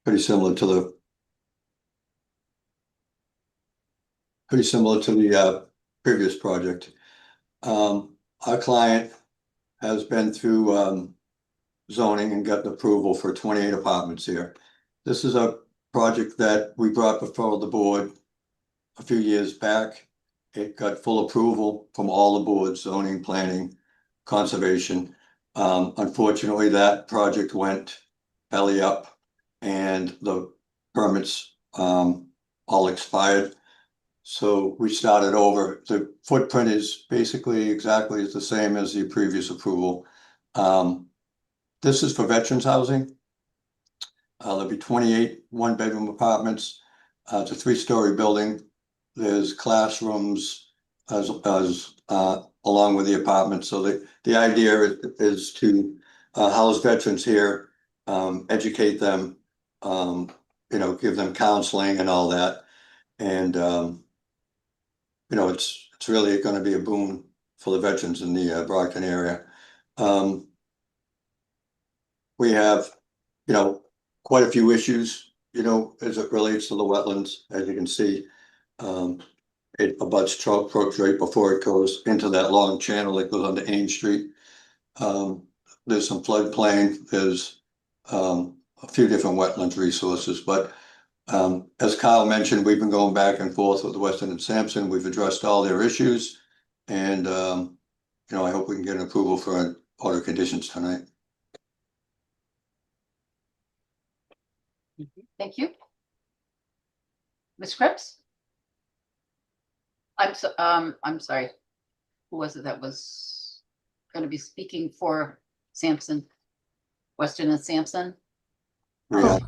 Pretty similar to the previous project. Our client has been through zoning and gotten approval for 28 apartments here. This is a project that we brought before the board a few years back. It got full approval from all the boards, zoning, planning, conservation. Unfortunately, that project went belly up and the permits all expired. So we started over. The footprint is basically exactly the same as the previous approval. This is for veterans housing. There'll be 28 one-bedroom apartments. It's a 3-story building. There's classrooms as along with the apartments. So the idea is to house veterans here, educate them, give them counseling and all that. And it's really going to be a boon for the veterans in the Brockton area. We have, quite a few issues, as it relates to the wetlands. As you can see, it abuts Trout Brook right before it goes into that long channel that goes onto Ames Street. There's some floodplain. There's a few different wetlands resources, but as Kyle mentioned, we've been going back and forth with Weston and Sampson. We've addressed all their issues, and I hope we can get an approval for an order of conditions tonight. Thank you. Ms. Cripps? I'm sorry. Who was it that was going to be speaking for Sampson? Weston and Sampson? Yeah.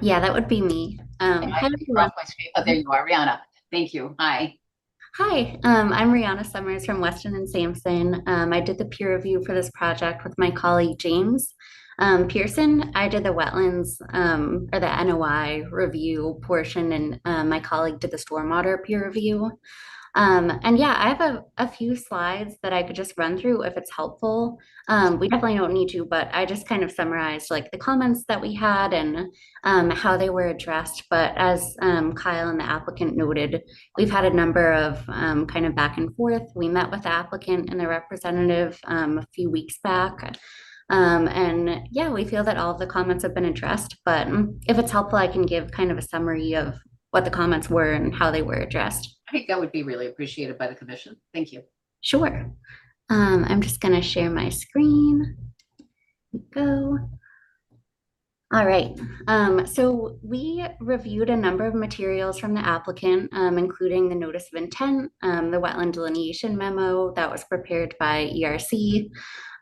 Yeah, that would be me. Hi, everyone. Oh, there you are, Rihanna. Thank you. Hi. Hi, I'm Rihanna Summers from Weston and Sampson. I did the peer review for this project with my colleague James Pearson. I did the wetlands or the NOI review portion, and my colleague did the stormwater peer review. And yeah, I have a few slides that I could just run through if it's helpful. We definitely don't need to, but I just kind of summarized like the comments that we had and how they were addressed. But as Kyle and the applicant noted, we've had a number of kind of back and forth. We met with the applicant and the representative a few weeks back. And yeah, we feel that all of the comments have been addressed, but if it's helpful, I can give kind of a summary of what the comments were and how they were addressed. I think that would be really appreciated by the commission. Thank you. Sure. I'm just going to share my screen. Here we go. All right. So we reviewed a number of materials from the applicant, including the notice of intent, the wetland delineation memo that was prepared by ERC,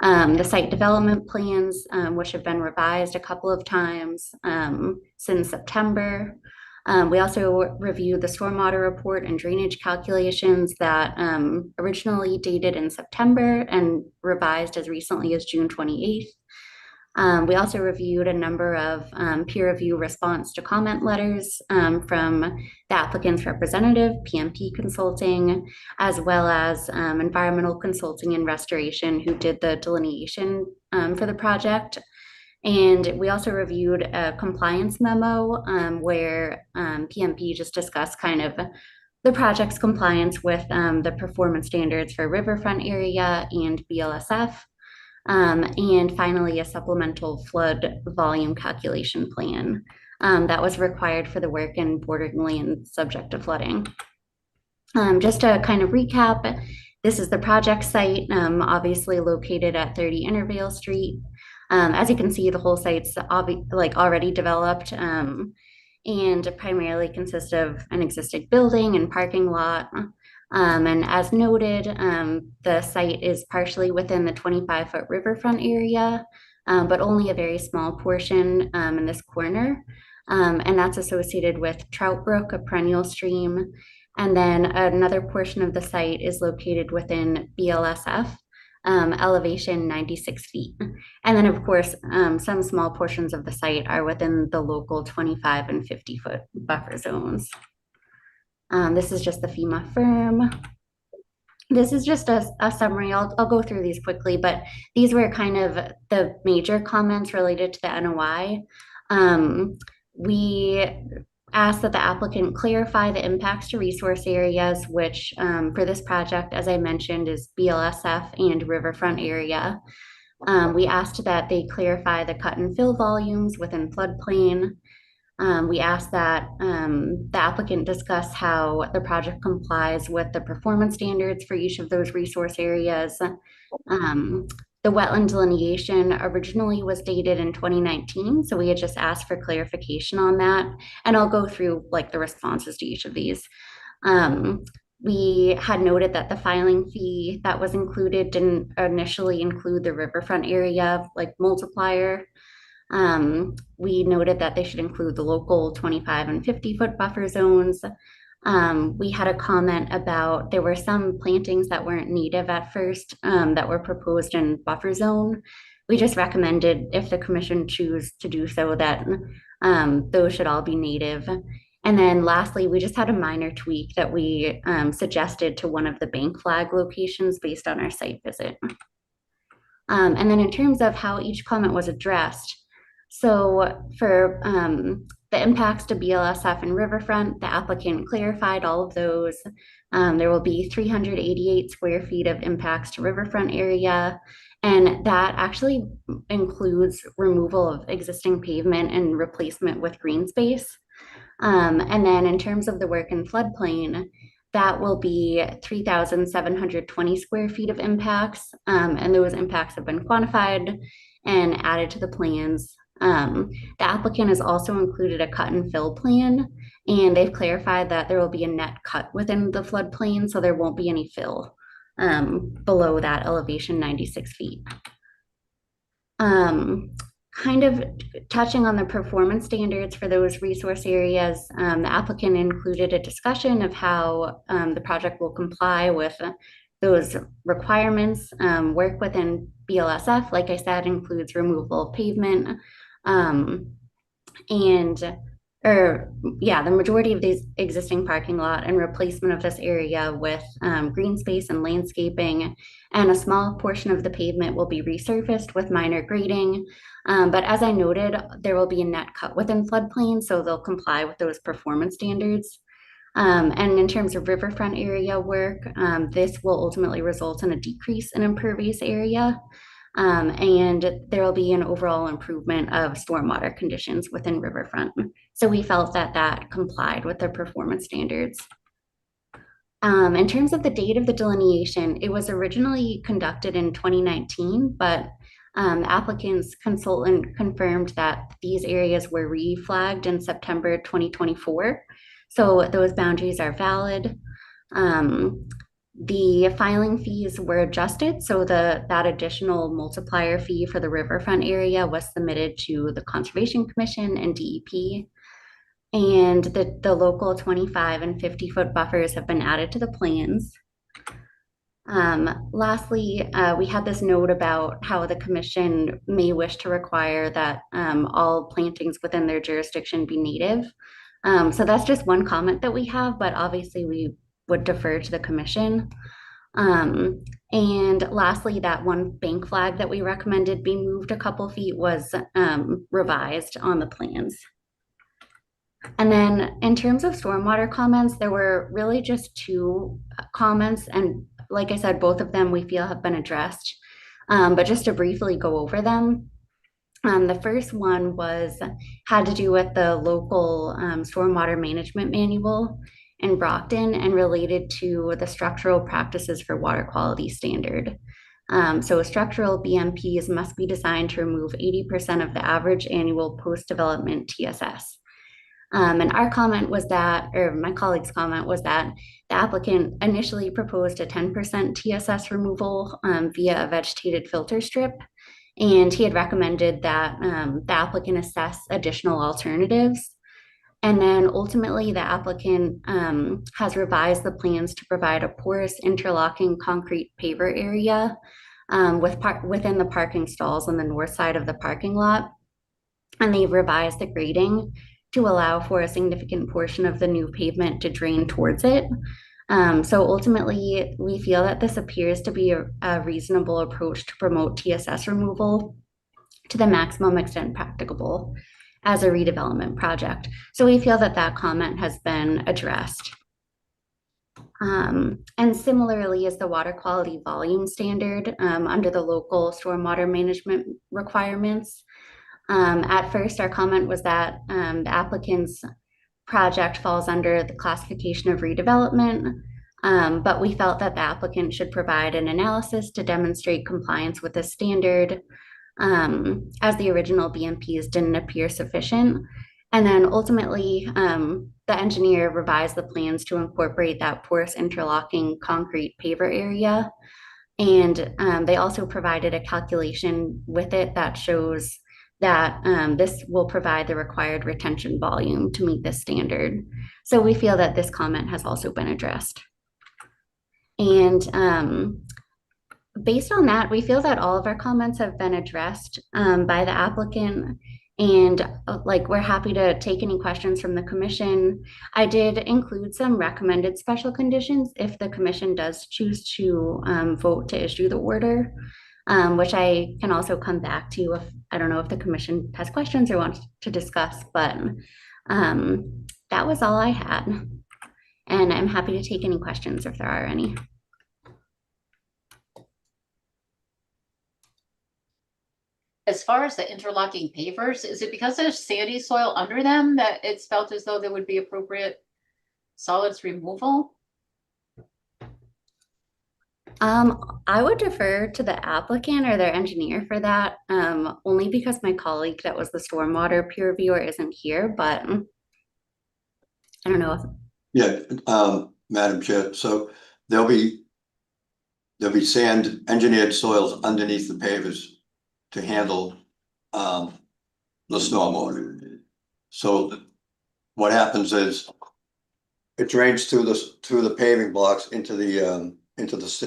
the site development plans, which have been revised a couple of times since September. We also reviewed the stormwater report and drainage calculations that originally dated in September and revised as recently as June 28th. We also reviewed a number of peer review response to comment letters from the applicant's representative, PMP Consulting, as well as Environmental Consulting and Restoration, who did the delineation for the project. And we also reviewed a compliance memo where PMP just discussed kind of the project's compliance with the performance standards for riverfront area and BLSF. And finally, a supplemental flood volume calculation plan that was required for the work in bordering land subject to flooding. Just to kind of recap, this is the project site, obviously located at 30 Intervale Street. As you can see, the whole site's already developed and primarily consists of an existing building and parking lot. And as noted, the site is partially within the 25-foot riverfront area, but only a very small portion in this corner. And that's associated with Trout Brook, a perennial stream. And then another portion of the site is located within BLSF, elevation 96 feet. And then, of course, some small portions of the site are within the local 25 and 50-foot buffer zones. This is just the FEMA firm. This is just a summary. I'll go through these quickly, but these were kind of the major comments related to the NOI. We asked that the applicant clarify the impacts to resource areas, which for this project, as I mentioned, is BLSF and riverfront area. We asked that they clarify the cut and fill volumes within floodplain. We asked that the applicant discuss how the project complies with the performance standards for each of those resource areas. The wetland delineation originally was dated in 2019, so we had just asked for clarification on that. And I'll go through like the responses to each of these. We had noted that the filing fee that was included didn't initially include the riverfront area like multiplier. We noted that they should include the local 25 and 50-foot buffer zones. We had a comment about there were some plantings that weren't native at first that were proposed in buffer zone. We just recommended if the commission choose to do so that those should all be native. And then lastly, we just had a minor tweak that we suggested to one of the bank flag locations based on our site visit. And then in terms of how each comment was addressed, so for the impacts to BLSF and riverfront, the applicant clarified all of those. There will be 388 square feet of impacts to riverfront area, and that actually includes removal of existing pavement and replacement with green space. And then in terms of the work in floodplain, that will be 3,720 square feet of impacts, and those impacts have been quantified and added to the plans. The applicant has also included a cut and fill plan, and they've clarified that there will be a net cut within the floodplain, so there won't be any fill below that elevation 96 feet. Kind of touching on the performance standards for those resource areas, the applicant included a discussion of how the project will comply with those requirements. Work within BLSF, like I said, includes removal of pavement, the majority of these existing parking lot and replacement of this area with green space and landscaping, and a small portion of the pavement will be resurfaced with minor grading. But as I noted, there will be a net cut within floodplain, so they'll comply with those performance standards. And in terms of riverfront area work, this will ultimately result in a decrease in impervious area. And there will be an overall improvement of stormwater conditions within riverfront. So we felt that that complied with the performance standards. In terms of the date of the delineation, it was originally conducted in 2019, but The applicant's consultant confirmed that these areas were reflagged in September 2024. So those boundaries are valid. The filing fees were adjusted, so that additional multiplier fee for the riverfront area was submitted to the Conservation Commission and DEP. And the local 25 and 50-foot buffers have been added to the plans. Lastly, we had this note about how the commission may wish to require that all plantings within their jurisdiction be native. So that's just one comment that we have, but obviously we would defer to the commission. And lastly, that one bank flag that we recommended be moved a couple feet was revised on the plans. And then in terms of stormwater comments, there were really just two comments. And like I said, both of them we feel have been addressed. But just to briefly go over them, the first one had to do with the local stormwater management manual in Brockton and related to the structural practices for water quality standard. So structural BMPs must be designed to remove 80% of the average annual post-development TSS. And our comment was that, or my colleague's comment was that the applicant initially proposed a 10% TSS removal via a vegetated filter strip. And he had recommended that the applicant assess additional alternatives. And then ultimately the applicant has revised the plans to provide a porous interlocking concrete paver area within the parking stalls on the north side of the parking lot. And they've revised the grading to allow for a significant portion of the new pavement to drain towards it. So ultimately, we feel that this appears to be a reasonable approach to promote TSS removal to the maximum extent practicable as a redevelopment project. So we feel that that comment has been addressed. And similarly is the water quality volume standard under the local stormwater management requirements. At first, our comment was that the applicant's project falls under the classification of redevelopment, but we felt that the applicant should provide an analysis to demonstrate compliance with the standard, as the original BMPs didn't appear sufficient. And then ultimately, the engineer revised the plans to incorporate that porous interlocking concrete paver area. And they also provided a calculation with it that shows that this will provide the required retention volume to meet this standard. So we feel that this comment has also been addressed. And based on that, we feel that all of our comments have been addressed by the applicant. And like, we're happy to take any questions from the commission. I did include some recommended special conditions if the commission does choose to vote to issue the order. Which I can also come back to if I don't know if the commission has questions or wants to discuss, but that was all I had. And I'm happy to take any questions if there are any. As far as the interlocking pavers, is it because there's sandy soil under them that it's felt as though there would be appropriate solids removal? I would defer to the applicant or their engineer for that, only because my colleague that was the stormwater peer reviewer isn't here, but I don't know if. Yeah, Madam Chair, so there'll be sand engineered soils underneath the pavers to handle the stormwater. So what happens is it drains through the paving blocks into the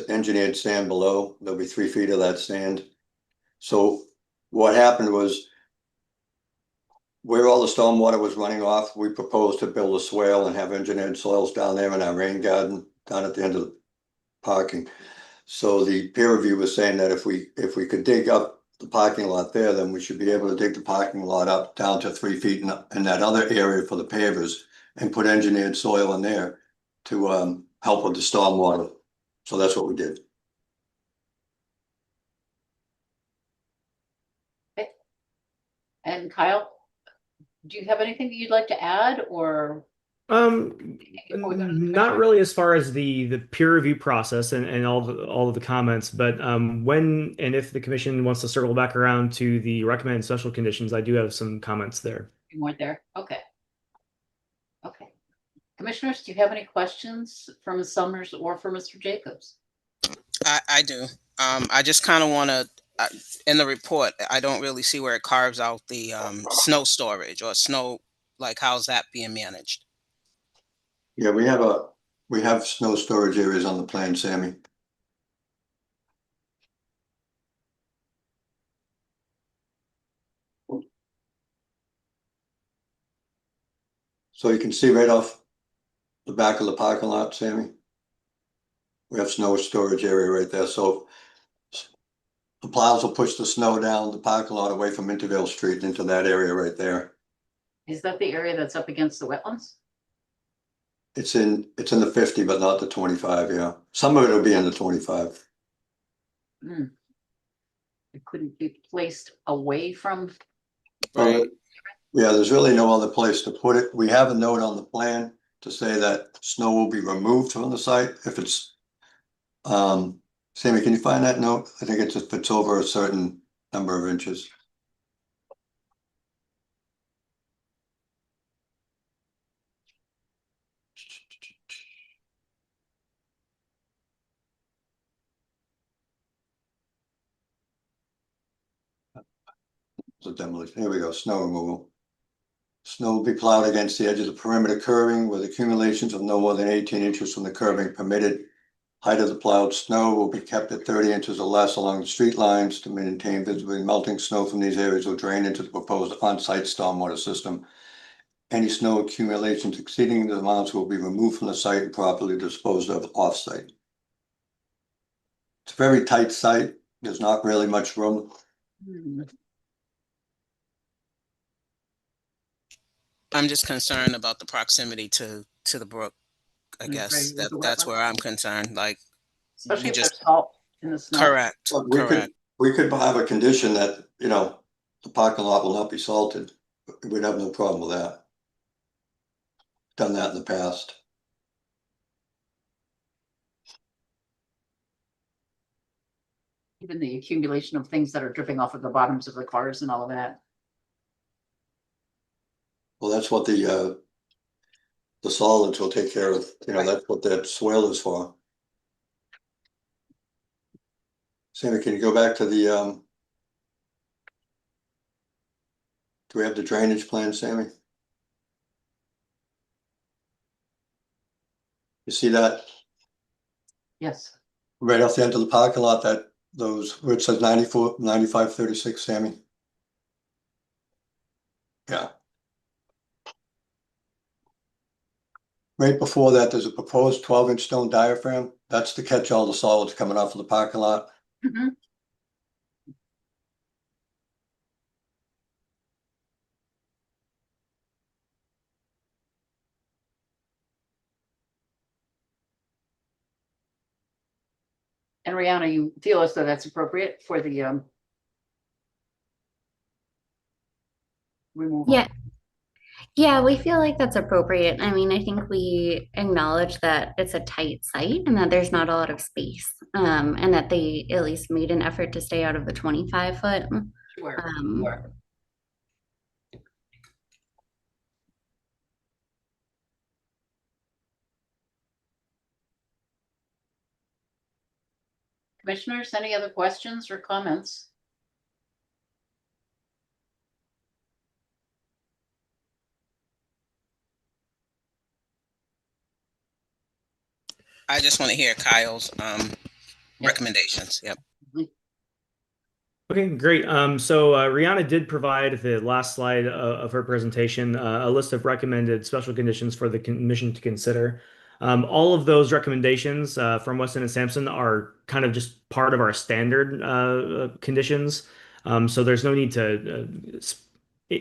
engineered sand below. There'll be 3 feet of that sand. So what happened was, where all the stormwater was running off, we proposed to build a swale and have engineered soils down there in our rain garden down at the end of the parking. So the peer review was saying that if we could dig up the parking lot there, then we should be able to dig the parking lot up down to 3 feet in that other area for the pavers and put engineered soil in there to help with the stormwater. So that's what we did. Okay. And Kyle, do you have anything that you'd like to add, or? before we go to the Not commissioner? really as far as the peer review process and all of the comments, but when and if the commission wants to circle back around to the recommended special conditions, I do have some comments there. You weren't there? Okay. Okay. Commissioners, do you have any questions for Ms. Summers or for Mr. Jacobs? I do. I just kind of want to, in the report, I don't really see where it carves out the snow storage or snow, like how's that being managed? Yeah, we have snow storage areas on the plan, Sammy. So you can see right off the back of the parking lot, Sammy. We have snow storage area right there, so the plows will push the snow down the parking lot away from Intervale Street into that area right there. Is that the area that's up against the wetlands? It's in the 50, but not the 25, yeah. Some of it will be in the 25. Hmm. It couldn't be placed away from. Right. Yeah, there's really no other place to put it. We have a note on the plan to say that snow will be removed from the site if it's, Sammy, can you find that note? I think it's if it's over a certain number of inches. So demolition, here we go, snow removal. Snow will be plowed against the edge of the perimeter curving with accumulations of no more than 18 inches from the curving permitted. Height of the plowed snow will be kept at 30 inches or less along the street lines to maintain visibly melting snow from these areas will drain into the proposed on-site stormwater system. Any snow accumulations exceeding the amounts will be removed from the site and properly disposed of off-site. It's a very tight site. There's not really much room. I'm just concerned about the proximity to the brook. I guess that's where I'm concerned. Like, Especially if there's salt in the snow. Correct. We could have a condition that, the parking lot will not be salted. We'd have no problem with that. Done that in the past. Even the accumulation of things that are dripping off of the bottoms of the cars and all of that. Well, that's what the solids will take care of. That's what that swale is for. Sammy, can you go back to the, do we have the drainage plan, Sammy? You see that? Yes. Right off the end of the parking lot, where it says 94, 9536, Sammy? Yeah. Right before that, there's a proposed 12-inch stone diaphragm. That's to catch all the solids coming off of the parking lot. Mhm. And Rihanna, you feel as though that's appropriate for the removal? Yeah. Yeah, we feel like that's appropriate. I mean, I think we acknowledge that it's a tight site and that there's not a lot of space. And that they at least made an effort to stay out of the 25-foot. Sure. Commissioners, any other questions or comments? I just want to hear Kyle's recommendations. Yep. Okay, great. So Rihanna did provide the last slide of her presentation, a list of recommended special conditions for the commission to consider. All of those recommendations from Weston and Sampson are kind of just part of our standard conditions. So there's no need to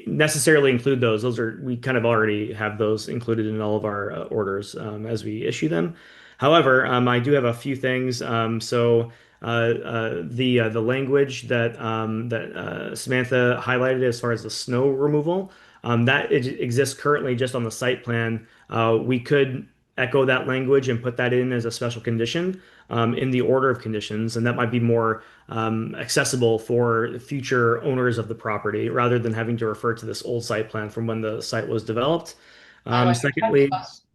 necessarily include those. We kind of already have those included in all of our orders as we issue them. However, I do have a few things. The language that Samantha highlighted as far as the snow removal, that exists currently just on the site plan. We could echo that language and put that in as a special condition in the order of conditions, and that might be more accessible for future owners of the property rather than having to refer to this old site plan from when the site was developed. Secondly,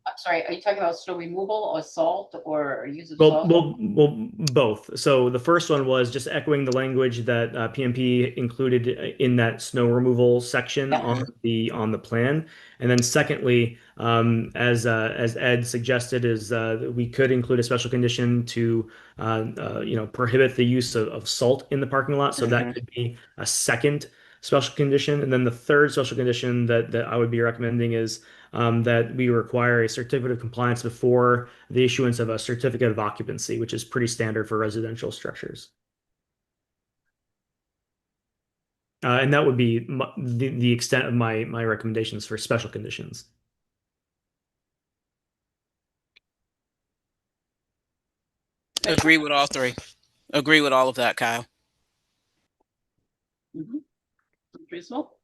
I'm sorry, are you talking about snow removal or salt or use of well, salt? both. So the first one was just echoing the language that PMP included in that snow removal section on the plan, and then secondly, as Ed suggested, is that we could include a special condition to prohibit the use of salt in the parking lot. So that could be a second special condition, and then the third special condition that I would be recommending is that we require a certificate of compliance before the issuance of a certificate of occupancy, which is pretty standard for residential structures. And that would be the extent of my recommendations for special conditions. Agree with all three. Agree with all of that, Kyle. Reasonable.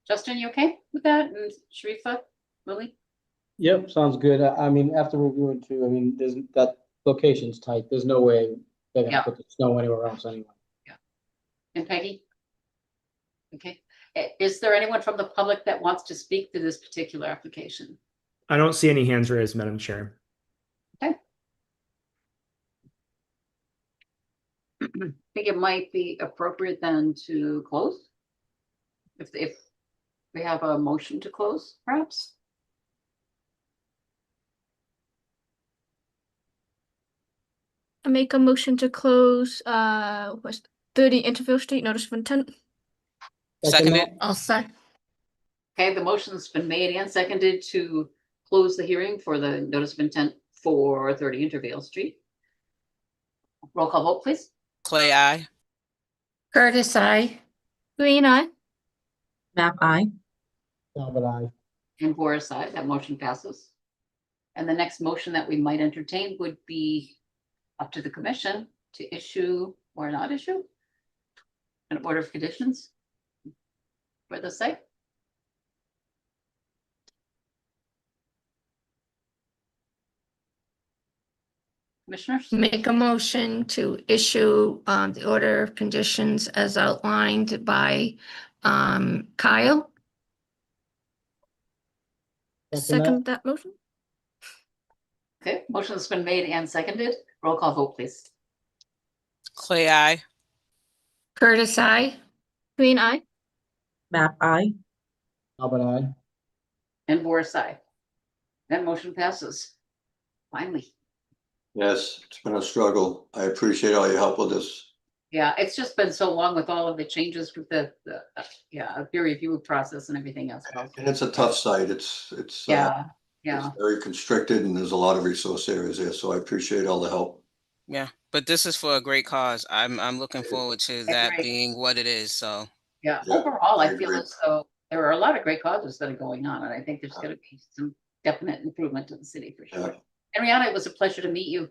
Justin, you okay with that? And Sharifa, Lily? Yep, sounds good. I mean, after reviewing too, I mean, that location's tight. There's no way they're gonna put the snow anywhere else anyway. And Peggy? Okay. Is there anyone from the public that wants to speak to this particular application? I don't see any hands raised, Madam Chair. Okay. I think it might be appropriate then to close. If we have a motion to close, perhaps? I make a motion to close West 30 Intervale Street, notice of intent. Seconded. I'll second. Okay, the motion's been made and seconded to close the hearing for the notice of intent for 30 Intervale Street. Roll call vote, please. Clay, aye. Curtis, I. Green, aye. Map I. Talbot, aye. And Boris, aye. That motion passes. And the next motion that we might entertain would be up to the commission to issue or not issue an order of conditions for the site. Commissioners? Make a motion to issue the order of conditions as outlined by Kyle. Second that motion. Okay, motion's been made and seconded. Roll call vote, please. Clay, aye. Curtis, I. Green, aye. Map I. Talbot, aye. And Boris, aye. That motion passes. Finally. Yes, it's been a struggle. I appreciate all your help with this. Yeah, it's just been so long with all of the changes with the peer review process and everything else. And it's a tough site. It's Yeah. it's very constricted and there's a lot of resource areas there. So I appreciate all the help. Yeah, but this is for a great cause. I'm looking forward to that being what it is. So Yeah, Yeah, overall, I I feel agree. as though there are a lot of great causes that are going on, and I think there's gonna be some definite improvement to the city for sure. Yeah. Henrietta, it was a pleasure to meet you.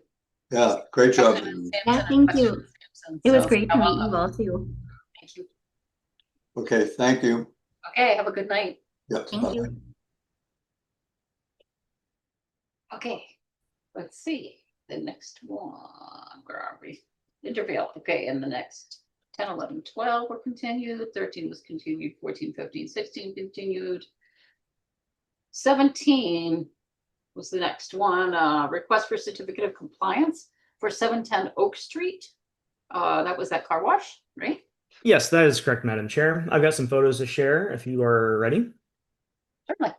Yeah, great job. Yeah, thank you. It was great to meet you all too. Thank you. Okay, thank you. Okay, have a good night. Yeah. Thank you. Okay, let's see, the next one, where are we? Intervale, okay, and the next 10, 11, 12 were continued, 13 was continued, 14, 15, 16 continued. 17 was the next one, request for certificate of compliance for 710 Oak Street. That was that car wash, right? Yes, that is correct, Madam Chair. I've got some photos to share if you are ready. Certainly.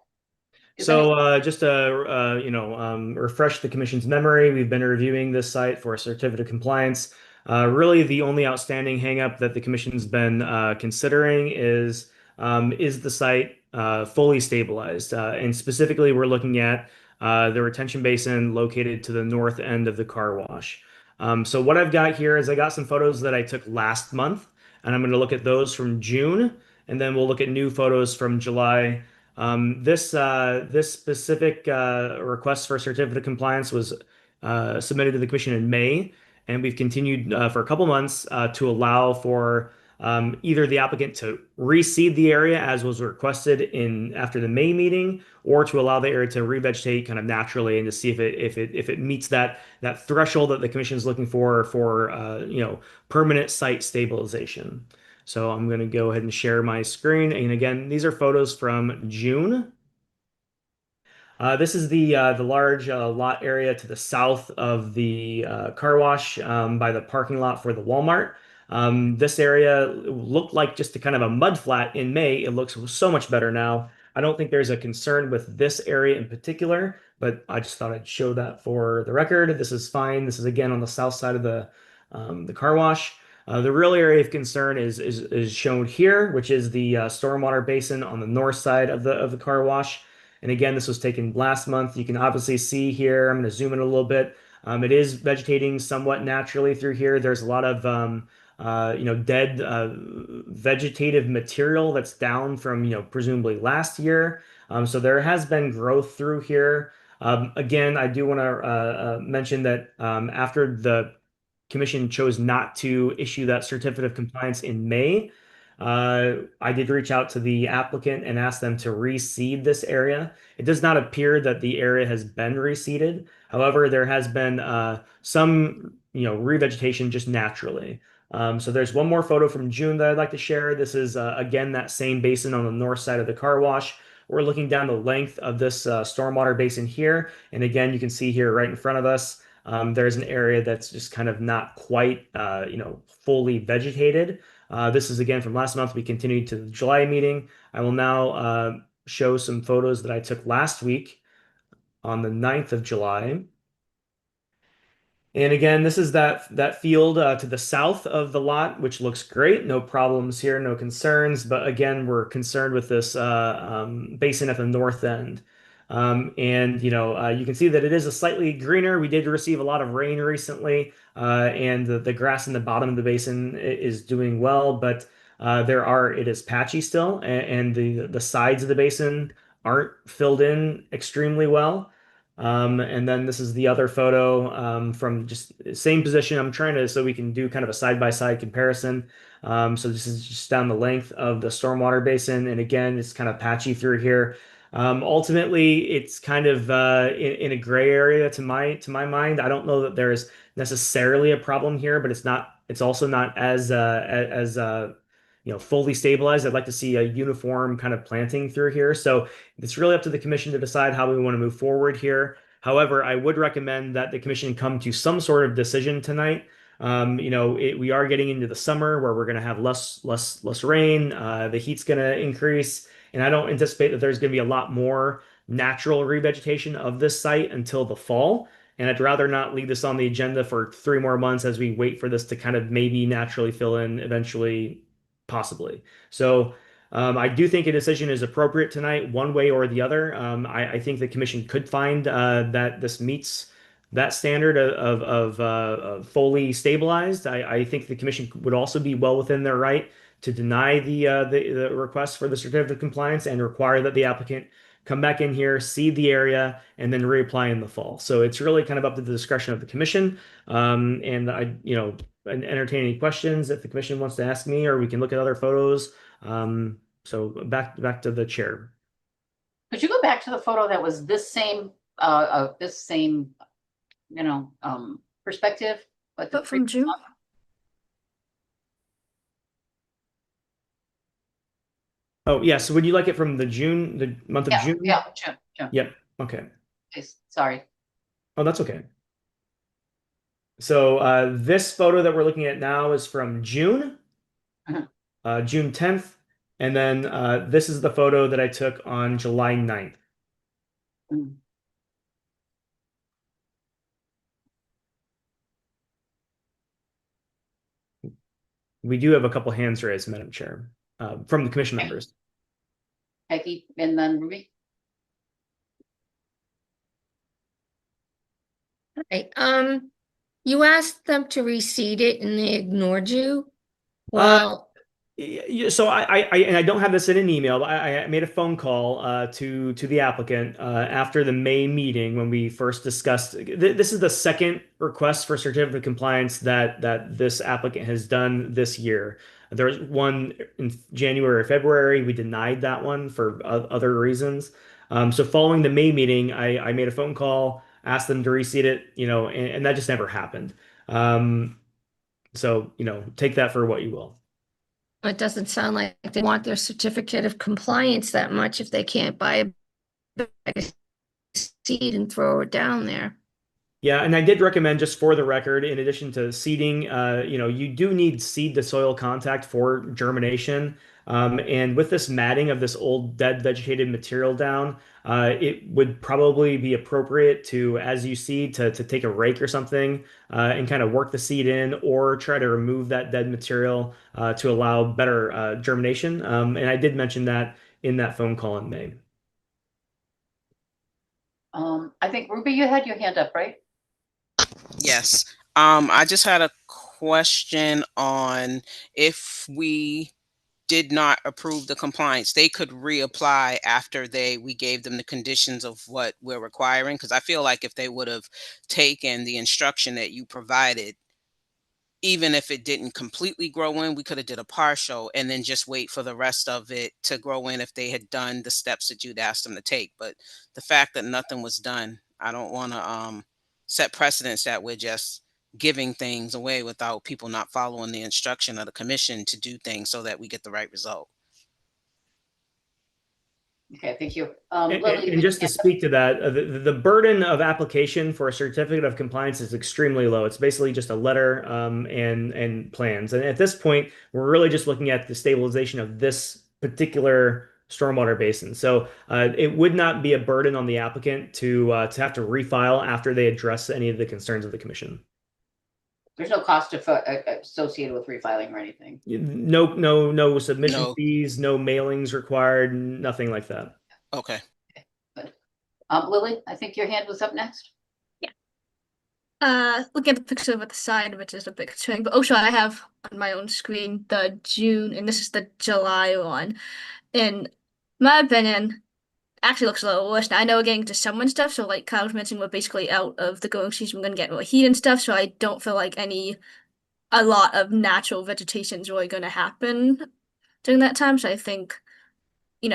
So just to refresh the commission's memory, we've been reviewing this site for a certificate of compliance. Really, the only outstanding hangup that the commission's been considering is the site fully stabilized? And specifically, we're looking at the retention basin located to the north end of the car wash. So what I've got here is I got some photos that I took last month, and I'm going to look at those from June, and then we'll look at new photos from July. This specific request for certificate of compliance was submitted to the commission in May, and we've continued for a couple months to allow for either the applicant to reseed the area as was requested after the May meeting, or to allow the area to revegetate kind of naturally and to see if it meets that threshold that the commission is looking for permanent site stabilization. So I'm going to go ahead and share my screen. And again, these are photos from June. This is the large lot area to the south of the car wash by the parking lot for the Walmart. This area looked like just a kind of a mud flat in May. It looks so much better now. I don't think there's a concern with this area in particular, but I just thought I'd show that for the record. This is fine. This is again on the south side of the car wash. The real area of concern is shown here, which is the stormwater basin on the north side of the car wash. And again, this was taken last month. You can obviously see here, I'm going to zoom in a little bit. It is vegetating somewhat naturally through here. There's a lot of dead vegetative material that's down from presumably last year. So there has been growth through here. Again, I do want to mention that after the commission chose not to issue that certificate of compliance in May, I did reach out to the applicant and ask them to reseed this area. It does not appear that the area has been reseeded. However, there has been some revegetation just naturally. So there's one more photo from June that I'd like to share. This is again that same basin on the north side of the car wash. We're looking down the length of this stormwater basin here, and again you can see here right in front of us. There's an area that's just kind of not quite fully vegetated. This is again from last month. We continued to the July meeting. I will now show some photos that I took last week on the 9th of July. And again, this is that field to the south of the lot, which looks great. No problems here, no concerns. But again, we're concerned with this basin at the north end. You can see that it is a slightly greener. We did receive a lot of rain recently, and the grass in the bottom of the basin is doing well, but it is patchy still, and the sides of the basin aren't filled in extremely well. And then this is the other photo from just same position. I'm trying to so we can do kind of a side-by-side comparison. So this is just down the length of the stormwater basin, and again, it's kind of patchy through here. Ultimately, it's kind of in a gray area to my mind. I don't know that there's necessarily a problem here, but it's also not as fully stabilized. I'd like to see a uniform kind of planting through here. So it's really up to the commission to decide how we want to move forward here. However, I would recommend that the commission come to some sort of decision tonight. We are getting into the summer where we're going to have less rain. The heat's going to increase, and I don't anticipate that there's going to be a lot more natural revegetation of this site until the fall. And I'd rather not leave this on the agenda for 3 more months as we wait for this to kind of maybe naturally fill in eventually, possibly. So I do think a decision is appropriate tonight, one way or the other. I think the commission could find that this meets that standard of fully stabilized. I think the commission would also be well within their right to deny the request for the certificate of compliance and require that the applicant come back in here, seed the area, and then reapply in the fall. So it's really kind of up to the discretion of the commission. And entertain any questions if the commission wants to ask me, or we can look at other photos. So back to the chair. Could you go back to the photo that was this same perspective? But from June? Oh, yeah. So would you like it from the month of June? Yeah, June. Yep. Okay. Sorry. Oh, that's okay. So this photo that we're looking at now is from June, June 10th. And then this is the photo that I took on July 9th. We do have a couple hands raised, Madam Chair, from the commission members. Peggy and then Ruby. Okay. You asked them to reseed it and they ignored you. Well, so I don't have this in an email, but I made a phone call to the applicant after the May meeting when we first discussed. This is the second request for certificate of compliance that this applicant has done this year. There was one in January or February. We denied that one for other reasons. So following the May meeting, I made a phone call, asked them to reseat it, and that just never happened. So, take that for what you will. It doesn't sound like they want their certificate of compliance that much if they can't buy a bag of seed and throw it down there. Yeah, and I did recommend, just for the record, in addition to seeding, you do need seed to soil contact for germination. And with this matting of this old dead vegetated material down, it would probably be appropriate to, as you seed, to take a rake or something and kind of work the seed in, or try to remove that dead material to allow better germination. And I did mention that in that phone call in May. I think Ruby, you had your hand up, right? Yes. I just had a question on, if we did not approve the compliance, they could reapply after we gave them the conditions of what we're requiring. Because I feel like if they would have taken the instruction that you provided, even if it didn't completely grow in, we could have did a partial and then just wait for the rest of it to grow in if they had done the steps that you'd asked them to take. But the fact that nothing was done, I don't want to set precedents that we're just giving things away without people not following the instruction of the commission to do things so that we get the right result. Okay, thank you. And just to speak to that, the burden of application for a certificate of compliance is extremely low. It's basically just a letter and plans. And at this point, we're really just looking at the stabilization of this particular stormwater basin. So it would not be a burden on the applicant to have to refile after they address any of the concerns of the commission. There's no cost associated with refiling or anything. No submission fees, no mailings required, nothing like that. Okay. Good. Lily, I think your hand was up next. Looking at the picture with the side, which is a bit concerning, but also I have on my own screen the June, and this is the July one. In my opinion, actually looks a little worse. Now I know we're getting to summer and stuff, so like Kyle was mentioning, we're basically out of the growing season. We're gonna get more heat and stuff, so I don't feel like a lot of natural vegetation is really gonna happen during that time. So I think,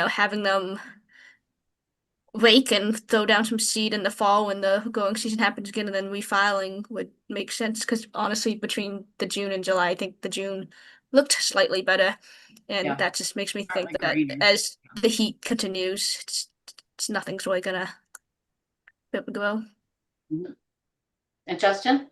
having them rake and throw down some seed in the fall when the growing season happens again, and then refiling would make sense. Because honestly, between the June and July, I think the June looked slightly better, and that just makes me think that as the heat continues, it's nothing's really gonna be able to grow. And Justin?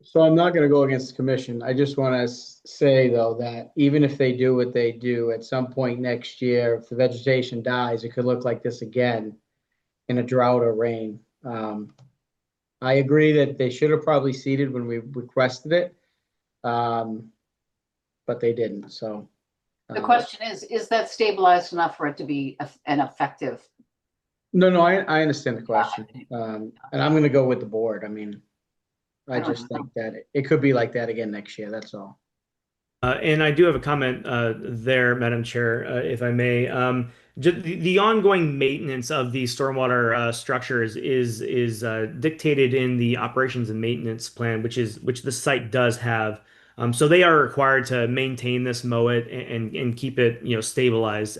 So I'm not going to go against the commission. I just want to say, though, that even if they do what they do, at some point next year, if the vegetation dies, it could look like this again in a drought or rain. I agree that they should have probably seeded when we requested it, but they didn't. So the question is that stabilized enough for it to be an effective? No, I understand the question. And I'm going to go with the board. I mean, I just think that it could be like that again next year. That's all. And I do have a comment there, Madam Chair, if I may. The ongoing maintenance of these stormwater structures is dictated in the operations and maintenance plan, which the site does have. So they are required to maintain this, mow it, and keep it stabilized,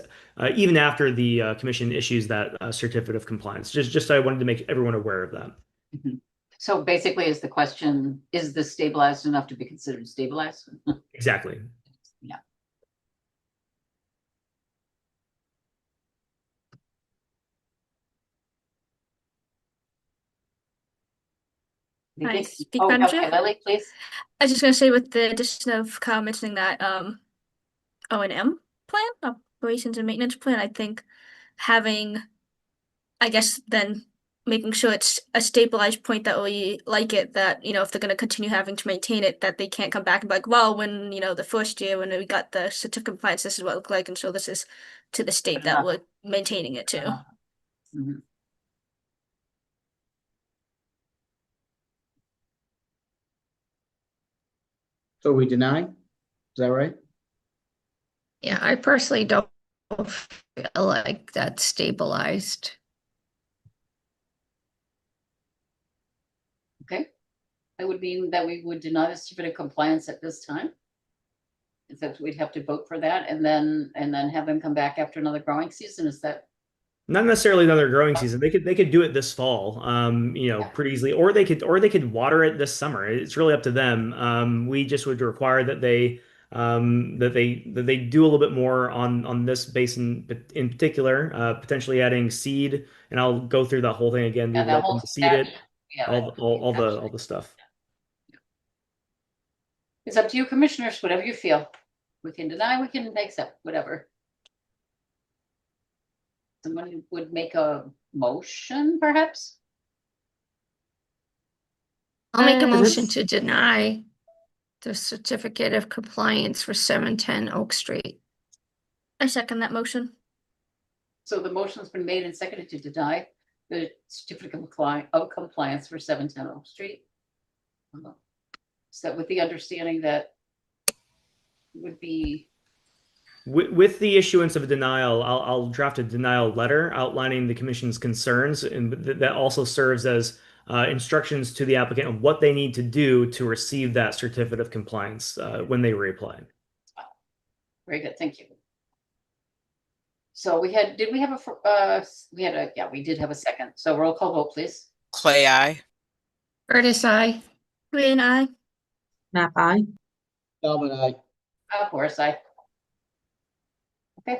even after the commission issues that certificate of compliance. Just I wanted to make everyone aware of that. Mm-hmm. So basically, is the question, is this stabilized enough to be considered stabilized? Exactly. Yeah. I speak, Madam Chair? Lily, please. I was just going to say, with the addition of Kyle mentioning that O&M plan, operations and maintenance plan, I think having, I guess, then making sure it's a stabilized point that we like it, that, if they're going to continue having to maintain it, that they can't come back and be like, well, when, the first year when we got the certificate of compliance, this is what it looked like, and so this is to the state that we're maintaining it to. Mm-hmm. So we deny? Is that right? Yeah, I personally don't feel like that's stabilized. Okay. That would mean that we would deny the certificate of compliance at this time. Is that we'd have to vote for that and then have them come back after another growing season? Is that? Not necessarily another growing season. They could do it this fall, pretty easily, or they could water it this summer. It's really up to them. We just would require that they do a little bit more on this basin in particular, potentially adding seed. And I'll go through that whole thing again. Yeah, We'd that like whole them to seed it, yeah, all the stuff. It's up to you, commissioners, whatever you feel. We can deny, we can accept, whatever. Someone would make a motion, perhaps? I'll make a motion This- to deny the certificate of compliance for 710 Oak Street. I second that motion. So the motion's been made and seconded to deny the certificate of compliance for 710 Oak Street. Is that with the understanding that would be? With the issuance of a denial, I'll draft a denial letter outlining the commission's concerns, and that also serves as instructions to the applicant of what they need to do to receive that certificate of compliance when they reapply. Very good, thank you. So we did have a second. So roll call vote, please. Clay, I. Curtis, I. Wayne, I. Nap aye. Feldman, aye. Of course, okay,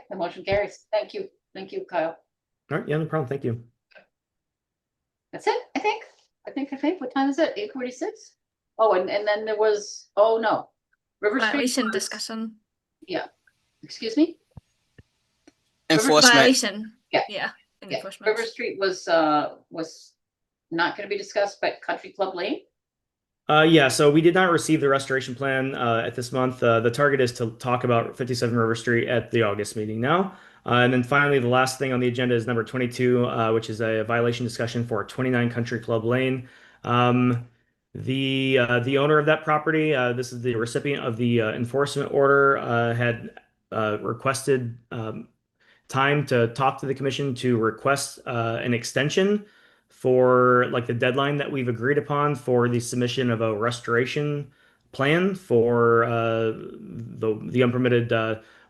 the motion carries. Thank you, Kyle. All right, yeah, no problem. Thank you. That's it, I think. What time is it? 8:46? Oh, and then there was, oh no. River Street Violation was- discussion. Yeah, excuse me? Enforcement. Violation. Yeah. Yeah. Yeah, Enforcement. River Street was not gonna be discussed, but Country Club Lane? Yeah, so we did not receive the restoration plan at this month. The target is to talk about 57 River Street at the August meeting now. And then finally, the last thing on the agenda is number 22, which is a violation discussion for 29 Country Club Lane. The owner of that property, this is the recipient of the enforcement order, had requested time to talk to the commission to request an extension for like the deadline that we've agreed upon for the submission of a restoration plan for the unpermitted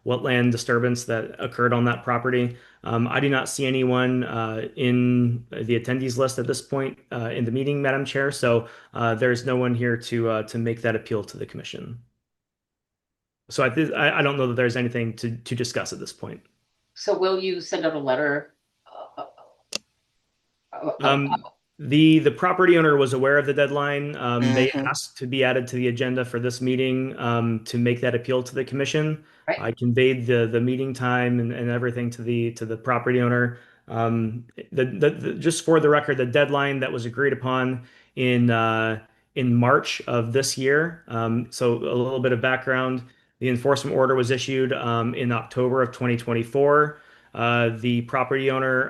wetland disturbance that occurred on that property. I do not see anyone in the attendees list at this point in the meeting, Madam Chair. So there's no one here to make that appeal to the commission. So I don't know that there's anything to discuss at this point. So will you send out a letter? The property owner was aware of the deadline. They Mhm. asked to be added to the agenda for this meeting to make that appeal to the commission. Right. I conveyed the meeting time and everything to the property owner. Just for the record, the deadline that was agreed upon in March of this year. So a little bit of background. The enforcement order was issued in October of 2024. The property owner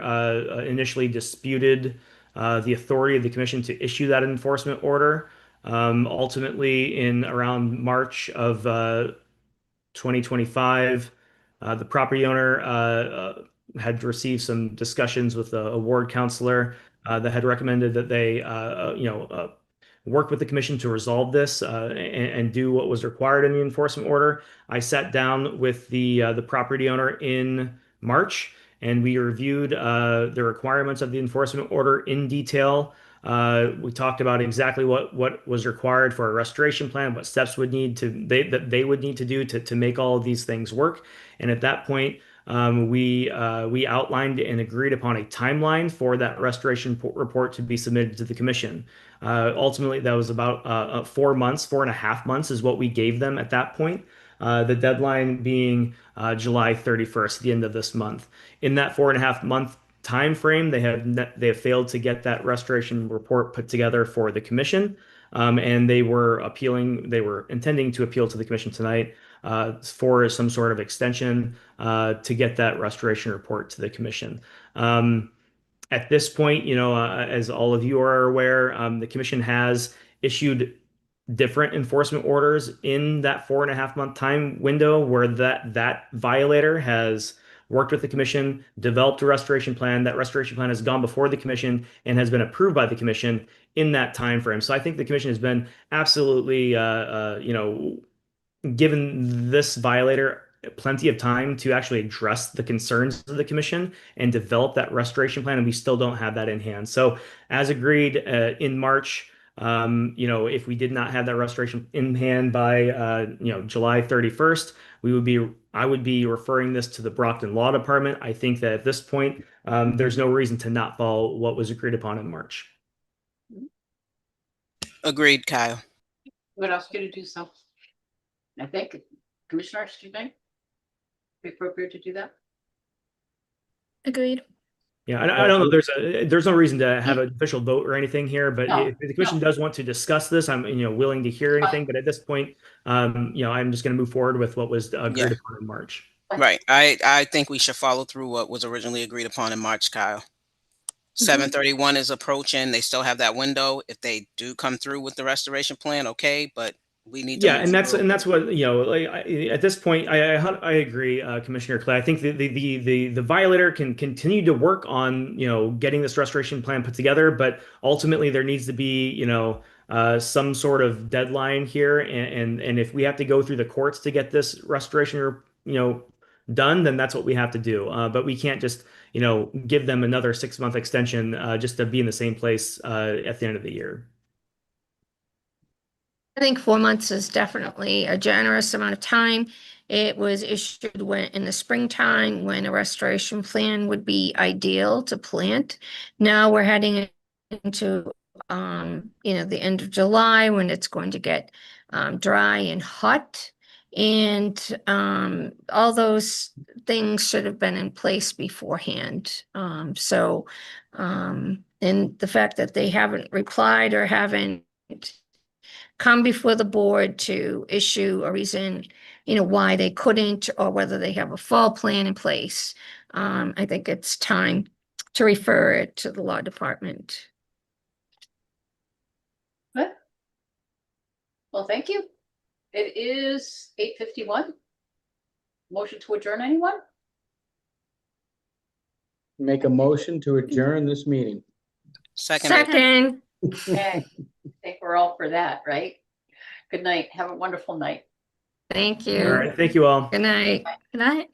initially disputed the authority of the commission to issue that enforcement order. Ultimately, in around March of 2025, the property owner had received some discussions with a ward counselor that had recommended that they, work with the commission to resolve this and do what was required in the enforcement order. I sat down with the property owner in March, and we reviewed the requirements of the enforcement order in detail. We talked about exactly what was required for a restoration plan, what steps that they would need to do to make all of these things work. And at that point, we outlined and agreed upon a timeline for that restoration report to be submitted to the commission. Ultimately, that was about 4 months, 4.5 months is what we gave them at that point. The deadline being July 31st, the end of this month. In that 4.5 month time frame, they have failed to get that restoration report put together for the commission, and they were intending to appeal to the commission tonight for some sort of extension to get that restoration report to the commission. At this point, as all of you are aware, the commission has issued different enforcement orders in that 4.5 month time window where that violator has worked with the commission, developed a restoration plan. That restoration plan has gone before the commission and has been approved by the commission in that time frame. So I think the commission has been absolutely, given this violator plenty of time to actually address the concerns of the commission and develop that restoration plan, and we still don't have that in hand. So, as agreed in March, if we did not have that restoration in hand by July 31st, I would be referring this to the Brockton Law Department. I think that at this point, there's no reason to not follow what was agreed upon in March. Agreed, Kyle. What else could you do so? I think, Commissioners, do you think be appropriate to do that? Agreed. Yeah, I don't know. There's no reason to have an official vote or anything here, but No, if the commission does want to discuss this, I'm willing to hear anything. But at this point, I'm just going to move forward with what was agreed upon in March. Right. I think we should follow through what was originally agreed upon in March, Kyle. 7/31 is approaching. They still have that window. If they do come through with the restoration plan, okay, but we need to Yeah, move and that's forward. what at this point, I agree, Commissioner Clay. I think the violator can continue to work on getting this restoration plan put together, but ultimately there needs to be some sort of deadline here, and if we have to go through the courts to get this restoration done, then that's what we have to do. But we can't just give them another 6-month extension just to be in the same place at the end of the year. I think 4 months is definitely a generous amount of time. It was issued in the springtime when a restoration plan would be ideal to plant. Now we're heading into the end of July when it's going to get dry and hot. And all those things should have been in place beforehand. And the fact that they haven't replied or haven't come before the board to issue a reason, why they couldn't, or whether they have a fall plan in place. I think it's time to refer it to the law department. Good. Well, thank you. It is 8:51. Motion to adjourn, anyone? Make a motion to adjourn this meeting. Second. Okay. I think we're all for that, right? Good night. Have a wonderful night. Thank All you. right, thank you all. Good night. Good night.